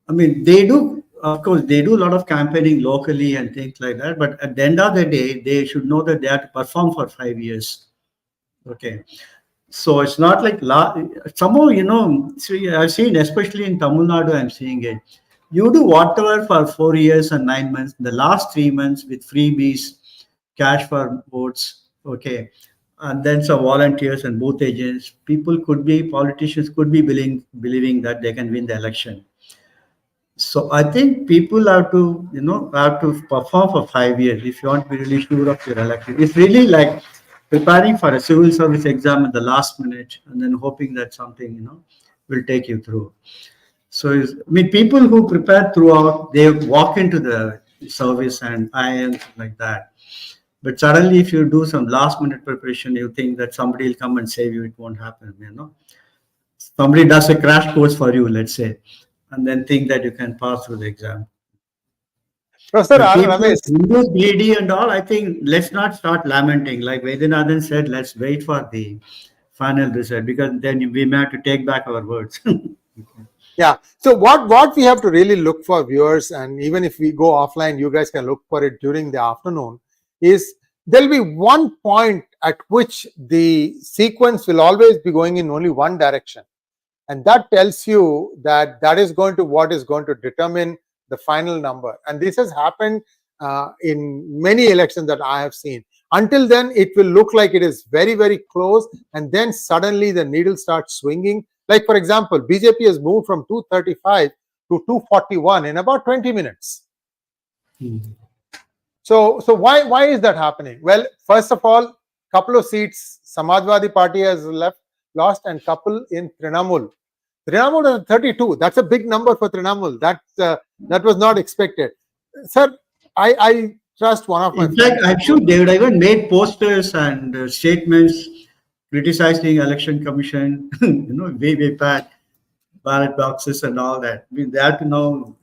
They do, of course, they do a lot of campaigning locally and things like that. But at the end of the day, they should know that they have to perform for 5 years. Okay. So it's not like somehow, I've seen, especially in Tamil Nadu, I'm seeing it. You do whatever for 4 years and 9 months, the last 3 months with freebies, cash for votes, okay, and then some volunteers and booth agents, politicians could be believing that they can win the election. So I think people have to, have to perform for 5 years if you want to be really sure of your election. It's really like preparing for a civil service exam at the last minute and then hoping that something, will take you through. So, people who prepare throughout, they walk into the service and like that. But suddenly, if you do some last minute preparation, you think that somebody will come and save you. It won't happen, Somebody does a crash course for you, let's say, and then think that you can pass through the exam. Professor Ramesh, Hindus greedy and all, I think let's not start lamenting. Like Vaidyanathan said, let's wait for the final result, because then we may have to take back our words. Yeah. So what we have to really look for, viewers, and even if we go offline, you guys can look for it during the afternoon, is there'll be one point at which the sequence will always be going in only one direction. And that tells you that is what is going to determine the final number. And this has happened in many elections that I have seen. Until then, it will look like it is very, very close. And then suddenly the needle starts swinging. Like, for example, BJP has moved from 235 to 241 in about 20 minutes. So why is that happening? Well, first of all, couple of seats Samajwadi Party has lost, and couple in Trinamool. Trinamool is 32. That's a big number for Trinamool. That was not expected. Sir, I trust one of my friends. In fact, I'm sure they would have even made posters and statements criticizing election commission, way bad, ballot boxes and all that. They have to now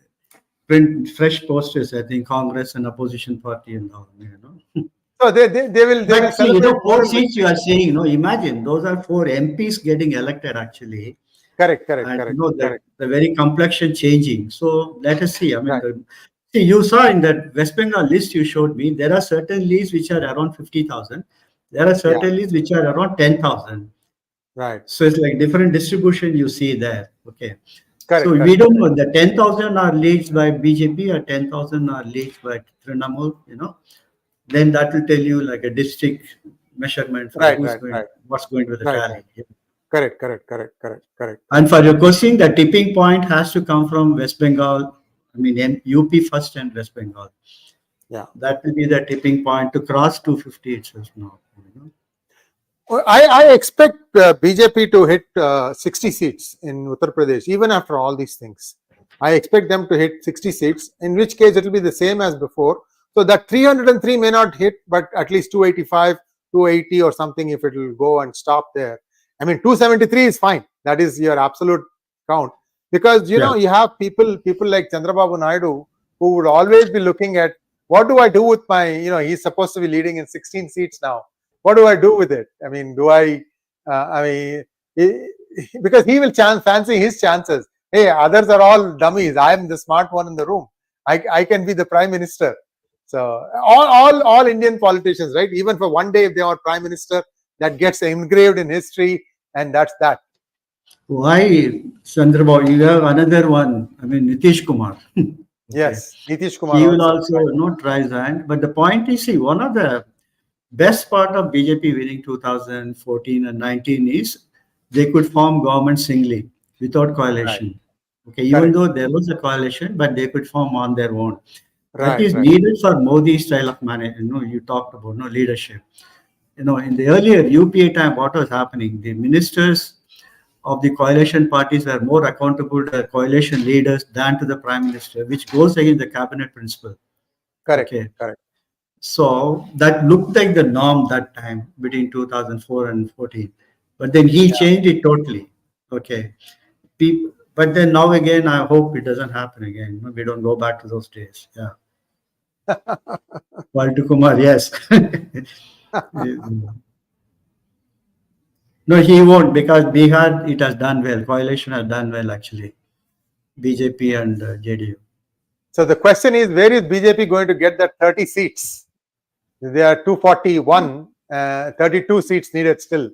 print fresh posters, I think, Congress and opposition party and all, So they will see, 4 seats you are saying, imagine those are 4 MPs getting elected actually. Correct. The very complexion changing. So let us see. See, you saw in that West Bengal list you showed me, there are certain lists which are around 50,000. There are certain lists which are around 10,000. Right. So it's like different distribution you see there. Okay. Correct, so we don't know, the 10,000 are leads by BJP or 10,000 are leads by Trinamool, then that will tell you like a district measurement for what's going to the tally. Correct. And for your question, the tipping point has to come from West Bengal. I mean, UP first and West Bengal. Yeah, that will be the tipping point to cross 250 itself now. I expect BJP to hit 60 seats in Uttar Pradesh, even after all these things. I expect them to hit 60 seats, in which case it will be the same as before. So that 303 may not hit, but at least 285, 280 or something, if it will go and stop there. I mean, 273 is fine. That is your absolute count. Because, you know, you have people like Chandrababu Naidu who would always be looking at, what do I do with my, you know, he's supposed to be leading in 16 seats now. What do I do with it? I mean, because he will fancy his chances. Hey, others are all dummies. I am the smart one in the room. I can be the prime minister. So all Indian politicians, right? Even for one day, if they are prime minister, that gets engraved in history, and that's that. Why, Chandrababu? You have another one. I mean, Nitish Kumar. Okay. Yes, Nitish Kumar. He will also not try his hand. But the point is, see, one of the best part of BJP winning 2014 and 19 is they could form government singly without coalition. Right. Okay, even though there was a coalition, but they could form on their own. That is needed for Modi style of management. You know, you talked about leadership. You know, in the earlier UPA time, what was happening? The ministers of the coalition parties were more accountable to the coalition leaders than to the prime minister, which goes against the cabinet principle. Correct. Okay. Correct. So that looked like the norm that time between 2004 and 14, but then he changed it totally. Okay, but then now again, I hope it doesn't happen again. We don't go back to those days. Yeah. Walter Kumar, yes. No, he won't, because Bihar, it has done well. Coalition has done well, actually. BJP and JDU. So the question is, where is BJP going to get that 30 seats? There are 241, 32 seats needed still.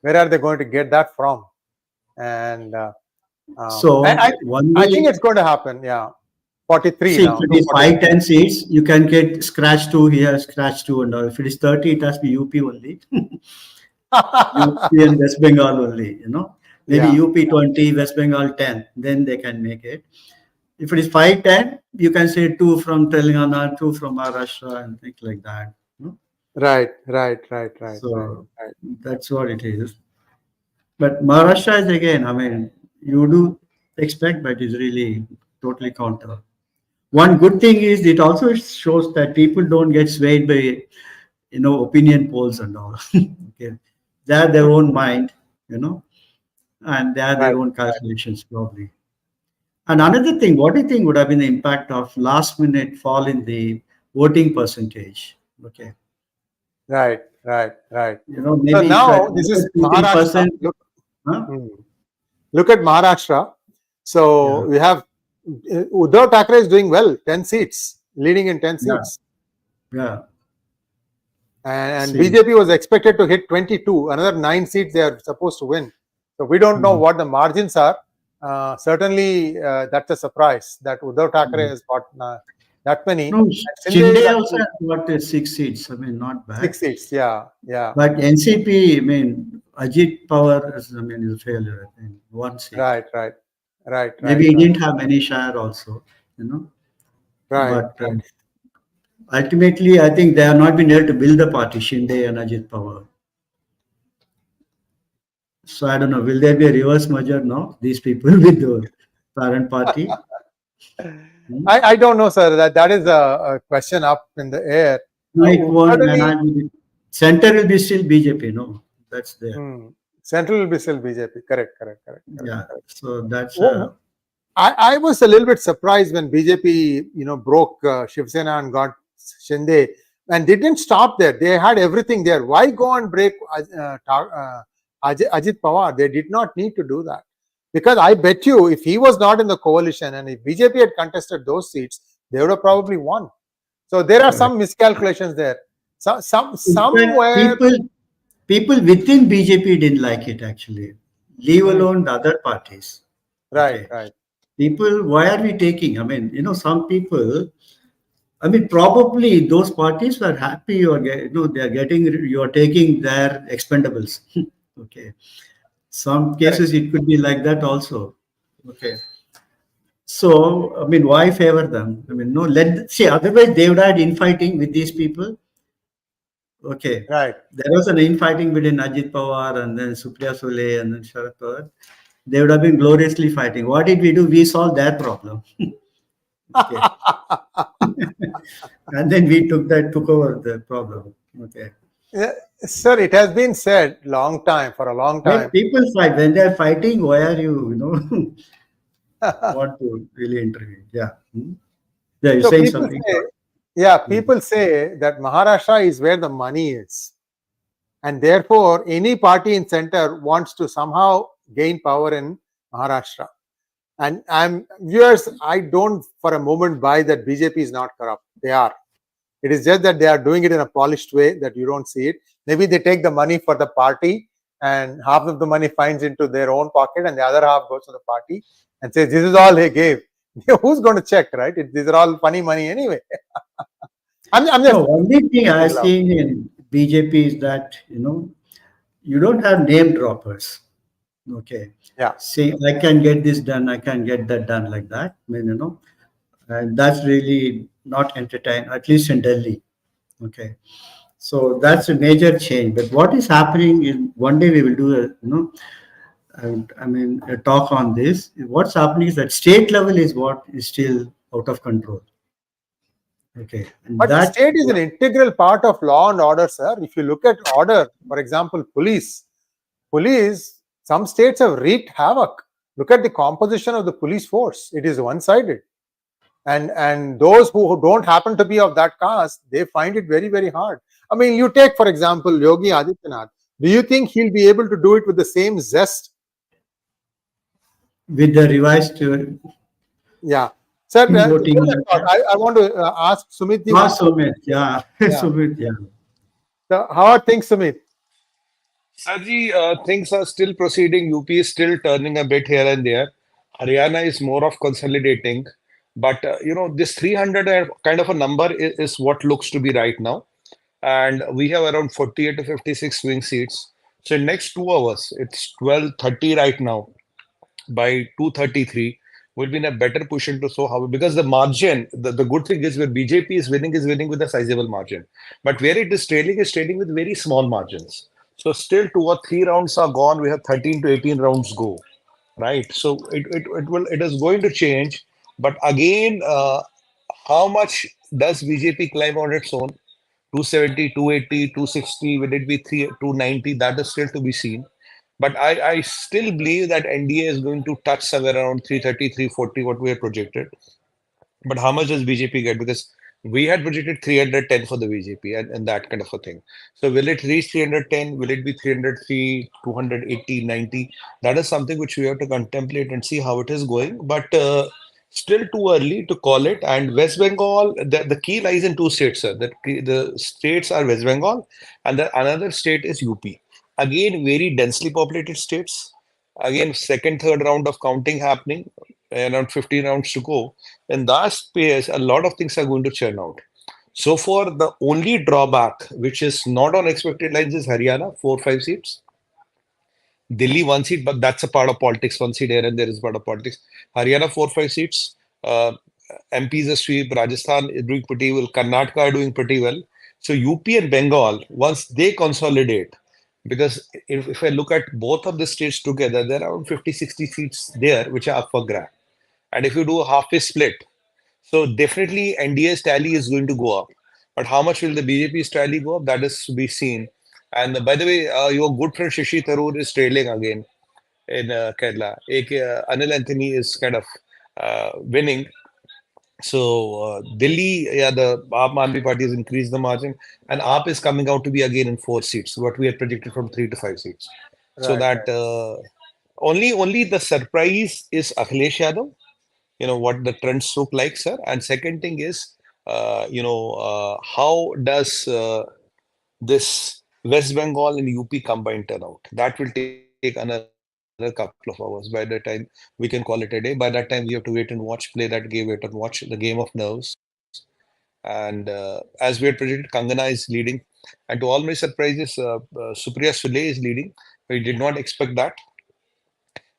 Where are they going to get that from? And so I think it's going to happen. Yeah, 43 see, now. If it is 5-10 seats, you can get scratch 2 here, scratch 2 and all. If it is 30, it has to be UP only. UP and West Bengal only, you know. Maybe UP 20, West Bengal 10, then they can make it. If it is 5-10, you can say 2 from Telangana, 2 from Maharashtra, and things like that. You know? Right. So that's what it is. But Maharashtra is again, I mean, you do expect, but it's really totally counter. One good thing is it also shows that people don't get swayed by, you know, opinion polls and all. Okay, they have their own mind, you know, and they have their own calculations probably. And another thing, what do you think would have been the impact of last minute fall in the voting percentage? Okay. Right. You know, maybe so now this is Maharashtra. Look at Maharashtra. So we have Uddhav Thackeray is doing well, 10 seats, leading in 10 seats. Yeah. And BJP was expected to hit 22, another 9 seats they are supposed to win. So we don't know what the margins are. Certainly, that's a surprise that Uddhav Thackeray has got that many. No, Shinde also got 6 seats. I mean, not bad. 6 seats, yeah. But NCP, I mean, Ajit Pawar is a failure. I think 1 seat. Right. Maybe he didn't have any share also, you know. Right. But ultimately, I think they have not been able to build the party, Shinde and Ajit Pawar. So I don't know, will there be a reverse merger now? These people with the parent party? I don't know, sir. That is a question up in the air. No, it won't. Center will be still BJP, no? That's there. Central will be still BJP. Correct. Yeah. So that's. I was a little bit surprised when BJP, you know, broke Shiv Sena and got Shinde, and they didn't stop there. They had everything there. Why go and break Ajit Pawar? They did not need to do that. Because I bet you, if he was not in the coalition and if BJP had contested those seats, they would have probably won. So there are some miscalculations there. Somewhere people within BJP didn't like it actually. Leave alone the other parties. Right. People, why are we taking? I mean, you know, some people. I mean, probably those parties were happy, or you know, they are getting. You are taking their expendables. Okay. Some cases it could be like that also. Okay. So, I mean, why favor them? I mean, no, see, otherwise they would have infighting with these people. Okay. Right. There was an infighting between Ajit Pawar and then Supriya Sule and then Sharad Pawar. They would have been gloriously fighting. What did we do? We solved their problem. Okay. And then we took over the problem. Okay. Yeah, sir, it has been said for a long time. When people fight, when they are fighting, why are you, want to really intervene? Yeah. Yeah, you're so saying people something. people say that Maharashtra is where the money is. And therefore, any party in center wants to somehow gain power in Maharashtra. And viewers, I don't for a moment buy that BJP is not corrupt. They are. It is just that they are doing it in a polished way that you don't see it. Maybe they take the money for the party and half of the money finds into their own pocket and the other half goes to the party and says, this is all they gave. Who's going to check, right? These are all funny money anyway. I'm just only thing I see in BJP is that, you don't have name droppers. Okay. Yeah. See, I can get this done, I can get that done like that. I mean, and that's really not entertaining, at least in Delhi. Okay. So that's a major change. But what is happening is one day we will do a talk on this. What's happening is that state level is what is still out of control. Okay. And but the state is an integral part of law and order, sir. If you look at order, for example, police, some states have wreaked havoc. Look at the composition of the police force. It is one-sided. And those who don't happen to be of that caste, they find it very, very hard. I mean, you take, for example, Yogi Adityanath. Do you think he'll be able to do it with the same zest? With the revised... Yeah. Sir, I want to ask Sumit. Sumit, yeah. Sumit, yeah. So how are things, Sumit? Sarji, things are still proceeding. UP is still turning a bit here and there. Haryana is more of consolidating. But, this 300 kind of a number is what looks to be right now. And we have around 48 to 56 swing seats. So in next 2 hours, it's 12:30 right now. By 2:33, we'll be in a better position to show how, because the margin, the good thing is where BJP is winning with a sizable margin. But where it is trailing with very small margins. So still 2 or 3 rounds are gone. We have 13 to 18 rounds go, right? So it is going to change. But again, how much does BJP climb on its own? 270, 280, 260, will it be 290? That is still to be seen. But I still believe that NDA is going to touch somewhere around 330, 340, what we had projected. But how much does BJP get? Because we had projected 310 for the BJP and that kind of a thing. So will it reach 310? Will it be 303, 280, 90? That is something which we have to contemplate and see how it is going. But still too early to call it. And West Bengal, the key lies in 2 states, sir. The states are West Bengal and the another state is UP. Again, very densely populated states. Again, second, third round of counting happening, around 15 rounds to go. In that space, a lot of things are going to churn out. So far, the only drawback, which is not on expected lines, is Haryana, 4-5 seats. Delhi, 1 seat, but that's a part of politics. 1 seat here and there is part of politics. Haryana, 4-5 seats. MP is a sweep. Rajasthan is doing pretty well. Karnataka are doing pretty well. So UP and Bengal, once they consolidate, because if I look at both of the states together, there are around 50, 60 seats there, which are up for grab. And if you do a half-way split, so definitely NDA's tally is going to go up. But how much will the BJP's tally go up? That is to be seen. And by the way, your good friend Shashi Tharoor is trailing again in Kerala. Anil Anthony is kind of winning. So Delhi, the Aap Aadmi Party has increased the margin, and Aap is coming out to be again in 4 seats, what we had predicted from 3 to 5 seats. So that only the surprise is Akhilesh Yadav, what the trends look like, sir. And second thing is, how does this West Bengal and UP combined turn out? That will take another couple of hours. By the time we can call it a day. By that time, we have to wait and watch, play that game, wait and watch the game of nerves. And as we had predicted, Kangana is leading. And to all my surprises, Supriya Sule is leading. We did not expect that.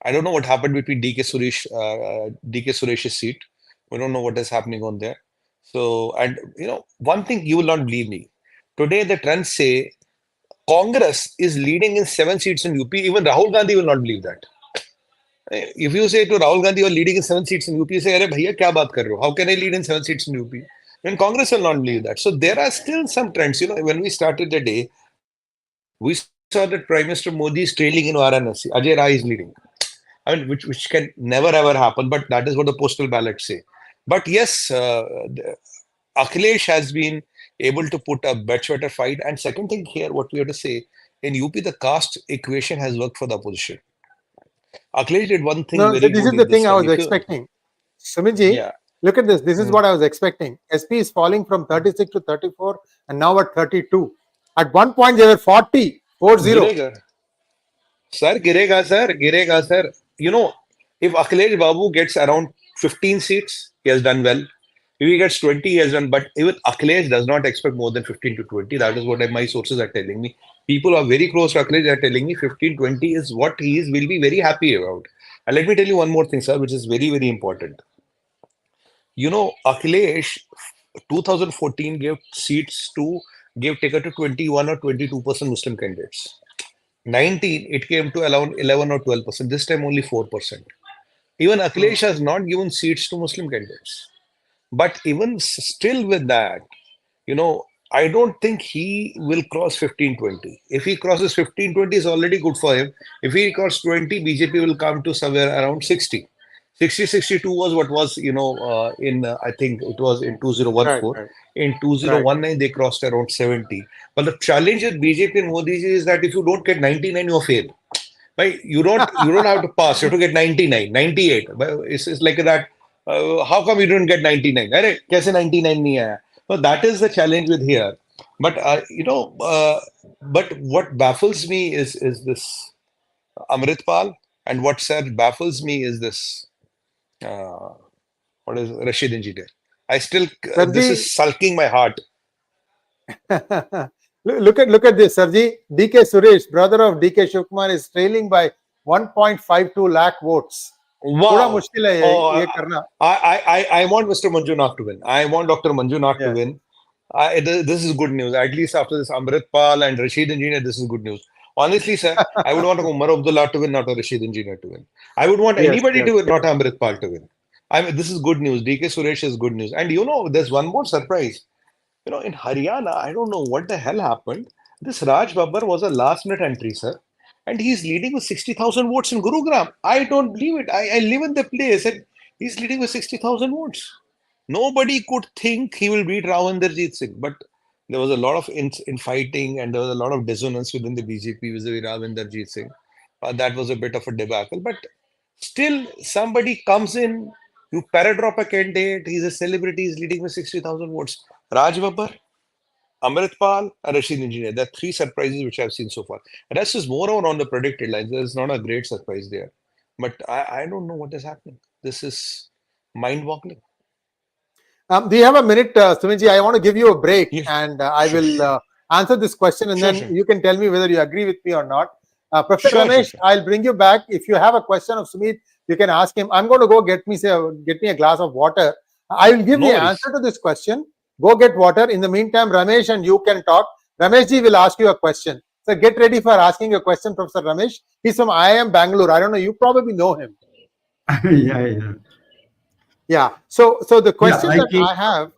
I don't know what happened between DK Suresh's seat. We don't know what is happening on there. So, and one thing you will not believe me. Today, the trends say Congress is leading in 7 seats in UP. Even Rahul Gandhi will not believe that. If you say to Rahul Gandhi, you're leading in 7 seats in UP, you say, "Arey bhaiya, kya baat kar rahe ho? How can I lead in 7 seats in UP?" Then Congress will not believe that. So there are still some trends. When we started the day, we saw that Prime Minister Modi is trailing in Varanasi. Ajay Rai is leading. I mean, which can never ever happen, but that is what the postal ballots say. But yes, Akhilesh has been able to put a much better fight. And second thing here, what we have to say, in UP, the caste equation has worked for the opposition. Akhilesh did one thing very this good is the in this thing I time. was expecting. Sumitji, Yeah. look at this. This is what I was expecting. SP is falling from 36 to 34 and now at 32. At one point, they were 40. Girega. Sir, girega, sir. If Akhilesh Babu gets around 15 seats, he has done well. If he gets 20, he has done. But even Akhilesh does not expect more than 15 to 20. That is what my sources are telling me. People who are very close to Akhilesh are telling me 15, 20 is what he will be very happy about. And let me tell you one more thing, sir, which is very, very important. Akhilesh, 2014 gave ticket to 21 or 22% Muslim candidates. 19, it came to around 11 or 12%. This time only 4%. Even Akhilesh has not given seats to Muslim candidates. But even still with that, I don't think he will cross 15-20. If he crosses 15-20, is already good for him. If he crosses 20, BJP will come to somewhere around 60. 60-62 was what was, I think it was in 2014. Right. In 2019, they crossed around 70. But the challenge with BJP and Modi is that if you don't get 99, you fail. Right? You don't have to pass. You have to get 99, 98. It's like that. How come you didn't get 99? Arey, kaise 99 nahi aaya? So that is the challenge with here. But but what baffles me is this Amritpal, and what baffles me is this. What is Rashid Engineer? I still this is sulking my heart. Look at this, Sarji. DK Suresh, brother of DK Shivkumar, is trailing by 1.52 lakh votes. Wow. I want Mr. Manjunath to win. I want Dr. Manjunath to win. This is good news. At least after this Amritpal and Rashid Engineer, this is good news. Honestly, sir, I would want Umar Abdullah to win, not a Rashid Engineer to win. I would want anybody to win, not Amritpal to win. This is good news. DK Suresh is good news. And there's one more surprise. In Haryana, I don't know what the hell happened. This Raj Babbar was a last minute entry, sir. And he's leading with 60,000 votes in Gurugram. I don't believe it. I live in the place and he's leading with 60,000 votes. Nobody could think he will beat Ravinderjeet Singh, but there was a lot of infighting and there was a lot of dissonance within the BJP vis-a-vis Ravinderjeet Singh. That was a bit of a debacle. But still, somebody comes in, you paradrop a candidate, he's a celebrity, he's leading with 60,000 votes. Raj Babbar, Amritpal, and Rashid Engineer. There are 3 surprises which I've seen so far. The rest is more on the predicted lines. There's not a great surprise there. But I don't know what is happening. This is mind-boggling. Do you have a minute, Sumiji? I want to give you a break and I will answer this question and then you can tell me whether you agree with me or not. Professor Ramesh, I'll bring you back. If you have a question of Sumit, you can ask him. I'm going to go get me a glass of water. I will give the answer to this question. Go get water. In the meantime, Ramesh and you can talk. Ramesh ji will ask you a question. So get ready for asking a question, Professor Ramesh. He's from IIM Bangalore. I don't know. You probably know him. Yeah. So the question I have,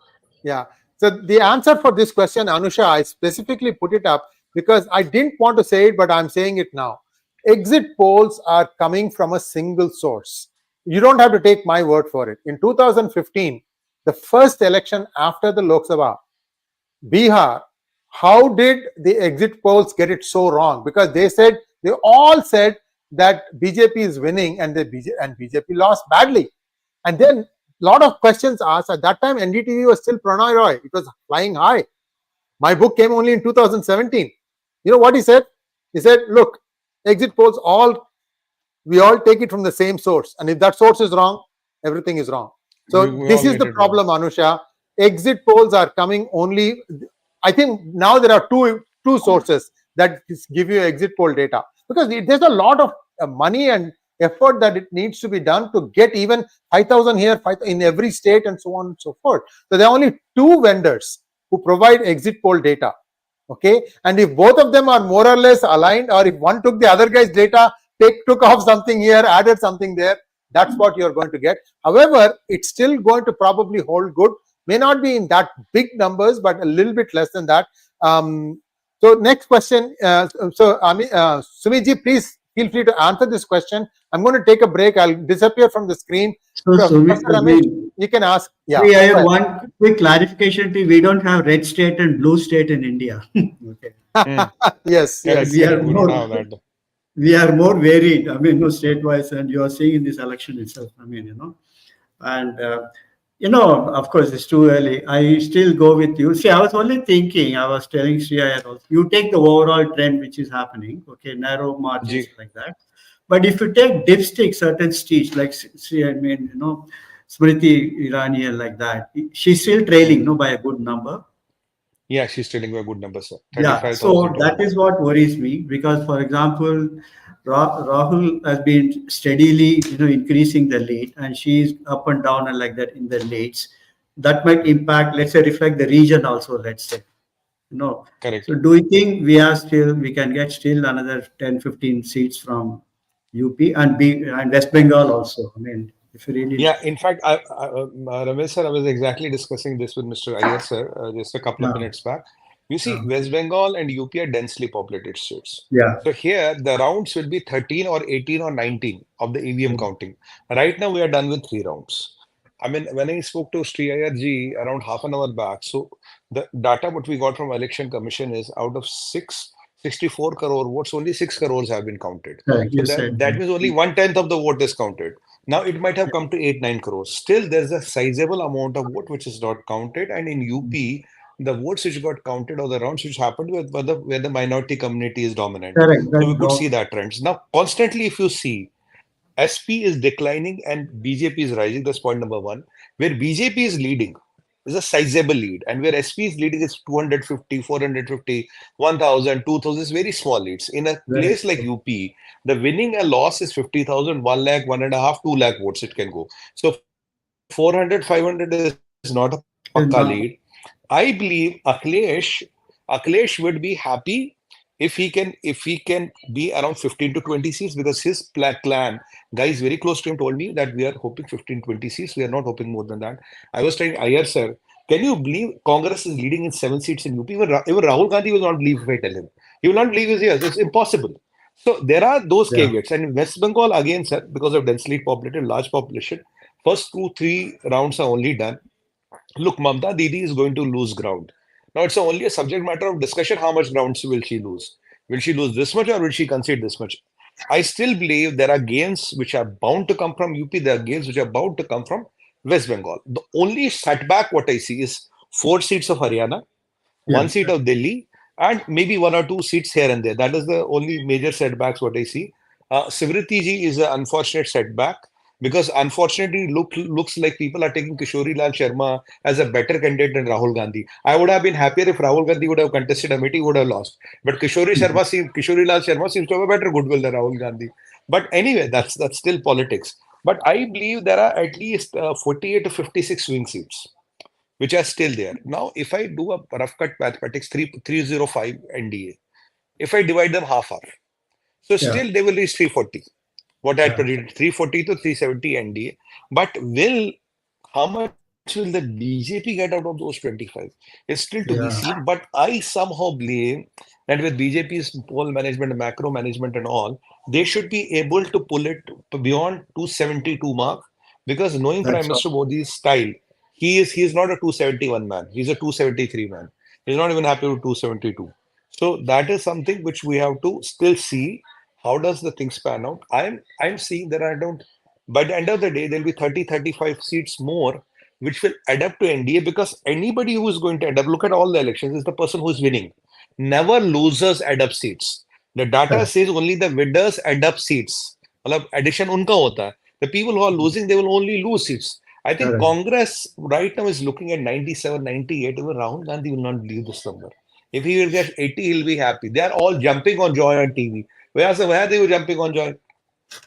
so the answer for this question, Anusha, I specifically put it up because I didn't want to say it, but I'm saying it now. Exit polls are coming from a single source. You don't have to take my word for it. In 2015, the first election after the Lok Sabha, Bihar, how did the exit polls get it so wrong? Because they all said that BJP is winning and BJP lost badly. And then a lot of questions asked. At that time, NDTV was still Pranay Roy. It was flying high. My book came only in 2017. You know what he said? He said, look, exit polls, we all take it from the same source. And if that source is wrong, everything is wrong. So this is the problem, Anusha. Exit polls are coming only, I think now there are two sources that give you exit poll data. Because there's a lot of money and effort that it needs to be done to get even 5,000 here, 5,000 in every state, and so on and so forth. So there are only 2 vendors who provide exit poll data. Okay, and if both of them are more or less aligned, or if one took the other guy's data, took off something here, added something there, that's what you're going to get. However, it's still going to probably hold good. May not be in that big numbers, but a little bit less than that. So next question. Sumit, please feel free to answer this question. I'm going to take a break. I'll disappear from the screen. So Sumit, Ramesh, you can ask. Yeah. I have one quick clarification. We don't have red state and blue state in India. Okay. Yes. We are more varied. I mean, state-wise, and you are seeing in this election itself. I mean, and of course, it's too early. I still go with you. See, I was only thinking. I was telling Shriya also. You take the overall trend which is happening. Okay, narrow margins like that. But if you take dipstick certain states, like Smriti Irani and like that, she's still trailing, by a good number. Yeah, she's trailing by a good number, sir. Yeah, so that is what worries me, because, for example, Rahul has been steadily, increasing the lead, and she's up and down and like that in the leads. That might impact, let's say, reflect the region also, let's say. Correct. So do you think we can get still another 10, 15 seats from UP and West Bengal also? I mean, if you really... Yeah, in fact, Ramesh sir, I was exactly discussing this with Mr. Iyer sir just a couple of minutes back. You see, West Bengal and UP are densely populated states. Yeah. So here, the rounds will be 13 or 18 or 19 of the EVM counting. Right now, we are done with 3 rounds. I mean, when I spoke to Sri Iyer ji around half an hour back, so the data what we got from Election Commission is out of 64 crore votes, only 6 crores have been counted. So that means only 1/10 of the vote is counted. Now it might have come to 8-9 crores. Still, there's a sizable amount of vote which is not counted. And in UP, the votes which got counted or the rounds which happened where the minority community is dominant. Correct. So we could see that trends. Now, constantly, if you see, SP is declining and BJP is rising. That's point number 1. Where BJP is leading is a sizable lead, and where SP is leading is 250, 450, 1,000, 2,000. It's very small leads. In a place like UP, the winning and loss is 50,000, 1 lakh, 1.5, 2 lakh votes it can go. So 400, 500 is not a pakka lead. I believe Akhilesh would be happy if he can be around 15 to 20 seats, because his clan guys very close to him told me that we are hoping 15, 20 seats. We are not hoping more than that. I was telling Iyer sir, can you believe Congress is leading in 7 seats in UP? Even Rahul Gandhi will not believe if I tell him. He will not believe his ears. It's impossible. So there are those caveats. And in West Bengal, again, sir, because of densely populated, large population, first 2-3 rounds are only done. Look, Mamta Didi is going to lose ground. Now, it's only a subject matter of discussion. How much grounds will she lose? Will she lose this much or will she concede this much? I still believe there are gains which are bound to come from UP. There are gains which are bound to come from West Bengal. The only setback what I see is 4 seats of Haryana, 1 seat of Delhi, and maybe 1 or 2 seats here and there. That is the only major setbacks what I see. Sivriti ji is an unfortunate setback, because unfortunately looks like people are taking Kishori Lal Sharma as a better candidate than Rahul Gandhi. I would have been happier if Rahul Gandhi would have contested Amethi, he would have lost. But Kishori Lal Sharma seems to have a better goodwill than Rahul Gandhi. But anyway, that's still politics. But I believe there are at least 48 to 56 swing seats, which are still there. Now, if I do a rough cut mathematics, 305 NDA, if I divide them half, so still they will reach 340. What I had predicted, 340 to 370 NDA. But how much will the BJP get out of those 25? It's still to be seen. But I somehow believe that with BJP's poll management, macro management and all, they should be able to pull it beyond 272 mark, because knowing Prime Minister Modi's style, he is not a 271 man. He's a 273 man. He's not even happy with 272. So that is something which we have to still see. How does the things pan out? I'm seeing that by the end of the day, there'll be 30, 35 seats more, which will add up to NDA, because anybody who is going to add up, look at all the elections, is the person who's winning. Never losers add up seats. The data says only the winners add up seats. Addition unka hota hai. The people who are losing, they will only lose seats. I think Congress right now is looking at 97, 98. Even Rahul Gandhi will not believe this number. If he will get 80, he'll be happy. They are all jumping on joy on TV. Where are they jumping on joy?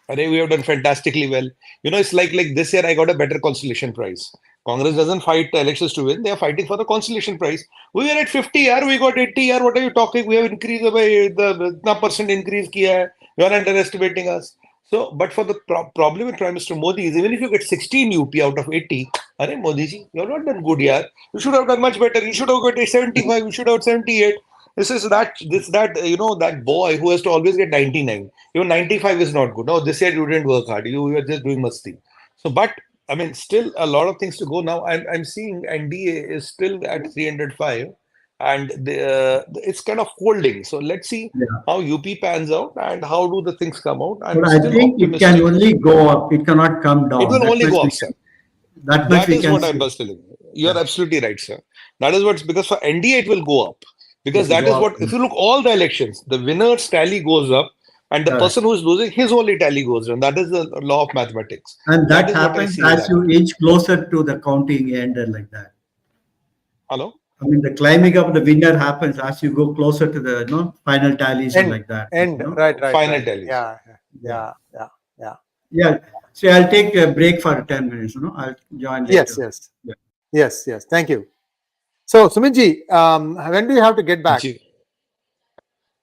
We have done fantastically well. It's like this year I got a better consolation prize. Congress doesn't fight elections to win; they are fighting for the consolation prize. We were at 50 year, we got 80 year. What are you talking? We have increased by the percent increase kiya hai. You are underestimating us. So, but for the problem with Prime Minister Modi is even if you get 16 UP out of 80, Arey Modi ji, you have not done good, yaar. You should have done much better. You should have got 75. You should have 78. This is that that boy who has to always get 99. Even 95 is not good. No, this year you didn't work hard. You were just doing masti. So, but I mean, still a lot of things to go. Now I'm seeing NDA is still at 305, and it's kind of holding. So let's see how UP pans out and how do the things come out. I'm But I still think it can optimistic. only go up. It cannot come down. It will That only much go we up, sir. can- That much That we is can what I'm say. just telling you. You're Yeah. absolutely right, sir. That is what, because for NDA it will go up. Because It will that go is up. what, if you look all the elections, the winner's tally goes up and the Correct. person who is losing, his only tally goes down. That is the law of mathematics. And That that is what I happens see will as you happen. inch closer to the counting end and like that. Hello? I mean, the climbing up the winner happens as you go closer to the final tallies and like that. Right. Final tallies. Yeah. Yeah. So I'll take a break for 10 minutes. I'll join later. Yes. Thank you. So, Sumitji, when do you have to get back?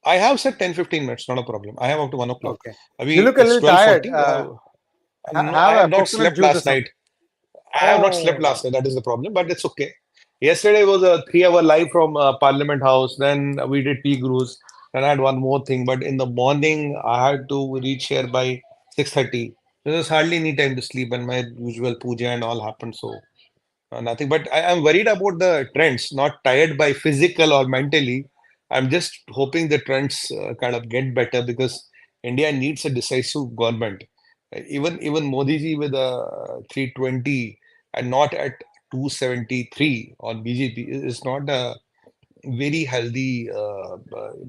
I have said 10-15 minutes, not a problem. I have up to 1 o'clock. Okay. You look a It's little tired. 12:40. No, I Have have a not coconut slept juice or last something. night. I have not slept last night. That is the problem, but it's okay. Yesterday was a 3-hour live from Parliament House. Then we did P Gruz. Then I had one more thing. But in the morning, I had to reach here by 6:30. There was hardly any time to sleep, and my usual puja and all happened. So nothing. But I am worried about the trends. Not tired by physical or mentally. I'm just hoping the trends kind of get better because India needs a decisive government. Even Modi ji with a 320 and not at 273 on BJP is not a very healthy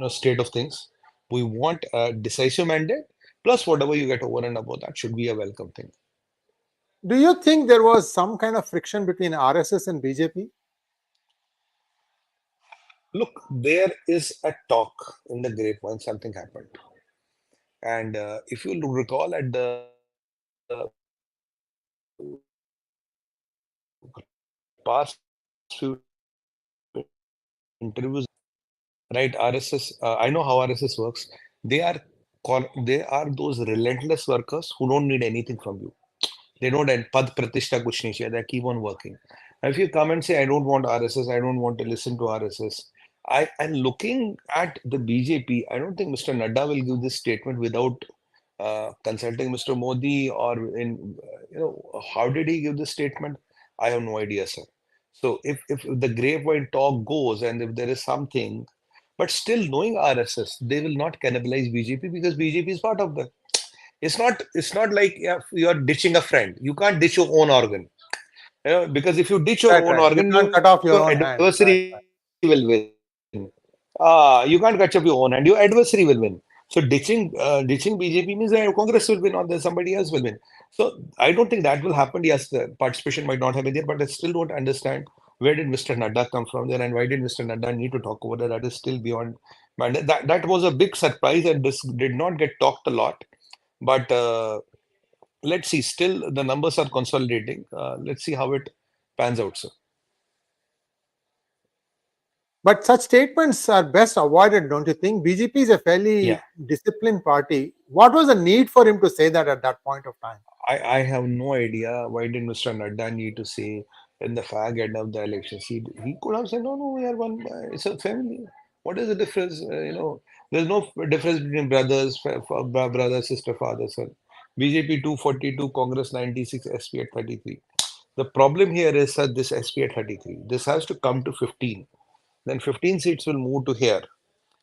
state of things. We want a decisive mandate, plus whatever you get over and above that should be a welcome thing. Do you think there was some kind of friction between RSS and BJP? Look, there is a talk in the grapevine, something happened. And if you recall at the past few interviews, right? RSS, I know how RSS works. They are those relentless workers who don't need anything from you. They don't end pad pratishtha kuch nahi chahiye. They keep on working. If you come and say, I don't want RSS, I don't want to listen to RSS. And looking at the BJP, I don't think Mr. Nadda will give this statement without consulting Mr. Modi or how did he give this statement? I have no idea, sir. So if the grapevine talk goes and if there is something, but still knowing RSS, they will not cannibalize BJP because BJP is part of them. It's not like you're ditching a friend. You can't ditch your own organ. Because if you ditch your own organ, You can't cut off your own hand. adversary will win. You can't cut off your own hand. Your adversary will win. So ditching BJP means that Congress will win or then somebody else will win. So I don't think that will happen. Yes, the participation might not have been there, but I still don't understand where did Mr. Nadda come from there and why did Mr. Nadda need to talk over there? That is still beyond my. That was a big surprise and this did not get talked a lot. But let's see. Still, the numbers are consolidating. Let's see how it pans out, sir. But such statements are best avoided, don't you think? BJP is a fairly disciplined party. What was the need for him to say that at that point of time? I have no idea why did Mr. Nadda need to say in the fag end of the elections. He could have said, no, we are one. It's a family. What is the difference? There's no difference between brothers, brother, sister, father, son. BJP 242, Congress 96, SP at 33. The problem here is that this SP at 33. This has to come to 15. Then 15 seats will move to here.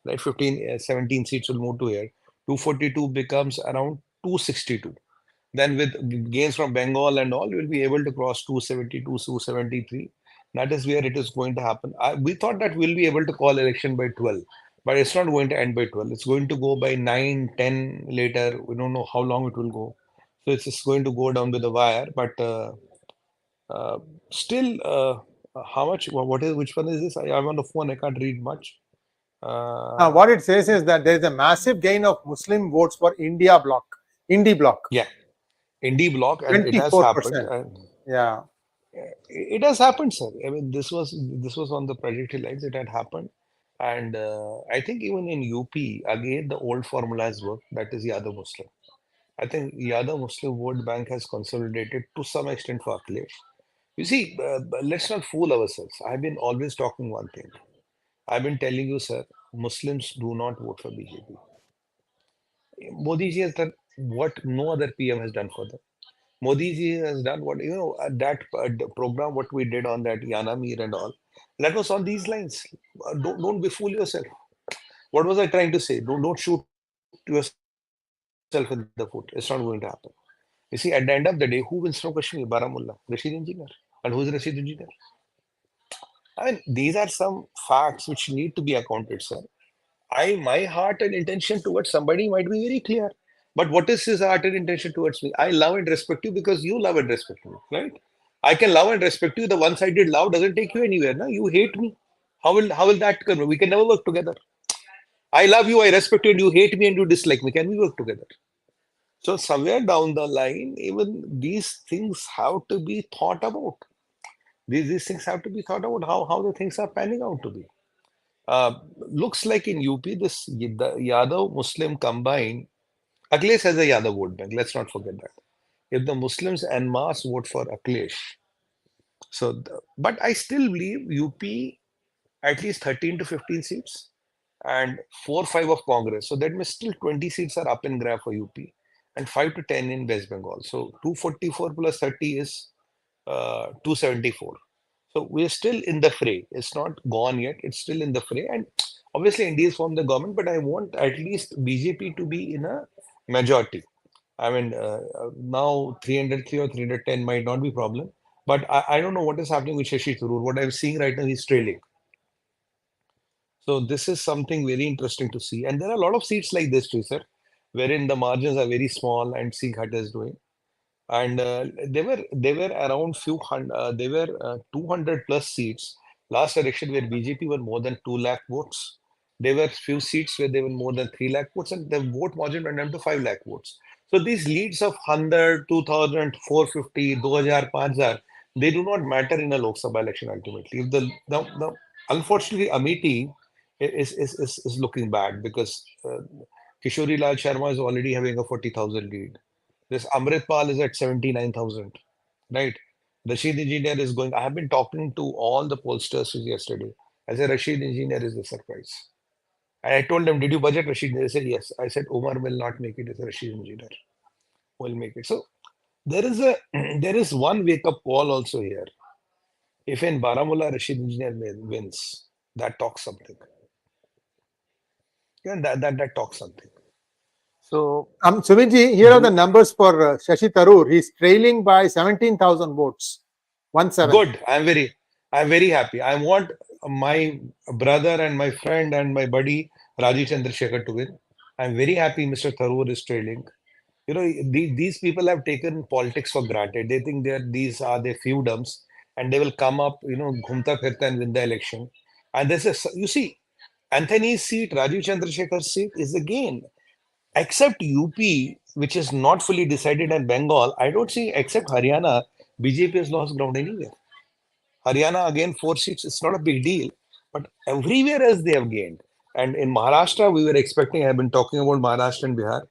Right? 17 seats will move to here. 242 becomes around 262. Then with gains from Bengal and all, you'll be able to cross 272, 273. That is where it is going to happen. We thought that we'll be able to call election by 12, but it's not going to end by 12. It's going to go by 9, 10 later. We don't know how long it will go. So it's just going to go down with the wire. But still, how much? Which one is this? I'm on the phone. I can't read much. What it says is that there is a massive gain of Muslim votes for India bloc Indie block. Yeah, indie block, and it has 24%. happened. And Yeah. it has happened, sir. I mean, this was on the project lines. It had happened, and I think even in UP again the old formulas work. That is Yadav Muslim. I think Yadav Muslim vote bank has consolidated to some extent for Akhilesh. You see, let's not fool ourselves. I've been always talking one thing. I've been telling you, sir, Muslims do not vote for BJP. Modi ji has done what no other PM has done for them. Modi ji has done what, that program, what we did on that Yana Mir and all, that was on these lines. Don't befool yourself. What was I trying to say? Don't shoot yourself in the foot. It's not going to happen. You see, at the end of the day, who wins from Kashmir? Baramulla, Rashid Engineer. And who's Rashid Engineer? I mean, these are some facts which need to be accounted, sir. My heart and intention towards somebody might be very clear. But what is his heart and intention towards me? I love and respect you because you love and respect me, right? I can love and respect you. The one-sided love doesn't take you anywhere. No? You hate me. How will that come? We can never work together. I love you, I respect you, and you hate me and you dislike me. Can we work together? So somewhere down the line, even these things have to be thought about. These things have to be thought about how the things are panning out to be. Looks like in UP, the Yadav Muslim combine, Akhilesh has a Yadav vote bank. Let's not forget that. If the Muslims en masse vote for Akhilesh, but I still believe UP at least 13 to 15 seats and 4 5 of Congress. So that means still 20 seats are up in grab for UP and 5 to 10 in West Bengal. So 244 plus 30 is 274. So we're still in the fray. It's not gone yet. It's still in the fray. And obviously, India is from the government, but I want at least BJP to be in a majority. I mean, now 303 or 310 might not be problem. But I don't know what is happening with Shashi Tharoor. What I'm seeing right now, he's trailing. So this is something very interesting to see. And there are a lot of seats like this too, sir, wherein the margins are very small and see Ghat is doing. And they were around few hundred, they were 200 plus seats last election where BJP were more than 2 lakh votes. There were few seats where they were more than 3 lakh votes, and the vote margin went down to 5 lakh votes. So these leads of 100, 2000, 450, 2000, 5000, they do not matter in a Lok Sabha election ultimately. If the unfortunately Amethi is looking bad because Kishori Lal Sharma is already having a 40,000 lead. This Amrit Pal is at 79,000, right? Rashid Engineer is going. I have been talking to all the pollsters yesterday. I said, Rashid Engineer is the surprise. And I told them, did you budget Rashid? They said, yes. I said, Omar will not make it as a Rashid Engineer. Will make it. So there is one wake-up call also here. If in Baramulla Rashid Engineer wins, that talks something. Yeah, that talks something. So, Suminji, here are the numbers for Shashi Tharoor. He's trailing by 17,000 votes. 17. Good. I'm very happy. I want my brother and my friend and my buddy Rajiv Chandrasekhar to win. I'm very happy Mr. Tharoor is trailing. These people have taken politics for granted. They think these are their feudums and they will come up, ghumta phirta and win the election. And you see, Anthony's seat, Rajiv Chandrasekhar's seat is the gain. Except UP, which is not fully decided, and Bengal, I don't see, except Haryana, BJP has lost ground anywhere. Haryana, again, 4 seats, it's not a big deal. But everywhere else they have gained. And in Maharashtra, we were expecting, I've been talking about Maharashtra and Bihar.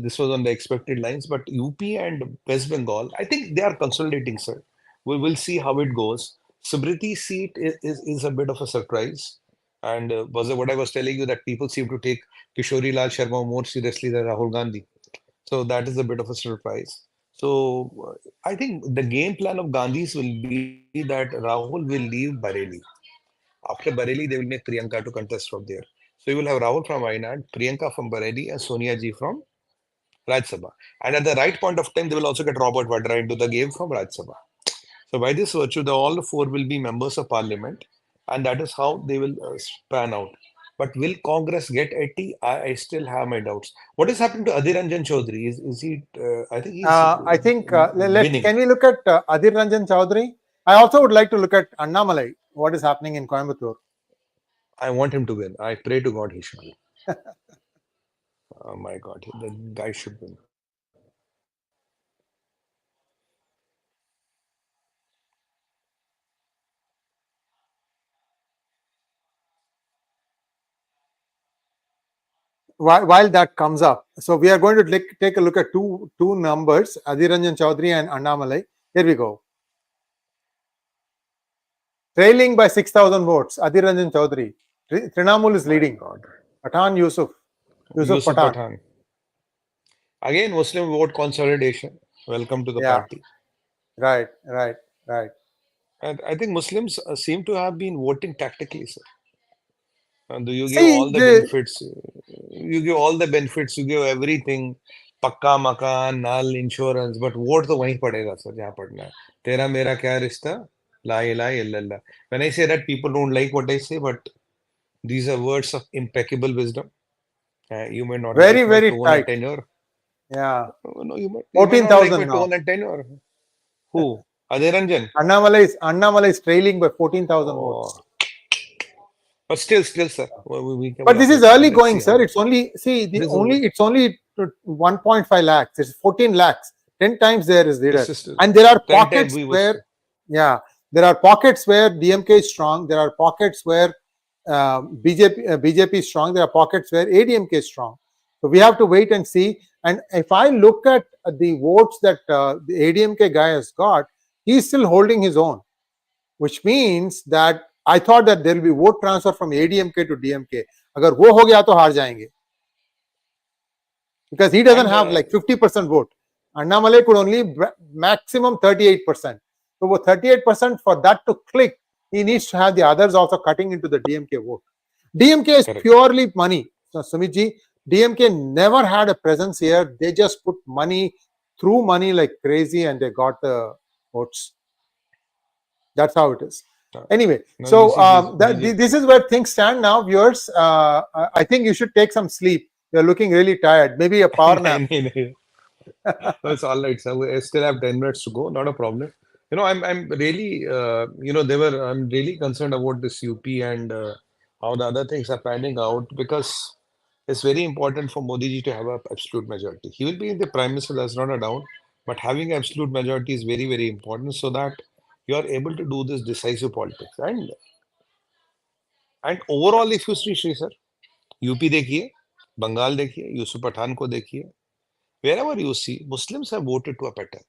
This was on the expected lines. But UP and West Bengal, I think they are consolidating, sir. We will see how it goes. Subriti's seat is a bit of a surprise. And what I was telling you, that people seem to take Kishori Lal Sharma more seriously than Rahul Gandhi. So that is a bit of a surprise. So I think the game plan of Gandhi's will be that Rahul will leave Bareilly. After Bareilly, they will make Priyanka to contest from there. So you will have Rahul from Wayanad, Priyanka from Bareilly, and Sonia Ji from Rajya Sabha. And at the right point of time, they will also get Robert Vadra into the game from Rajya Sabha. So by this virtue, all 4 will be members of parliament, and that is how they will span out. But will Congress get 80? I still have my doubts. What is happening to Adhir Ranjan Chaudhary? Is he? I think he's. Can we look at Adhir Ranjan Chaudhary? I also would like to look at Annamalai. What is happening in Coimbatore? I want him to win. I pray to God he should win. Oh my God, the guy should win. while that comes up, so we are going to take a look at two numbers, Adhir Ranjan Chaudhary and Annamalai. Here we go. Trailing by 6,000 votes, Adhir Ranjan Chaudhary. Trinamool is leading. Pathan Yusuf Pathan. Again, Muslim vote consolidation. Welcome to the party. Right. And I think Muslims seem to have been voting tactically, sir. And you give all the benefits. You give all the benefits. You give everything. Pakka makan, nal insurance, but vote तो वहीं पड़ेगा sir, जहाँ पड़ना है. तेरा मेरा क्या रिश्ता? La ilaha illallah. When I say that, people don't like what I say, but these are words of impeccable wisdom. You may not very, like my very tone tight. and tenure. Yeah. No, you may 14,000 not like my now. tone and tenure. Who? Adhir Ranjan. Annamalai is trailing by 14,000 votes. But still, sir. But this is early going, sir. It's only it's only 1.5 lakhs. It's 14 lakhs. 10 times there is leader, and there are pockets where, there are pockets where DMK is strong. There are pockets where BJP is strong. There are pockets where ADMK is strong. So we have to wait and see. And if I look at the votes that the ADMK guy has got, he's still holding his own, which means that I thought that there will be vote transfer from ADMK to DMK. Agar wo ho gaya to haar jayenge. Because he doesn't have like 50% vote. Annamalai could only maximum 38%. So with 38%, for that to click, he needs to have the others also cutting into the DMK vote. DMK is purely money. So Sumitji, DMK never had a presence here. They just put money, threw money like crazy, and they got the votes. That's how it is. Anyway, so this is where things stand now, viewers. I think you should take some sleep. You're looking really tired. Maybe a power nap. No, it's all right, sir. I still have 10 minutes to go. Not a problem. I'm really, I'm really concerned about this UP and how the other things are panning out, because it's very important for Modi ji to have an absolute majority. He will be the prime minister, that's not a doubt, but having absolute majority is very, very important, so that you are able to do this decisive politics. And overall, if you see, sir, UP देखिए, Bengal देखिए, Yusuf Pathan को देखिए, wherever you see, Muslims have voted to a pattern.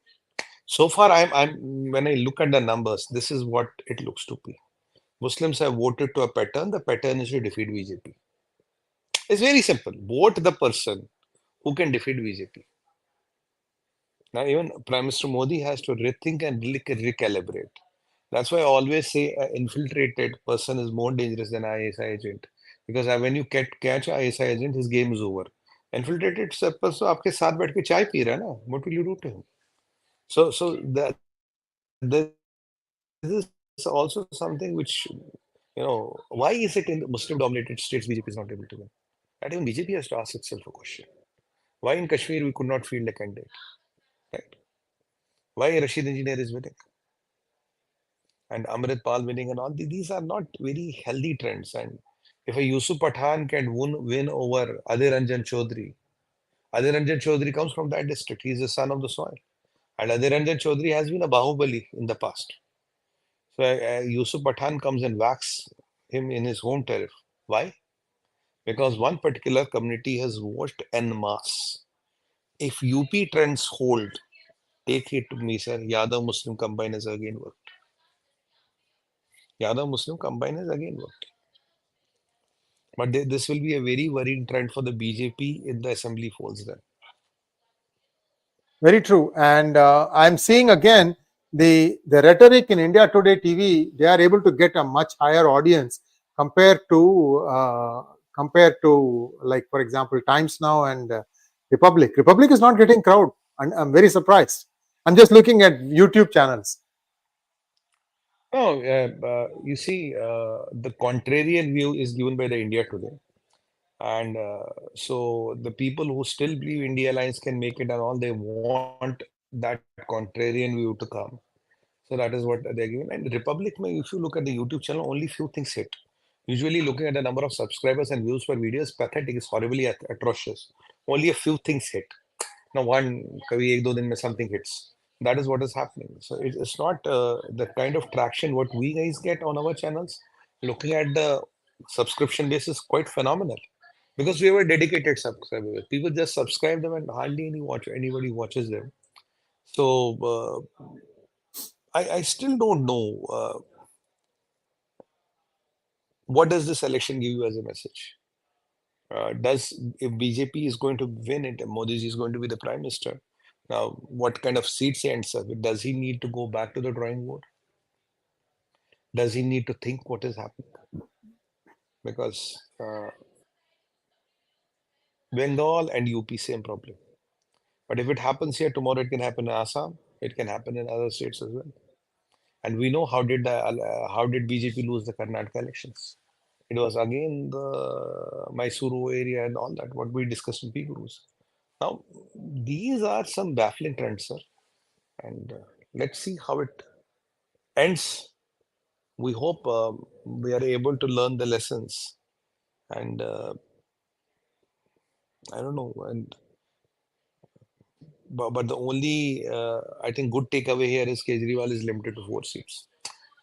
So far, when I look at the numbers, this is what it looks to be. Muslims have voted to a pattern. The pattern is to defeat BJP. It's very simple. Vote the person who can defeat BJP. Now, even Prime Minister Modi has to rethink and recalibrate. That's why I always say an infiltrated person is more dangerous than an ISI agent. Because when you catch an ISI agent, his game is over. Infiltrated person आपके साथ बैठ के चाय P रहा है ना? What will you do to him? So this is also something which, why is it in the Muslim-dominated states BJP is not able to win? That even BJP has to ask itself a question. Why in Kashmir we could not field a candidate? Right? Why Rashid Engineer is winning? And Amrit Pal winning and all, these are not very healthy trends. And if a Yusuf Pathan can win over Adhir Ranjan Chaudhary comes from that district. He's the son of the soil. And Adhir Ranjan Chaudhary has been a Bahubali in the past. So Yusuf Pathan comes and whacks him in his home turf. Why? Because one particular community has voted en masse. If UP trends hold, take it to me, sir, Yadav Muslim combine has again worked. Yadav Muslim combine has again worked. But this will be a very worrying trend for the BJP in the assembly folds then. Very true. And I'm seeing again the rhetoric in India Today TV, they are able to get a much higher audience compared to like, for example, Times Now and Republic. Republic is not getting crowd, and I'm very surprised. I'm just looking at YouTube channels. Oh, you see, the contrarian view is given by the India Today. And so the people who still believe India Alliance can make it and all, they want that contrarian view to come. So that is what they're giving. And Republic, if you look at the YouTube channel, only few things hit. Usually looking at the number of subscribers and views per video is pathetic, it's horribly atrocious. Only a few things hit. Now one, kabhi ek do din mein something hits. That is what is happening. So it's not the kind of traction what we guys get on our channels. Looking at the subscription base is quite phenomenal. because we have a dedicated subscriber base. People just subscribe them and hardly anybody watches them. So I still don't know what does this election give you as a message. If BJP is going to win it, and Modi ji is going to be the prime minister, now what kind of seats he ends up with? Does he need to go back to the drawing board? Does he need to think what is happening? Because Bengal and UP, same problem. But if it happens here tomorrow, it can happen in Assam. It can happen in other states as well. And we know how did BJP lose the Karnataka elections? It was again the Mysuru area and all that, what we discussed in P Gurus. Now, these are some baffling trends, sir. And let's see how it ends. We hope we are able to learn the lessons. And I don't know. But the only, I think, good takeaway here is Kejriwal is limited to 4 seats.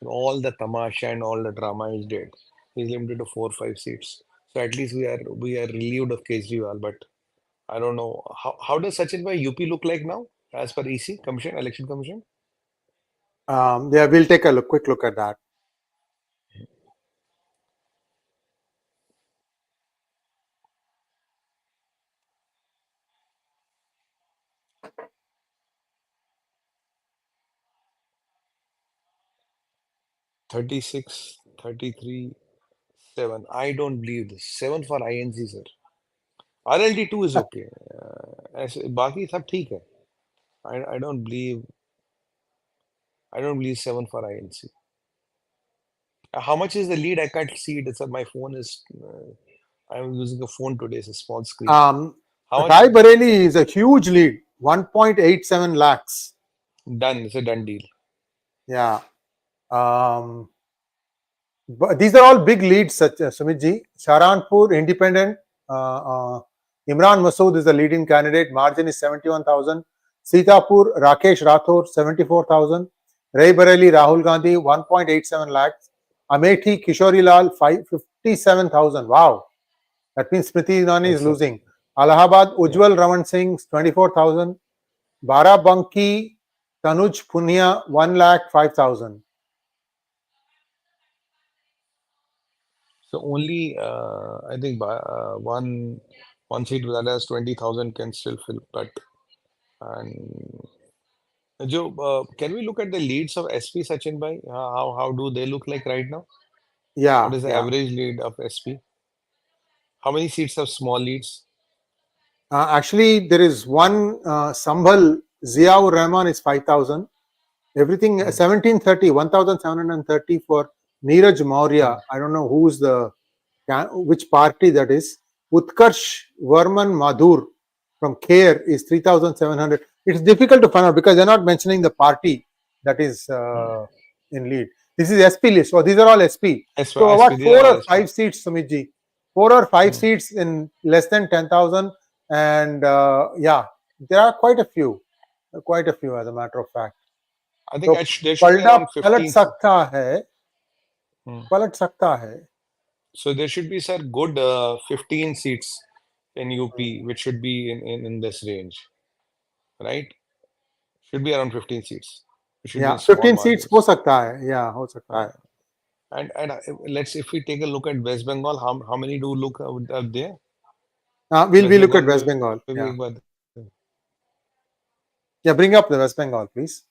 All the tamasha and all the drama is dead. He's limited to 4 or 5 seats. So at least we are relieved of Kejriwal. But I don't know how does Sachin bhai UP look like now as per EC Commission, Election Commission? Yeah, we'll take a quick look at that. "36, 33, 7. I don't believe this. 7 for INC, sir. RLD2 is okay. बाकी सब ठीक है. I don't believe 7 for INC. How much is the lead? I can't see it. My phone is. I'm using a phone today. It's a small screen. How much? Rai Bareli is a huge lead, 1.87 lakhs. Done. It's a done deal. Yeah. But these are all big leads, Sumit ji. Sharanpur, Independent. Imran Masood is the leading candidate. Margin is 71,000. Sitapur, Rakesh Rathore, 74,000. Rai Bareli, Rahul Gandhi, 1.87 lakhs. Amethi, Kishori Lal, 57,000. Wow. That means Smriti Irani is losing. Allahabad, Ujjwal Raman Singh, 24,000. Barabanki, Tanuj Punia, 1,05,000. So only, I think one seat that has 20,000 can still fill. But Joe, can we look at the leads of SP Sachin bhai? How do they look like right now? Yeah. What is the average lead of SP? How many seats have small leads? Actually, there is one Sambhal, Ziaur Rahman is 5,000. Everything 1,730, 1,730 for Neeraj Maurya. I don't know who's which party that is. Utkarsh Varman Madhur from Kher is 3,700. It's difficult to find out because they're not mentioning the party that is in lead. This is SP list. So these are all SP. So about 4 or 5 seats, Sumitji. 4 or 5 seats in less than 10,000. And yeah, there are quite a few. Quite a few, as a matter of fact. I think there should be around 15. Palat sakta hai. So there should be, sir, good 15 seats in UP, which should be in this range, right? Should be around 15 seats. Yeah, 15 seats ho sakta hai. Yeah, ho sakta hai. And if we take a look at West Bengal, how many do look up there? We'll look at West Bengal. Yeah, bring up the West Bengal, please.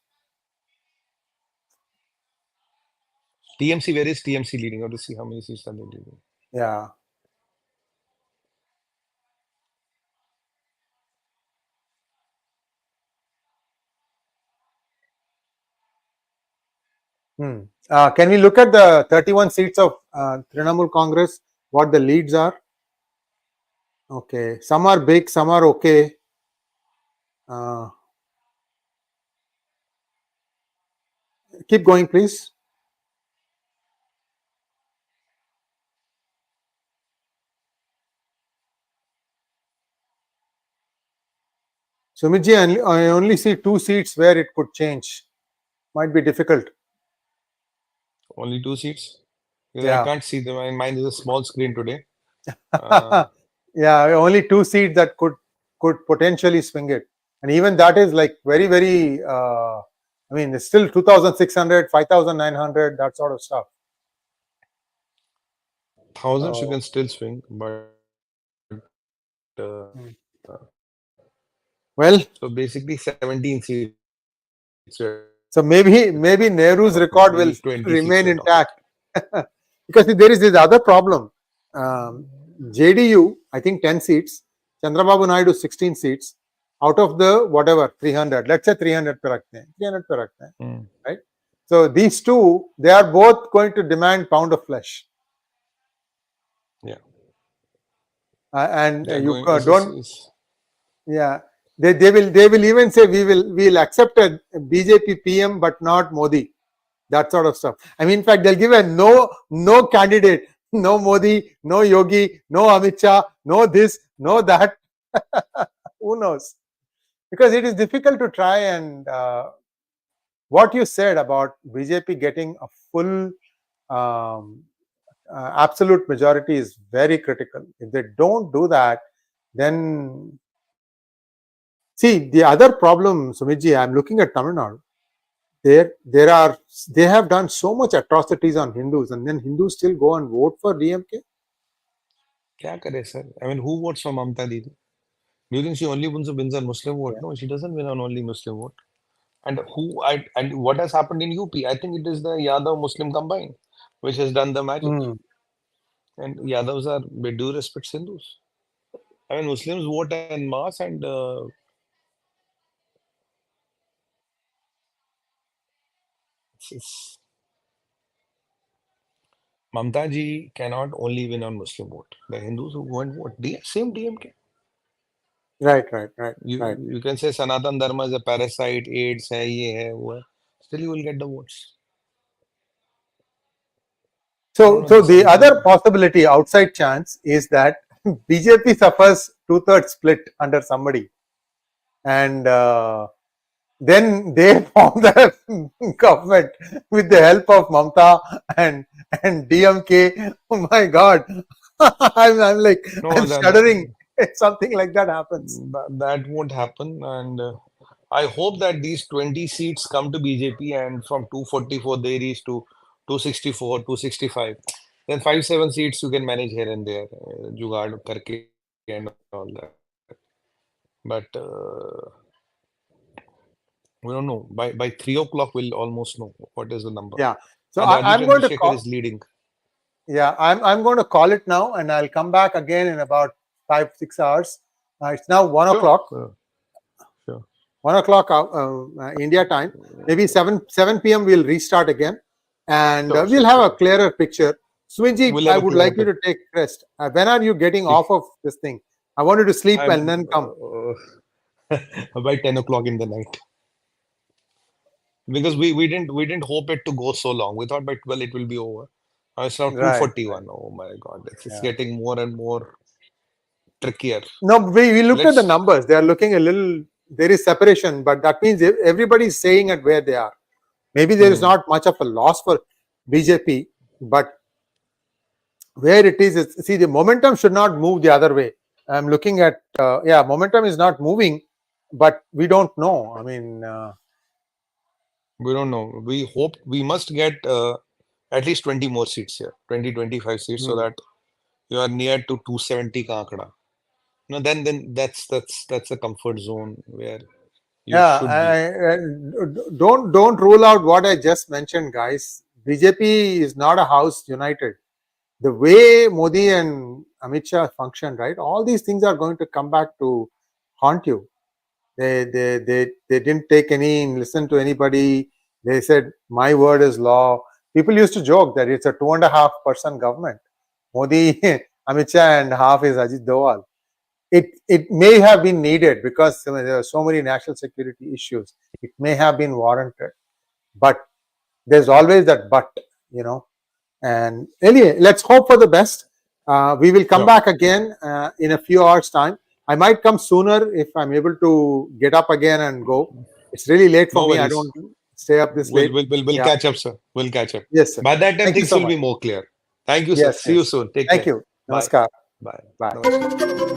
TMC, where is TMC leading? I want to see how many seats are they leading. Yeah. Can we look at the 31 seats of Trinamool Congress, what the leads are? Okay, some are big, some are okay. Keep going, please. Sumitji, I only see 2 seats where it could change. Might be difficult. Only 2 seats? Yeah. I can't see them. Mine is a small screen today. Yeah, only 2 seats that could potentially swing it, and even that is like very, very. I mean, it's still 2,600, 5,900, that sort of stuff. 1,000 you can still swing, but well, so basically 17 seats. So maybe Nehru's record will 20 remain intact. Because there is this other problem. JDU, I think 10 seats. Chandrababu Naidu 16 seats. Out of the whatever 300, let's say 300 per rakhte hain, 300 per rakhte hain, right? So these two, they are both going to demand pound of flesh. Yeah. And you don't. Yeah, they will even say we'll accept a BJP PM but not Modi. That sort of stuff. I mean, in fact, they'll give a no candidate, no Modi, no Yogi, no Amit Shah, no this, no that. Who knows? Because it is difficult to try and what you said about BJP getting a full absolute majority is very critical. If they don't do that, then see the other problem, Sumit, I'm looking at Tamil Nadu. They have done so much atrocities on Hindus, and then Hindus still go and vote for DMK. Kya kare, sir? I mean, who votes for Mamta Didi? Do you think she only wins a Muslim vote? No, she doesn't win on only Muslim vote. And and what has happened in UP? I think it is the Yadav Muslim combined, which has done the magic. And Yadavs are, with due respect, Hindus. I mean, Muslims vote en masse, and Mamta ji cannot only win on Muslim vote. The Hindus who go and vote, same DMK. Right. You can say Sanatan Dharma is a parasite, AIDS, hai, ye hai, wo hai. Still you will get the votes. So the other possibility, outside chance, is that BJP suffers 2/3 split under somebody, and then they form the government with the help of Mamta and DMK. Oh my God, I'm like I'm shuddering. Something like that happens. That won't happen, and I hope that these 20 seats come to BJP, and from 244 they reach to 264, 265. Then 5-7 seats you can manage here and there, jugaad karke and all that. But we don't know. By 3 o'clock we'll almost know what is the number. Yeah. So I'm going to call. Is leading. Yeah, I'm going to call it now, and I'll come back again in about 5-6 hours. It's now 1 o'clock. Sure. 1 o'clock India time. Maybe 7 p.m. we'll restart again, and we'll have a clearer picture. Swinji, I would like you to take rest. When are you getting off of this thing? I want you to sleep and then come. By 10 o'clock in the night. Because we didn't hope it to go so long. We thought by 12 it will be over. It's now 2:41. Oh my God, it's getting more and more trickier. No, we looked at the numbers. They are looking a little. There is separation, but that means everybody is staying at where they are. Maybe there is not much of a loss for BJP, but where it is, see, the momentum should not move the other way. I'm looking at momentum is not moving, but we don't know. I mean, we don't know. We hope we must get at least 20 more seats here, 20-25 seats, so that you are near to 270 ka ankada. No, then that's a comfort zone where you should be. Don't rule out what I just mentioned, guys. BJP is not a house united. The way Modi and Amit Shah function, right? All these things are going to come back to haunt you. They didn't take listen to anybody. They said my word is law. People used to joke that it's a 2.5% government. Modi, Amit Shah, and half is Ajit Doval. It may have been needed because there are so many national security issues. It may have been warranted, but there's always that but, And anyway, let's hope for the best. We will come back again in a few hours' time. I might come sooner if I'm able to get up again and go. It's really late for me. I don't stay up this late. We'll catch up, sir. We'll catch up. Yes, sir. By that time, things will be more clear. Thank you, sir. See you soon. Take care. Thank you. Namaskar. Bye. Bye.